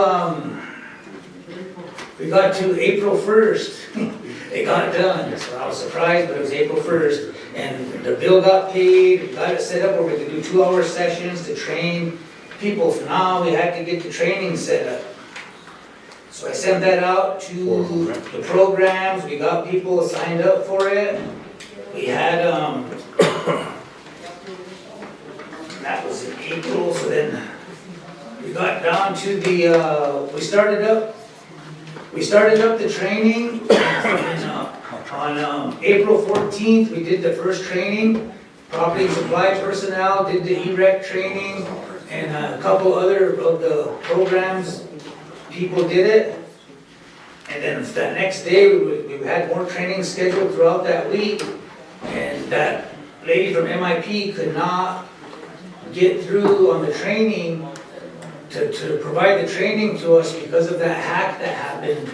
April 1st. It got done, so I was surprised, but it was April 1st. And the bill got paid, we got it set up where we could do 2-hour sessions to train people. For now, we had to get the training set up. So I sent that out to the programs, we got people signed up for it. We had, that was in April, so then we got down to we started up We started up the training on April 14th. We did the first training. Property and supply personnel did the EREC training, and a couple other of the programs, people did it. And then that next day, we had more training scheduled throughout that week, and that lady from MIP could not get through on the training to provide the training to us because of that hack that happened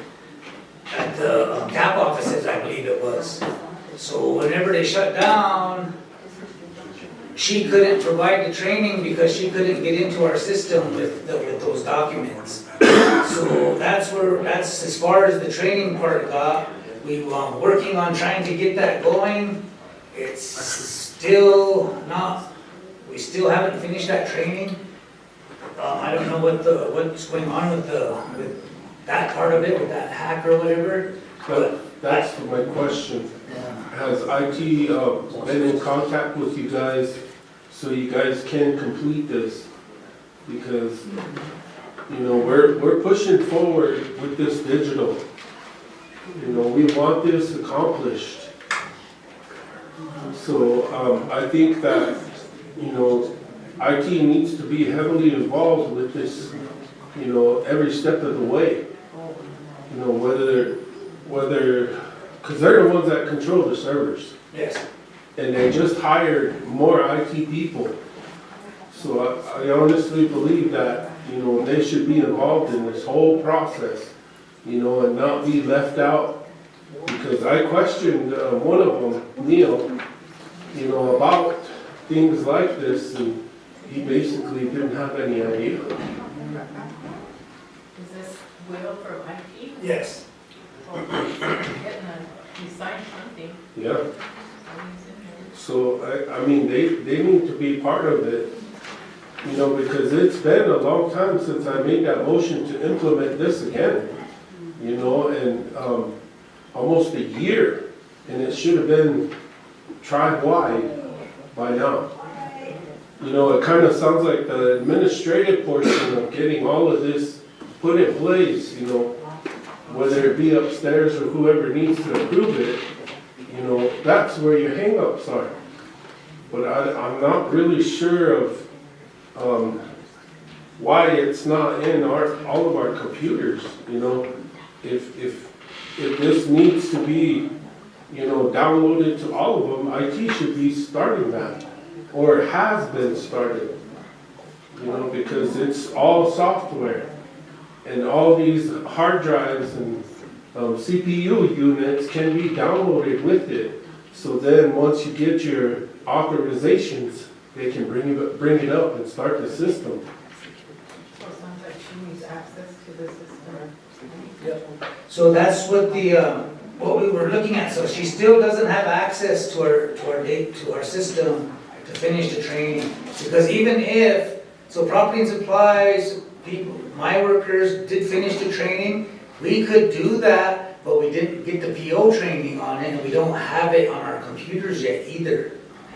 at the CAP offices, I believe it was. So whenever they shut down, she couldn't provide the training because she couldn't get into our system with those documents. So that's as far as the training part got. We were working on trying to get that going. It's still not, we still haven't finished that training. I don't know what's going on with that part of it, with that hack or whatever. That's my question. Has IT been in contact with you guys so you guys can complete this? Because, you know, we're pushing forward with this digital. You know, we want this accomplished. So I think that, you know, IT needs to be heavily involved with this, you know, every step of the way. You know, whether, because they're the ones that control the servers. Yes. And they just hired more IT people. So I honestly believe that, you know, they should be involved in this whole process, you know, and not be left out. Because I questioned one of them, Neil, you know, about things like this, and he basically didn't have any idea. Is this Will from IT? Yes. He signed something. Yeah. So, I mean, they need to be part of it, you know, because it's been a long time since I made that motion to implement this again, you know, and almost a year, and it should have been tribe-wide by now. You know, it kind of sounds like the administrative portion of getting all of this put in place, you know, whether it be upstairs or whoever needs to approve it, you know, that's where your hang-ups are. But I'm not really sure of why it's not in all of our computers, you know. If this needs to be, you know, downloaded to all of them, IT should be starting that, or has been started, you know, because it's all software. And all these hard drives and CPU units can be downloaded with it. So then once you get your authorizations, they can bring it up and start the system. So it sounds like she needs access to the system. Yep. So that's what what we were looking at. So she still doesn't have access to our system to finish the training. Because even if, so property and supplies, people, my workers did finish the training, we could do that, but we didn't get the PO training on it, and we don't have it on our computers yet either.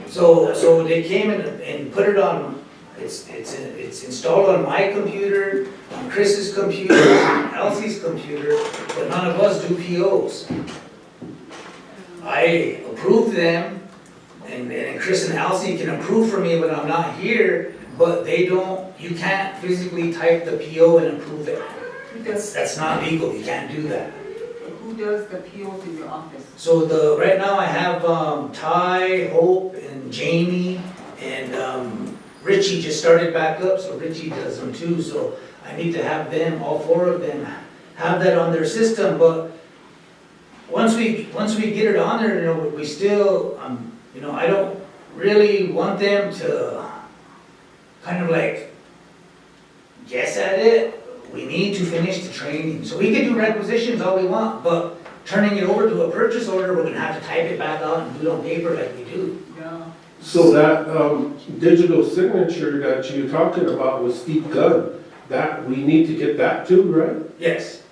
So they came in and put it on, it's installed on my computer, on Chris's computer, on Elsie's computer, but none of us do POs. I approved them, and Chris and Elsie can approve for me when I'm not here, but they don't, you can't physically type the PO and approve it. That's not legal, you can't do that. Who does the POs in your office? So right now I have Ty, Hope, and Jamie, and Richie just started back up, so Richie does them too. So I need to have them, all four of them, have that on their system. But once we get it on there, you know, we still, you know, I don't really want them to kind of like guess at it. We need to finish the training. So we can do requisitions all we want, but turning it over to a purchase order, we're gonna have to type it back out and do it on paper like we do. Yeah. So that digital signature that you're talking about with Steve Gunn, that we need to get that too, right? Yes.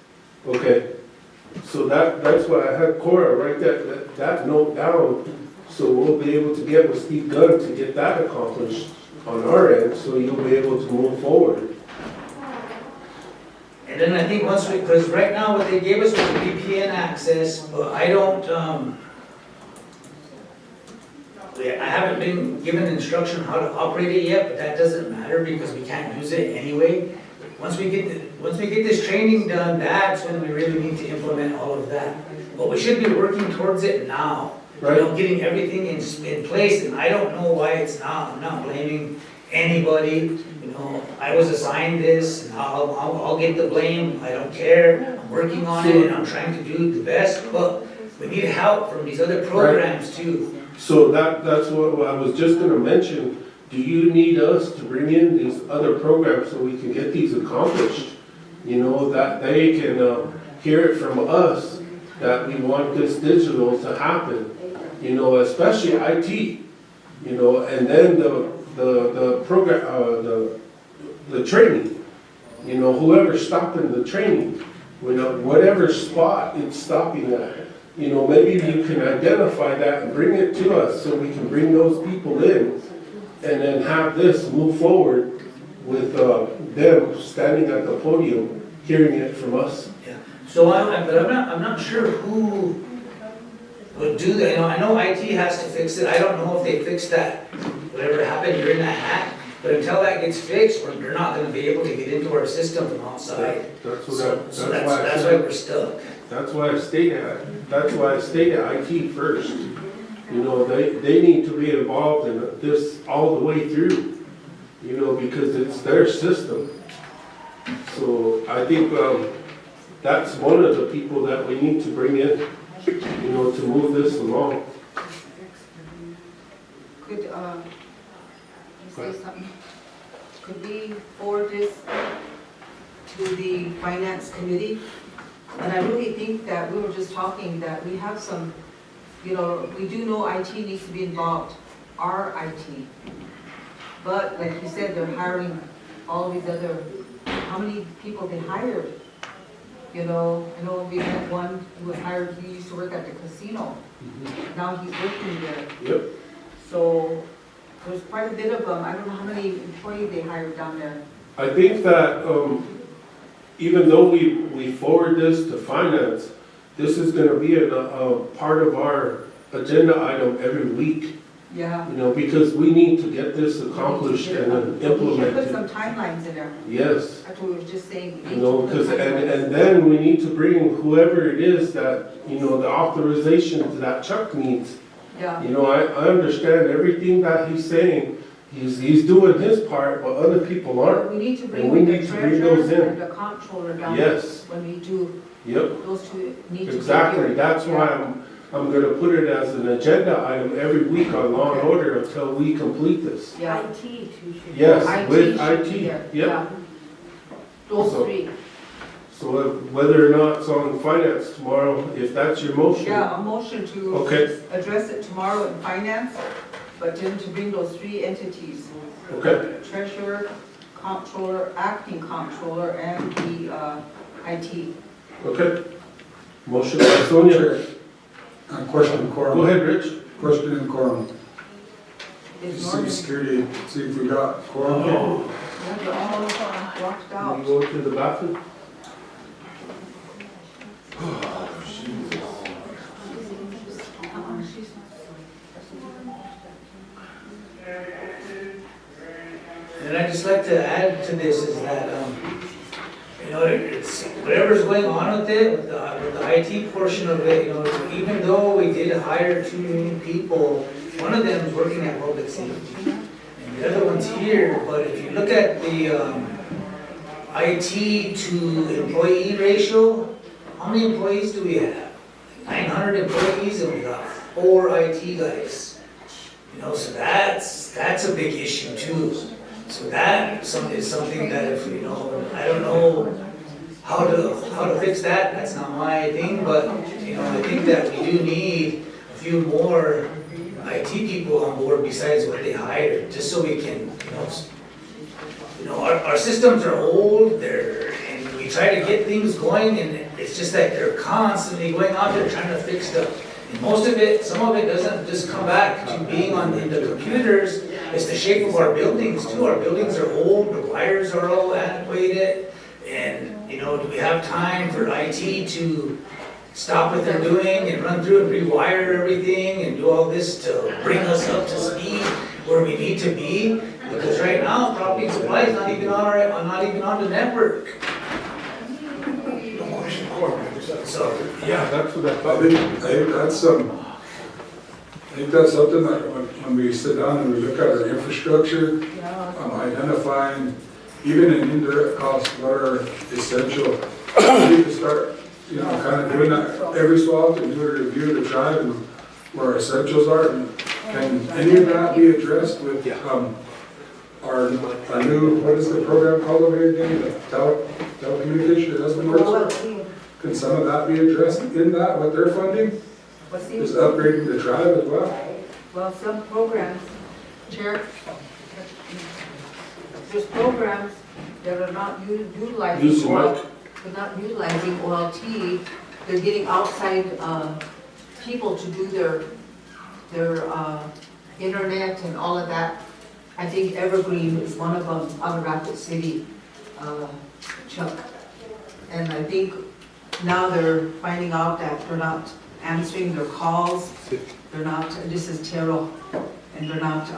Okay. So that's why I had Cora write that note down, so we'll be able to get with Steve Gunn to get that accomplished on our end, so you'll be able to move forward. And then I think once we, because right now what they gave us was a VPN access, but I don't, I haven't been given instruction how to operate it yet, but that doesn't matter because we can't use it anyway. Once we get this training done, that's when we really need to implement all of that. But we should be working towards it now. You know, getting everything in place, and I don't know why it's not. I'm not blaming anybody. You know, I was assigned this, and I'll get the blame. I don't care. I'm working on it, and I'm trying to do the best. But we need help from these other programs too. So that's what I was just gonna mention. Do you need us to bring in these other programs so we can get these accomplished? You know, that they can hear it from us that we want this digital to happen. You know, especially IT. You know, and then the program, the training. You know, whoever's stopping the training, you know, whatever spot it's stopping at. You know, maybe you can identify that and bring it to us so we can bring those people in and then have this move forward with them standing at the podium, hearing it from us. Yeah. So I'm not sure who would do that. You know, I know IT has to fix it. I don't know if they fixed that, whatever happened during that hack. But until that gets fixed, we're not going to be able to get into our system from outside. That's why we're stuck. That's why I stated IT first. You know, they need to be involved in this all the way through, you know, because it's their system. So I think that's one of the people that we need to bring in, you know, to move this along. Could, you say something? Could we forward this to the finance committee? And I really think that we were just talking that we have some, you know, we do know IT needs to be involved, our IT. But like you said, they're hiring all these other, how many people they hired? You know, I know we had one who was hired, he used to work at the casino. Now he's working there. Yep. So there's quite a bit of them. I don't know how many employees they hired down there. I think that even though we forward this to finance, this is going to be a part of our agenda item every week. Yeah. You know, because we need to get this accomplished and implemented. We should put some timelines in there. Yes. That's what we were just saying. You know, because and then we need to bring whoever it is that, you know, the authorization that Chuck needs. Yeah. You know, I understand everything that he's saying. He's doing his part, but other people aren't. We need to bring, and we need to bring those in. and the comptroller down. Yes. When we do. Yep. Those two need to. Exactly. That's why I'm going to put it as an agenda item every week on Law and Order until we complete this. Yeah. IT too should. Yes, with IT. Yep. Yeah. Those three. So whether or not it's on finance tomorrow, if that's your motion. Yeah, a motion to Okay. address it tomorrow in finance, but then to bring those three entities. Okay. Treasurer, comptroller, acting comptroller, and the IT. Okay. Motion by Sonia. Question in quorum. Go ahead, Rich. Question in quorum. Is See security, see if we got quorum. Yeah, they're all locked out. You go to the bathroom? And I'd just like to add to this is that, you know, it's, whatever's going on with it, with the IT portion of it, you know, even though we did hire 2 new people, one of them is working at public safety, and the other one's here, but if you look at the IT to employee ratio, how many employees do we have? 900 employees, and we got 4 IT guys. You know, so that's a big issue too. So that is something that if, you know, I don't know how to fix that, that's not my thing, but, you know, I think that we do need a few more IT people on board besides what they hired, just so we can, you know, our systems are old, and we try to get things going, and it's just like they're constantly going out there trying to fix stuff. And most of it, some of it doesn't just come back to being in the computers, it's the shape of our buildings too. Our buildings are old, the wires are all antiquated, and, you know, do we have time for IT to stop what they're doing and run through and rewire everything and do all this to bring us up to speed where we need to be? Because right now, property supply is not even on the network. So, Yeah, that's what I I thought. think that's something that when we sit down and we look at our infrastructure, identifying even in indirect costs, what are essential. We need to start, kind of doing that every so often, do a review of the tribe and where our essentials are. And can any of that be addressed with, our new, what is the program called over here again? The telecommunication, that's the word. Can some of that be addressed in that, what they're funding? Is upgrading the tribe as well? Well, some programs, Chair, there's programs that are not utilizing Use the mic. they're not utilizing OLT. They're getting outside people to do their internet and all of that. I think Evergreen is one of them out of Rapid City, Chuck. And I think now they're finding out that they're not answering their calls. They're not, this is Terrell, and they're not,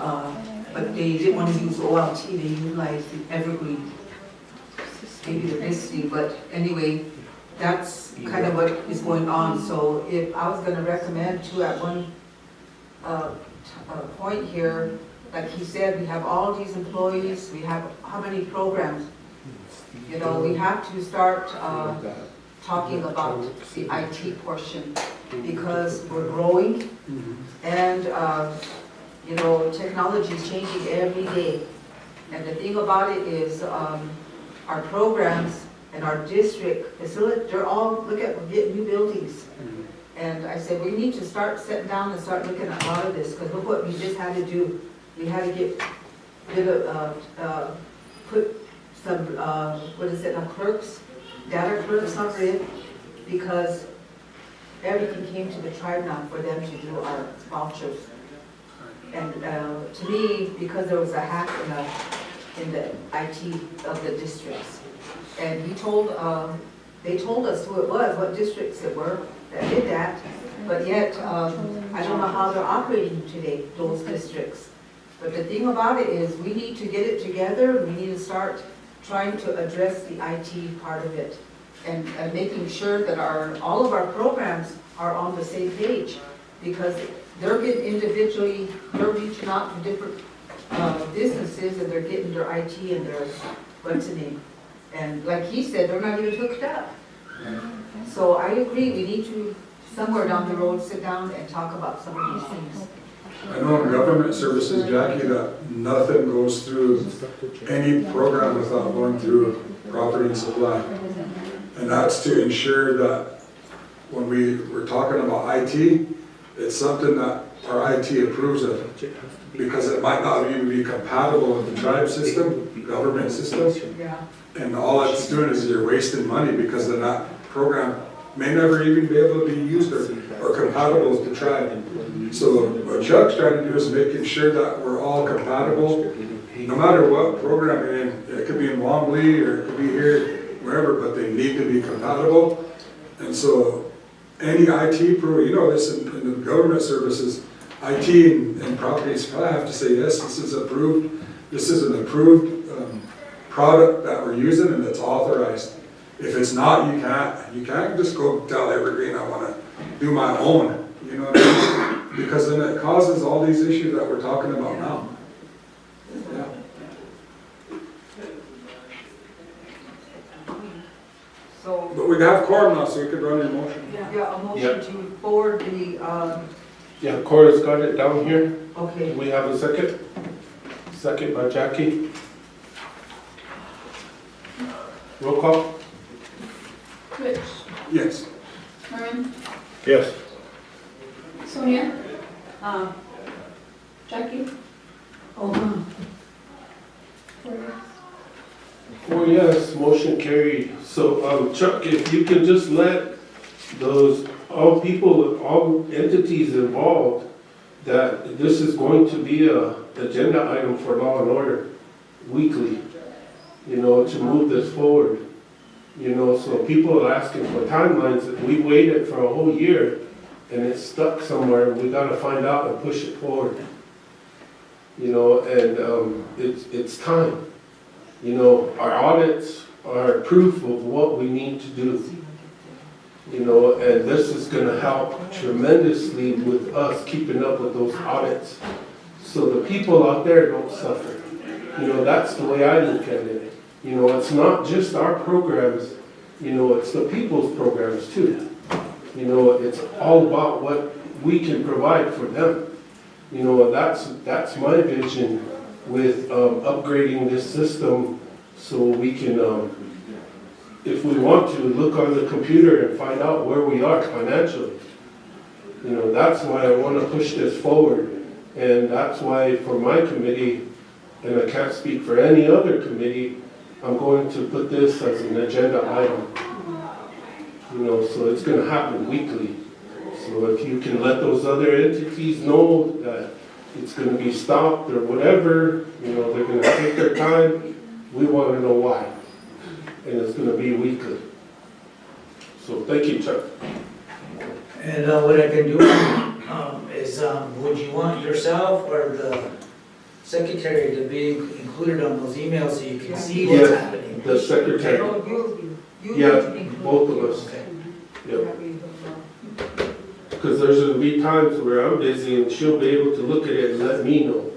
but they didn't want to use OLT, they utilized the Evergreen. Maybe they're listening, but anyway, that's kind of what is going on. So if I was gonna recommend too at one point here, like he said, we have all these employees, we have how many programs? We have to start talking about the IT portion because we're growing and technology is changing every day. And the thing about it is our programs and our district facility, they're all, look at, we're getting new buildings. And I said, we need to start sitting down and start looking at a lot of this because look what we just had to do. We had to put some, clerks, data clerks on it, because everything came to the tribe now for them to do our vouchers. And to me, because there was a hack in the IT of the districts, and they told us who it was, what districts it were that did that, but yet I don't know how they're operating today, those districts. But the thing about it is we need to get it together. We need to start trying to address the IT part of it and making sure that all of our programs are on the same page because they're getting individually, they're reaching out to different businesses and they're getting their IT and their, what's the name? And like he said, they're not even hooked up. So I agree, we need to, somewhere down the road, sit down and talk about some of these things. I know in government services, Jackie, that nothing goes through any program without going through property and supply. And that's to ensure that when we're talking about IT, it's something that our IT approves of because it might not even be compatible with the tribe system, government system. And all it's doing is you're wasting money because then that program may never even be able to be used or compatible with the tribe. So what Chuck's trying to do is making sure that we're all compatible, no matter what program you're in. It could be in Wombly or it could be here, wherever, but they need to be compatible. And so any IT program, this in the government services, IT and properties probably have to say, yes, this is approved. This is an approved product that we're using and it's authorized. If it's not, you can't just go tell Evergreen I want to do my own, you know what I mean? Because then it causes all these issues that we're talking about now. Yeah. So, but we have quorum now, so we could run a motion. Yeah, a motion to forward the, Yeah, Cora's got it down here. okay. Do we have a second? Second by Jackie. Roll call. Rich, Yes. Norman, Yes. Sonia, Jackie. Oh, Oh yes, motion carried. So Chuck, if you can just let all people, all entities involved, that this is going to be a agenda item for Law and Order weekly, to move this forward. You know, so people are asking for timelines, and we waited for a whole year, and it's stuck somewhere, and we gotta find out and push it forward. You know, and it's time. You know, our audits are proof of what we need to do. You know, and this is gonna help tremendously with us keeping up with those audits, so the people out there don't suffer. You know, that's the way I look at it. You know, it's not just our programs, you know, it's the people's programs too. You know, it's all about what we can provide for them. You know, that's my vision with upgrading this system, so we can, if we want to, look on the computer and find out where we are financially. You know, that's why I want to push this forward. And that's why for my committee, and I can't speak for any other committee, I'm going to put this as an agenda item. You know, so it's going to happen weekly. So if you can let those other entities know that it's going to be stopped or whatever, you know, they're going to take their time, we want to know why. And it's going to be weekly. So thank you, Chuck. And what I can do is, would you want yourself or the secretary to be included on those emails so you can see what's happening? The secretary. Yeah, both of us. Yep. Because there's going to be times where I'm busy and she'll be able to look at it and let me know.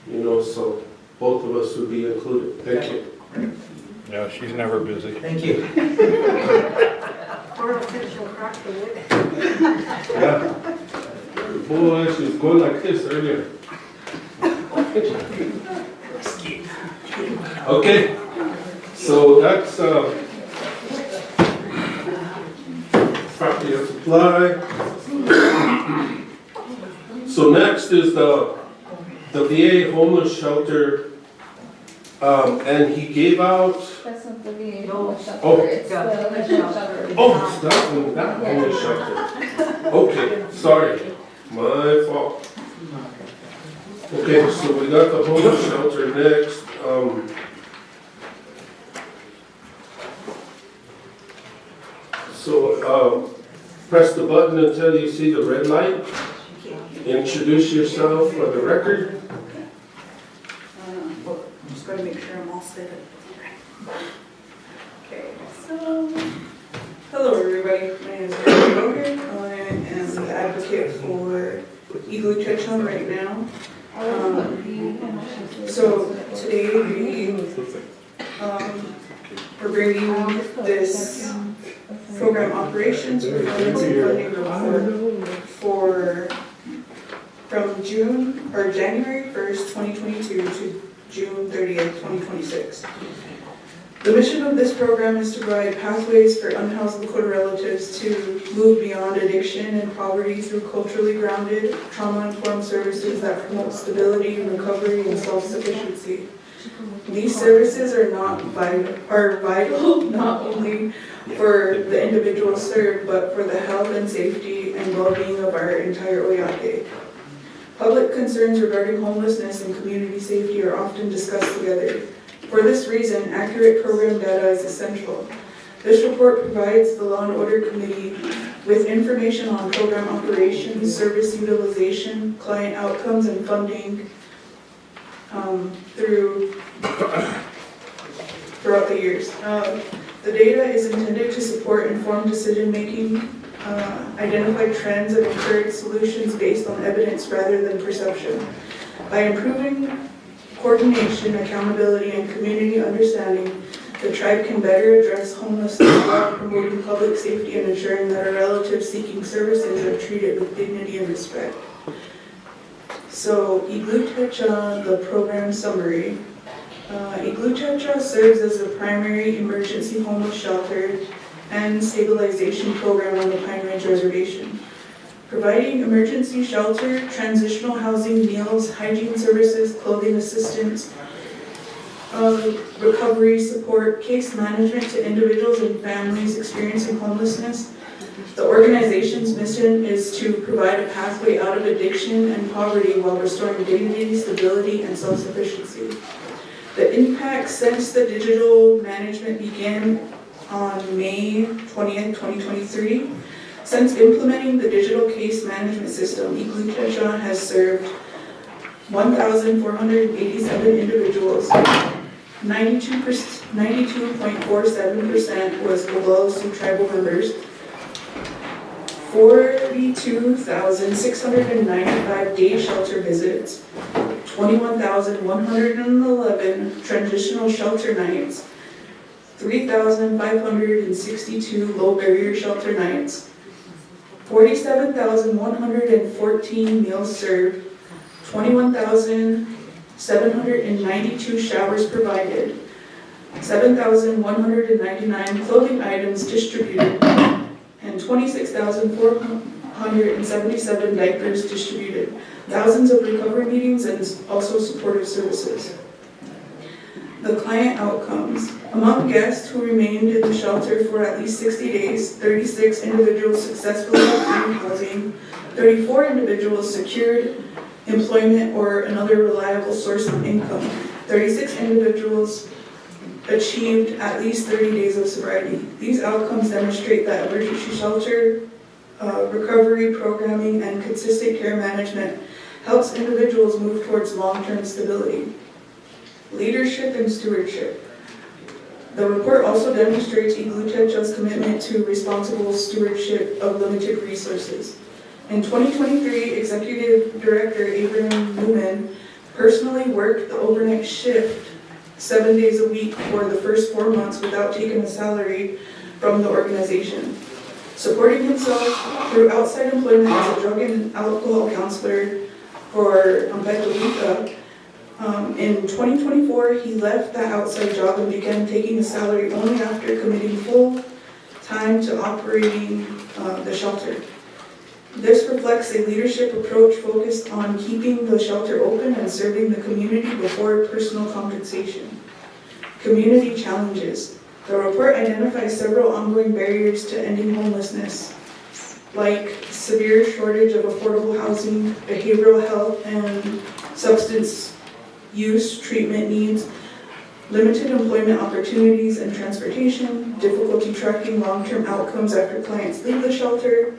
You know, so both of us would be included. Thank you. Yeah, she's never busy. Thank you. Or else she'll crack the whip. Yeah. Boy, she was going like this earlier. Okay, so that's property and supply. So next is the VA homeless shelter, and he gave out. That's not the VA homeless shelter. Oh. It's the homeless shelter. Oh, it's that homeless shelter. Okay, sorry, my fault. Okay, so we got the homeless shelter next. So press the button until you see the red light. Introduce yourself for the record. I'm just going to make sure I'm all set up. Okay, so, hello everybody. My name is Mary Boger. I am the advocate for Igloo Chechon right now. So today we're bringing this program operations performance and funding report for from January 1st, 2022 to June 30th, 2026. The mission of this program is to provide pathways for unhoused Lakota relatives to move beyond addiction and poverty through culturally grounded, trauma-informed services that promote stability, recovery, and self-sufficiency. These services are vital not only for the individual served, but for the health and safety and well-being of our entire Oyate. Public concerns regarding homelessness and community safety are often discussed together. For this reason, accurate program data is essential. This report provides the Law and Order Committee with information on program operations, service utilization, client outcomes, and funding throughout the years. The data is intended to support informed decision-making, identify trends, and encourage solutions based on evidence rather than perception. By improving coordination, accountability, and community understanding, the tribe can better address homelessness while promoting public safety and ensuring that our relatives seeking services are treated with dignity and respect. So, Igloo Techa, the program summary. Igloo Techa serves as a primary emergency homeless shelter and stabilization program on the Pine Ridge Reservation, providing emergency shelter, transitional housing, meals, hygiene services, clothing assistance, recovery support, case management to individuals and families experiencing homelessness. The organization's mission is to provide a pathway out of addiction and poverty while restoring dignity, stability, and self-sufficiency. The impact since the digital management began on May 20th, 2023. Since implementing the digital case management system, Oglala has served 1,487 individuals. 92.47% was Oglala Sioux tribal members. 42,695 day shelter visits. 21,111 transitional shelter nights. 3,562 low barrier shelter nights. 47,114 meals served. 21,792 showers provided, 7,199 clothing items distributed, and 26,477 diapers distributed, thousands of recovery meetings, and also supportive services. The client outcomes. Among guests who remained in the shelter for at least 60 days, 36 individuals successfully obtained housing, 34 individuals secured employment or another reliable source of income. 36 individuals achieved at least 30 days of sobriety. These outcomes demonstrate that emergency shelter, recovery programming, and consistent care management helps individuals move towards long-term stability. Leadership and stewardship. The report also demonstrates Oglala's commitment to responsible stewardship of limited resources. In 2023, Executive Director Abraham Newman personally worked the overnight shift 7 days a week for the first 4 months without taking a salary from the organization. Supporting himself through outside employment as a drug and alcohol counselor for Beto Rica, in 2024, he left that outside job and began taking a salary only after committing full time to operating the shelter. This reflects a leadership approach focused on keeping the shelter open and serving the community before personal compensation. Community challenges. The report identifies several ongoing barriers to ending homelessness, like severe shortage of affordable housing, behavioral health and substance use treatment needs, limited employment opportunities and transportation, difficulty tracking long-term outcomes after clients leave the shelter,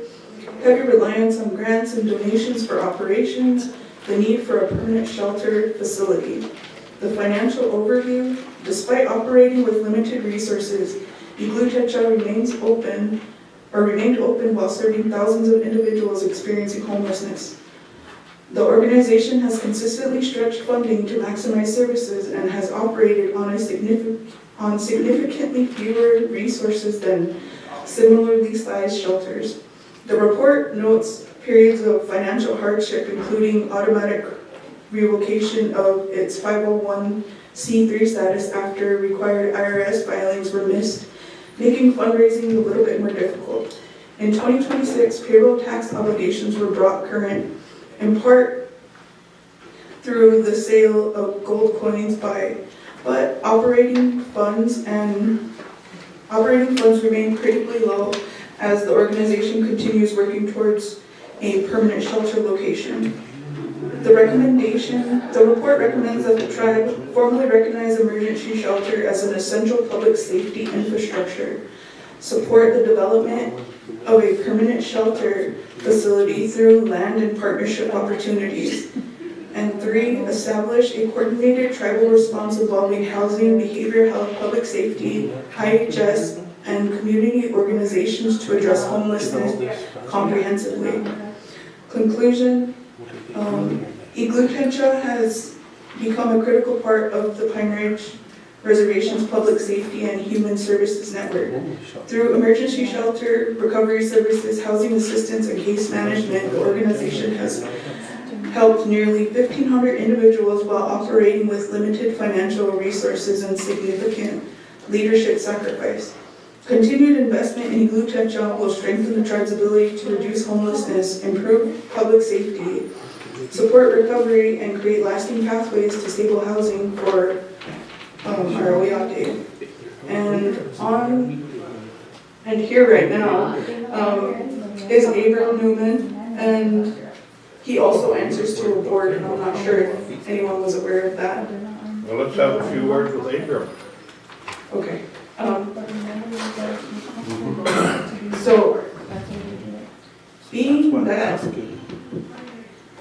heavy reliance on grants and donations for operations, the need for a permanent shelter facility. The financial overview. Despite operating with limited resources, Oglala remained open while serving thousands of individuals experiencing homelessness. The organization has consistently stretched funding to maximize services and has operated on significantly fewer resources than similarly sized shelters. The report notes periods of financial hardship, including automatic revocation of its 501c3 status after required IRS filings were missed, making fundraising a little bit more difficult. In 2026, payroll tax obligations were brought current, in part through the sale of gold coins but operating funds remain critically low as the organization continues working towards a permanent shelter location. The report recommends that the tribe formally recognize emergency shelter as an essential public safety infrastructure, support the development of a permanent shelter facility through land and partnership opportunities, and 3, establish a coordinated tribal response involving housing, behavioral health, public safety, IHS, and community organizations to address homelessness comprehensively. Conclusion, Oglala has become a critical part of the Pine Ridge Reservation's public safety and human services network. Through emergency shelter, recovery services, housing assistance, and case management, the organization has helped nearly 1,500 individuals while operating with limited financial resources and significant leadership sacrifice. Continued investment in Oglala will strengthen the tribe's ability to reduce homelessness, improve public safety, support recovery, and create lasting pathways to stable housing for our Oyate. And here right now is Abraham Newman, and he also answers to a board, and I'm not sure if anyone was aware of that. Well, let's have a few words with Abraham. Okay. So, being that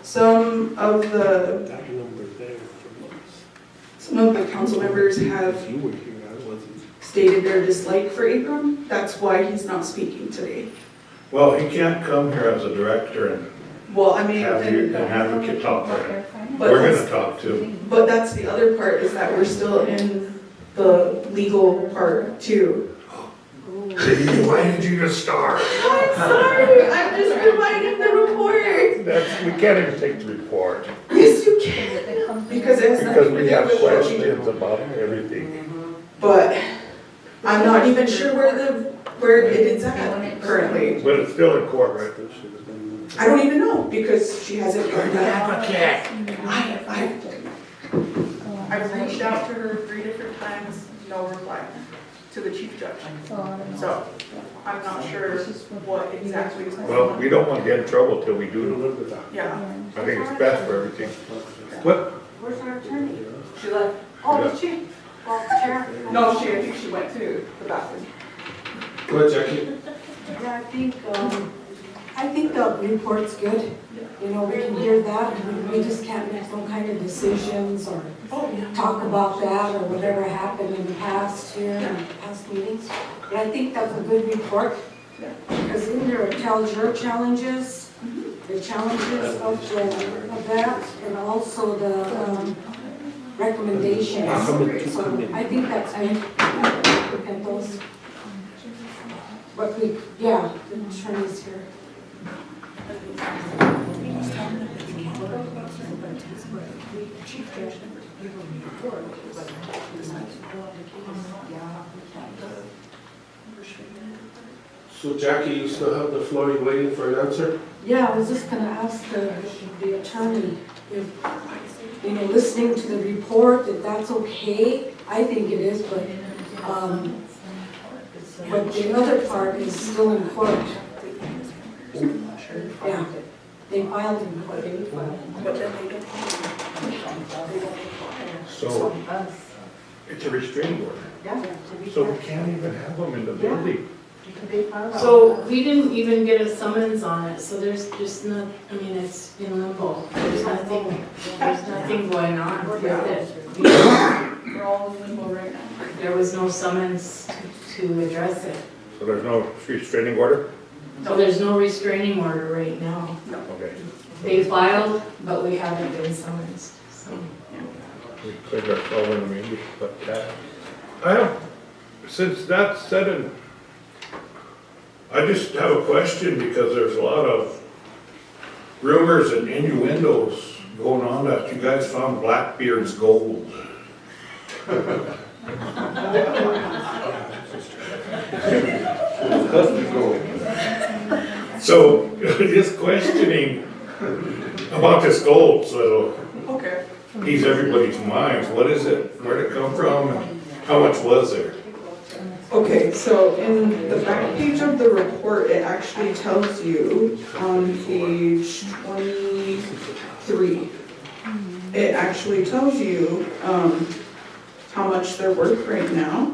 some of the council members have stated their dislike for Abram, that's why he's not speaking today. Well, he can't come here as a director and Well, I mean, have you, and have a kid talk to him. But We're that's- gonna talk to him. but that's the other part, is that we're still in the legal part too. Why did you just start? I'm sorry, I'm just providing the report. We can't even take the report. Yes, you can, because it has Because nothing to we do have with what we do. questions about everything. But I'm not even sure where it is at currently. But it's still in court, right? I don't even know, because she hasn't gotten that. I've reached out to her 3 different times, no reply to the chief judge. So I'm not sure what exactly is going on. Well, we don't want to get in trouble till we do. Yeah. I think it's best for everything. What? Where's our attorney? She left. Oh, did she? Well, Chair? No, I think she went to the bathroom. Go ahead, Jackie. Yeah, I think the report's good. You know, we can hear that, and we just can't make some kind of decisions or talk about that or whatever happened in the past here, in past meetings. But I think that's a good report, because in there it tells your challenges, the challenges of that, and also the recommendations. So I think that's good. Look at those. But the attorney's here. So Jackie, you still have the floor, you waiting for an answer? Yeah, I was just gonna ask the attorney if, listening to the report, if that's okay. I think it is, but the other part is still in court. Yeah, they filed in court. But then they don't. So, it's a restraining order. Yeah. So we can't even have them in the building. So we didn't even get a summons on it, so there's just not, it's in limbo. There's nothing going on with it. We're all in limbo right now. There was no summons to address it. So there's no restraining order? So there's no restraining order right now. Okay. They filed, but we haven't been summoned, so. We cleared ourselves in the meeting, but I have, since that's said, and I just have a question because there's a lot of rumors and innuendos going on that you guys found Blackbeard's gold. So, just questioning about this gold, so Okay. ease everybody's minds. What is it? Where'd it come from? And how much was there? Okay, so in the back page of the report, it actually tells you on page 23, it actually tells you how much they're worth right now.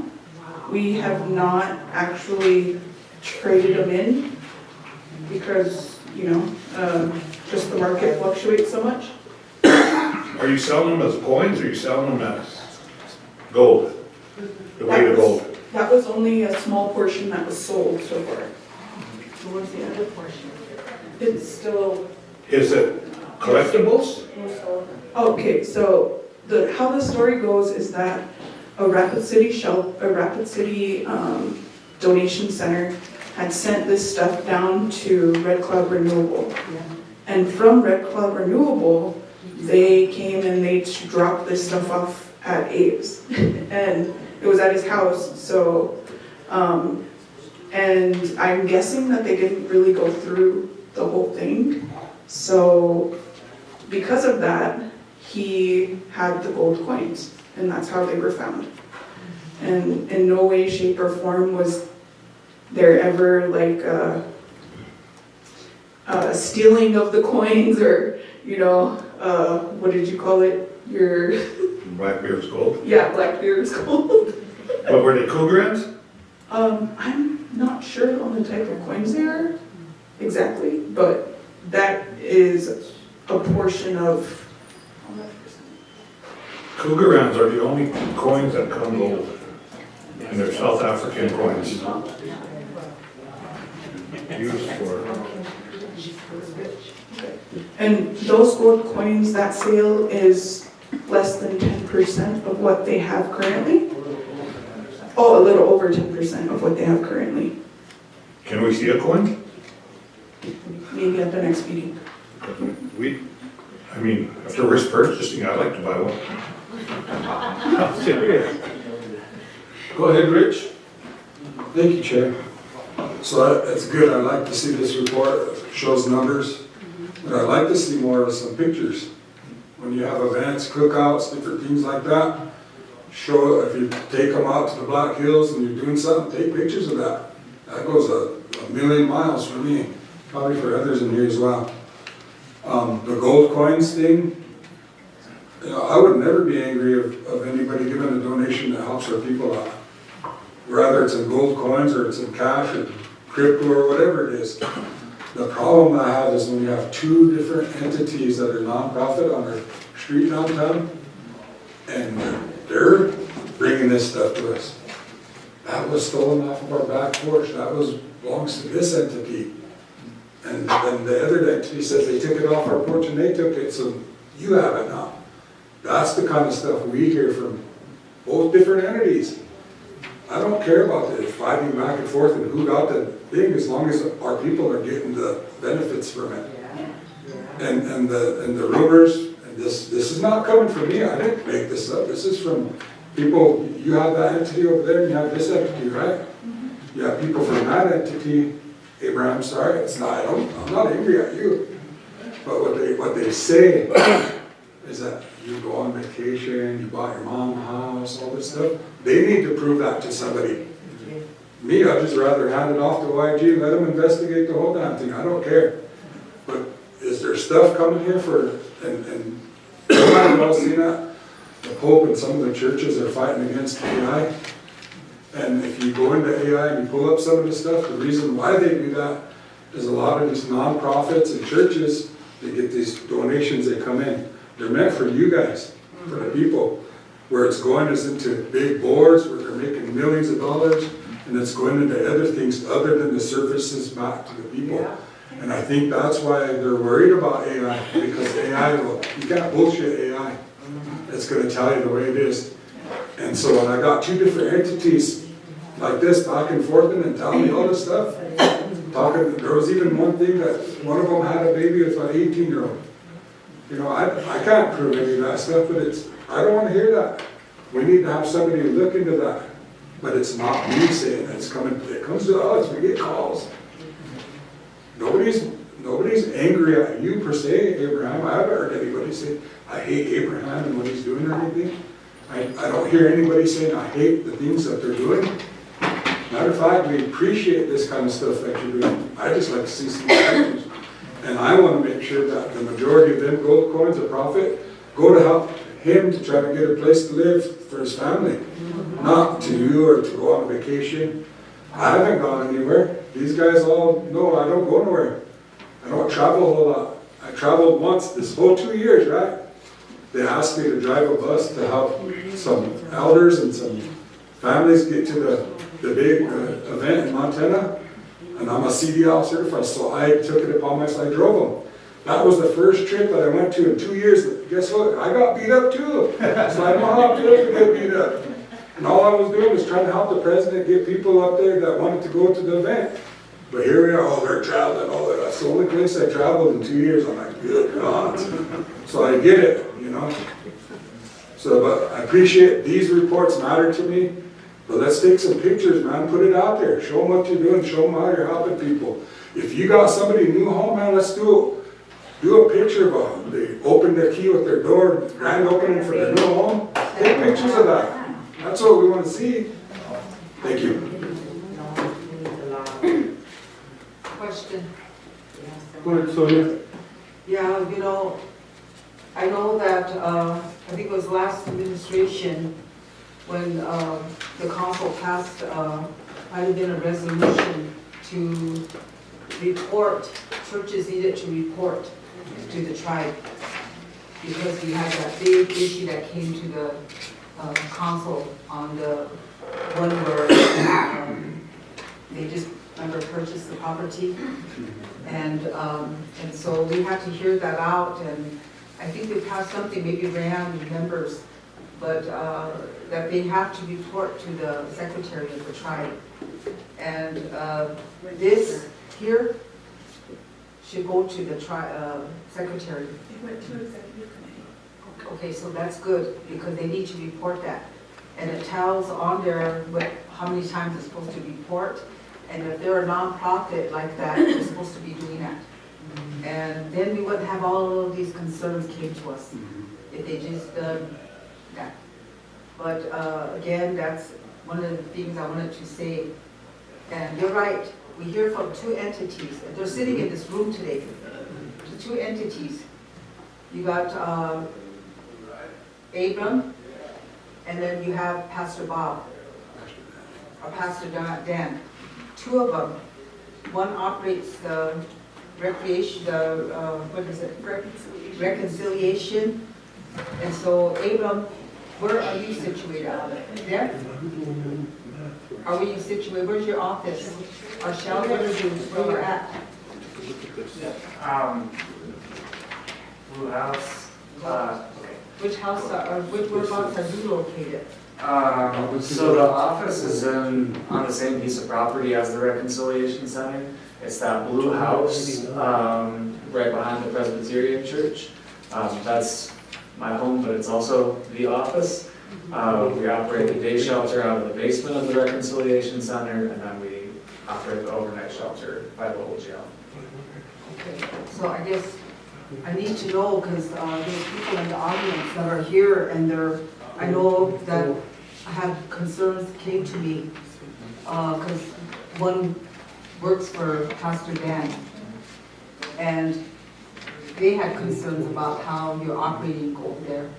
We have not actually traded them in because, just the market fluctuates so much. Are you selling them as coins or are you selling them as gold? The weight of gold? That was only a small portion that was sold so far. What's the other portion? It's still. Is it collectibles? Okay, so how the story goes is that a Rapid City donation center had sent this stuff down to Red Cloud Renewable. And from Red Cloud Renewable, they came and they dropped this stuff off at Abe's. And it was at his house, so, and I'm guessing that they didn't really go through the whole thing. So, because of that, he had the gold coins, and that's how they were found. And in no way, shape, or form was there ever like a stealing of the coins, or, what did you call it? Your Blackbeard's gold? Yeah, Blackbeard's gold. What were they, Cougarans? I'm not sure on the type of coins they are exactly, but that is a portion of. Cougarans are the only coins that come gold. And they're South African coins. Used for. And those gold coins, that sale is less than 10% of what they have currently. Oh, a little over 10% of what they have currently. Can we see a coin? Maybe at the next meeting. After risk purchasing, I'd like to buy one. I'm serious. Go ahead, Rich. Thank you, Chair. So it's good, I like to see this report, it shows numbers, but I'd like to see more of some pictures. When you have events, cookouts, different things like that, show, if you take them out to the Black Hills and you're doing something, take pictures of that. That goes a million miles for me, probably for others in here as well. The gold coins thing, I would never be angry of anybody giving a donation that helps our people out. Whether it's in gold coins or it's in cash or crypto or whatever it is. The problem I have is when you have two different entities that are nonprofit on their street downtown, and they're bringing this stuff to us. That was stolen off of our back porch. That belongs to this entity. And then the other entity says they took it off our porch and they took it, so you have it now. That's the kind of stuff we hear from both different entities. I don't care about the fighting back and forth and who got the thing, as long as our people are getting the benefits from it. And the rumors, and this is not coming from me, I didn't make this up, this is from people. You have that entity over there and you have this entity, right? You have people from that entity. Abraham, sorry, it's not, I'm not angry at you. But what they say is that you go on vacation, you bought your mom a house, all this stuff. They need to prove that to somebody. Me, I'd just rather hand it off to YG and let them investigate the whole damn thing. I don't care. But is there stuff coming here and I've all seen that? The Pope and some of the churches are fighting against AI. And if you go into AI and you pull up some of the stuff, the reason why they do that is a lot of these nonprofits and churches, they get these donations, they come in. They're meant for you guys, for the people. Where it's going is into big boards where they're making millions of dollars, and it's going into other things other than the services back to the people. And I think that's why they're worried about AI, because AI you can't bullshit AI. It's going to tell you the way it is. And so when I got two different entities like this back and forth and telling me all this stuff, there was even one thing that one of them had a baby with an 18-year-old. I can't prove any of that stuff, but I don't want to hear that. We need to have somebody look into that. But it's not me saying it comes to us, we get calls. Nobody's angry at you per se, Abraham. I haven't heard anybody say, I hate Abraham and what he's doing or anything. I don't hear anybody saying, I hate the things that they're doing. Matter of fact, we appreciate this kind of stuff that you're doing. I just like to see some pictures. And I want to make sure that the majority of them gold coins of profit go to help him to try to get a place to live for his family. Not to you or to go on vacation. I haven't gone anywhere. These guys all know I don't go nowhere. I don't travel a whole lot. I traveled once this whole 2 years, right? They asked me to drive a bus to help some elders and some families get to the big event in Montana. And I'm a CDL certified, so I took it upon myself, I drove them. That was the first trip that I went to in 2 years. Guess what? I got beat up too. So I know how it feels to get beat up. And all I was doing was trying to help the president get people up there that wanted to go to the event. But here we are, they're traveling, that's the only place I traveled in 2 years. I'm like, good God. So I get it, So, but I appreciate these reports matter to me. But let's take some pictures, man. Put it out there. Show them what you're doing. Show them how you're helping people. If you got somebody new home, man, let's do a picture of them. They open their key with their door, grand opening for their new home. Take pictures of that. That's what we want to see. Thank you. Question. Go ahead, Sonia. Yeah, I know that, I think it was last administration, when the council passed, might have been a resolution to report, churches needed to report to the tribe. Because we had that big issue that came to the council on the one where they just, remember, purchased the property. And so we had to hear that out, and I think they passed something, maybe Rand remembers, but that they have to report to the secretary of the tribe. And this here should go to the secretary. It went to executive committee. Okay, so that's good, because they need to report that. And it tells on there how many times it's supposed to report. And if they're a nonprofit like that, they're supposed to be doing that. And then we wouldn't have all of these concerns came to us if they just done that. But again, that's one of the things I wanted to say. And you're right, we hear from two entities, and they're sitting in this room today. The two entities. You got Abram, and then you have Pastor Bob, or Pastor Dan. Two of them. One operates the recreation, what is it? Reconciliation. And so, Abram, where are you situated out of? There? Are we situated? Where's your office? Or shelter? Where you're at? Blue House. Okay. Which house or whereabouts are you located? So the office is on the same piece of property as the Reconciliation Center. It's that blue house right behind the Presbyterian Church. That's my home, but it's also the office. We operate the day shelter out of the basement of the Reconciliation Center, and then we operate the overnight shelter by the old jail. Okay, so I guess I need to know, because there's people in the audience that are here, and I know that I have concerns that came to me, because one works for Pastor Dan, and they had concerns about how you're operating over there.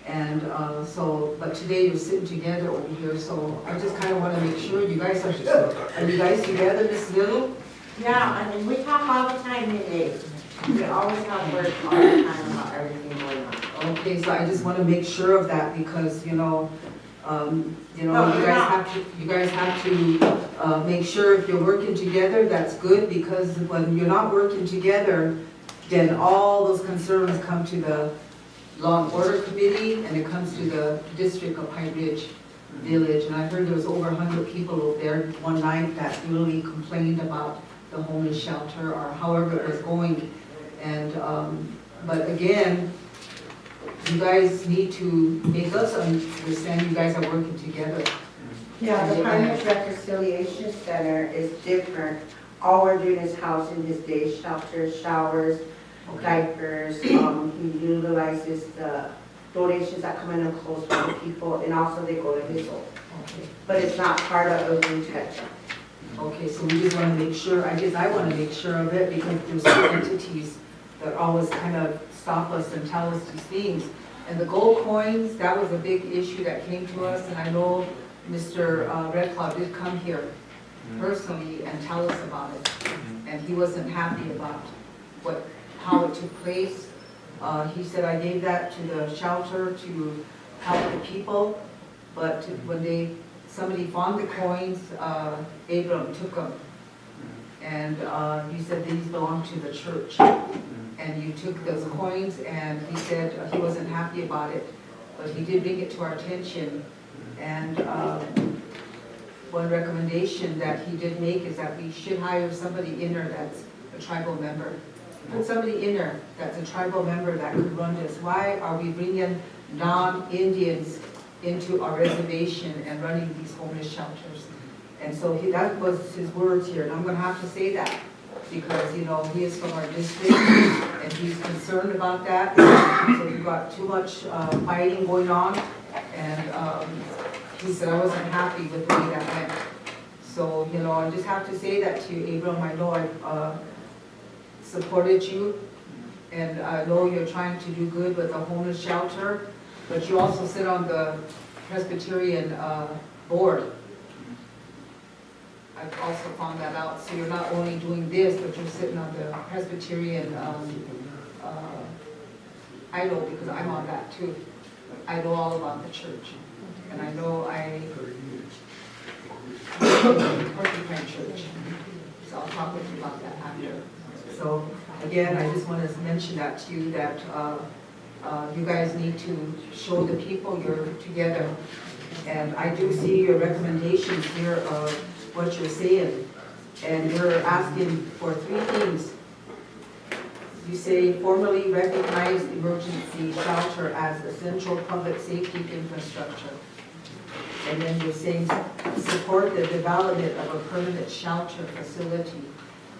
And but today you're sitting together over here, so I just kind of want to make sure you guys are you guys together, Miss Little? Yeah, I mean, we talk all the time today. We always have words all the time about everything going on. Okay, so I just want to make sure of that, because, you guys have to make sure if you're working together, that's good, because when you're not working together, then all those concerns come to the Law and Order Committee, and it comes to the District of Pine Ridge Village. And I heard there was over 100 people over there one night that really complained about the homeless shelter, or however it was going. And, but again, you guys need to make us understand you guys are working together. Yeah, the Pine Ridge Reconciliation Center is different. All we're doing is housing his day shelter, showers, diapers. He utilizes the donations that come in and close for the people, and also they go to his own. Okay. But it's not part of a retouch. Okay, so we just want to make sure, I want to make sure of it, because there's two entities that always kind of stop us and tell us these things. And the gold coins, that was a big issue that came to us, and I know Mr. Red Cloud did come here personally and tell us about it. And he wasn't happy about how it took place. He said, I gave that to the shelter to help the people, but when somebody found the coins, Abram took them. And he said these belong to the church. And you took those coins, and he said he wasn't happy about it, but he did bring it to our attention. And one recommendation that he did make is that we should hire somebody in there that's a tribal member. Put somebody in there that's a tribal member that could run this. Why are we bringing non-Indians into our reservation and running these homeless shelters? And so that was his words here, and I'm going to have to say that, because, he is from our district, and he's concerned about that. So we've got too much fighting going on, and he said I wasn't happy with the way that went. So, I just have to say that to you, Abram. I know I supported you, and I know you're trying to do good with the homeless shelter, but you also sit on the Presbyterian board. I've also found that out, so you're not only doing this, but you're sitting on the Presbyterian idol, because I'm on that too. I know all about the church, and I know Porcupine Church, so I'll talk with you about that after. So again, I just want to mention that to you, that you guys need to show the people you're together. And I do see your recommendations here of what you're saying, and you're asking for 3 things. You say formally recognize emergency shelter as essential public safety infrastructure. And then you're saying support the development of a permanent shelter facility.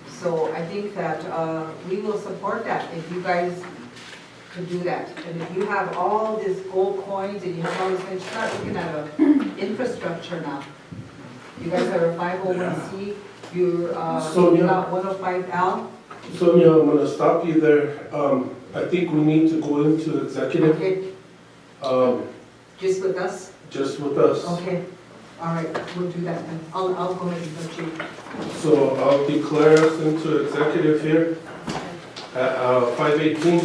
So I think that we will support that if you guys could do that. And if you have all these gold coins and you have all this things, start looking at infrastructure now. You guys are a 501c, you got 105L. Sonia, I'm gonna stop you there. I think we need to go into executive. Okay. Just with us? Just with us. Okay, all right, we'll do that then. I'll go ahead and put you. So I'll declare us into executive here at 5:18.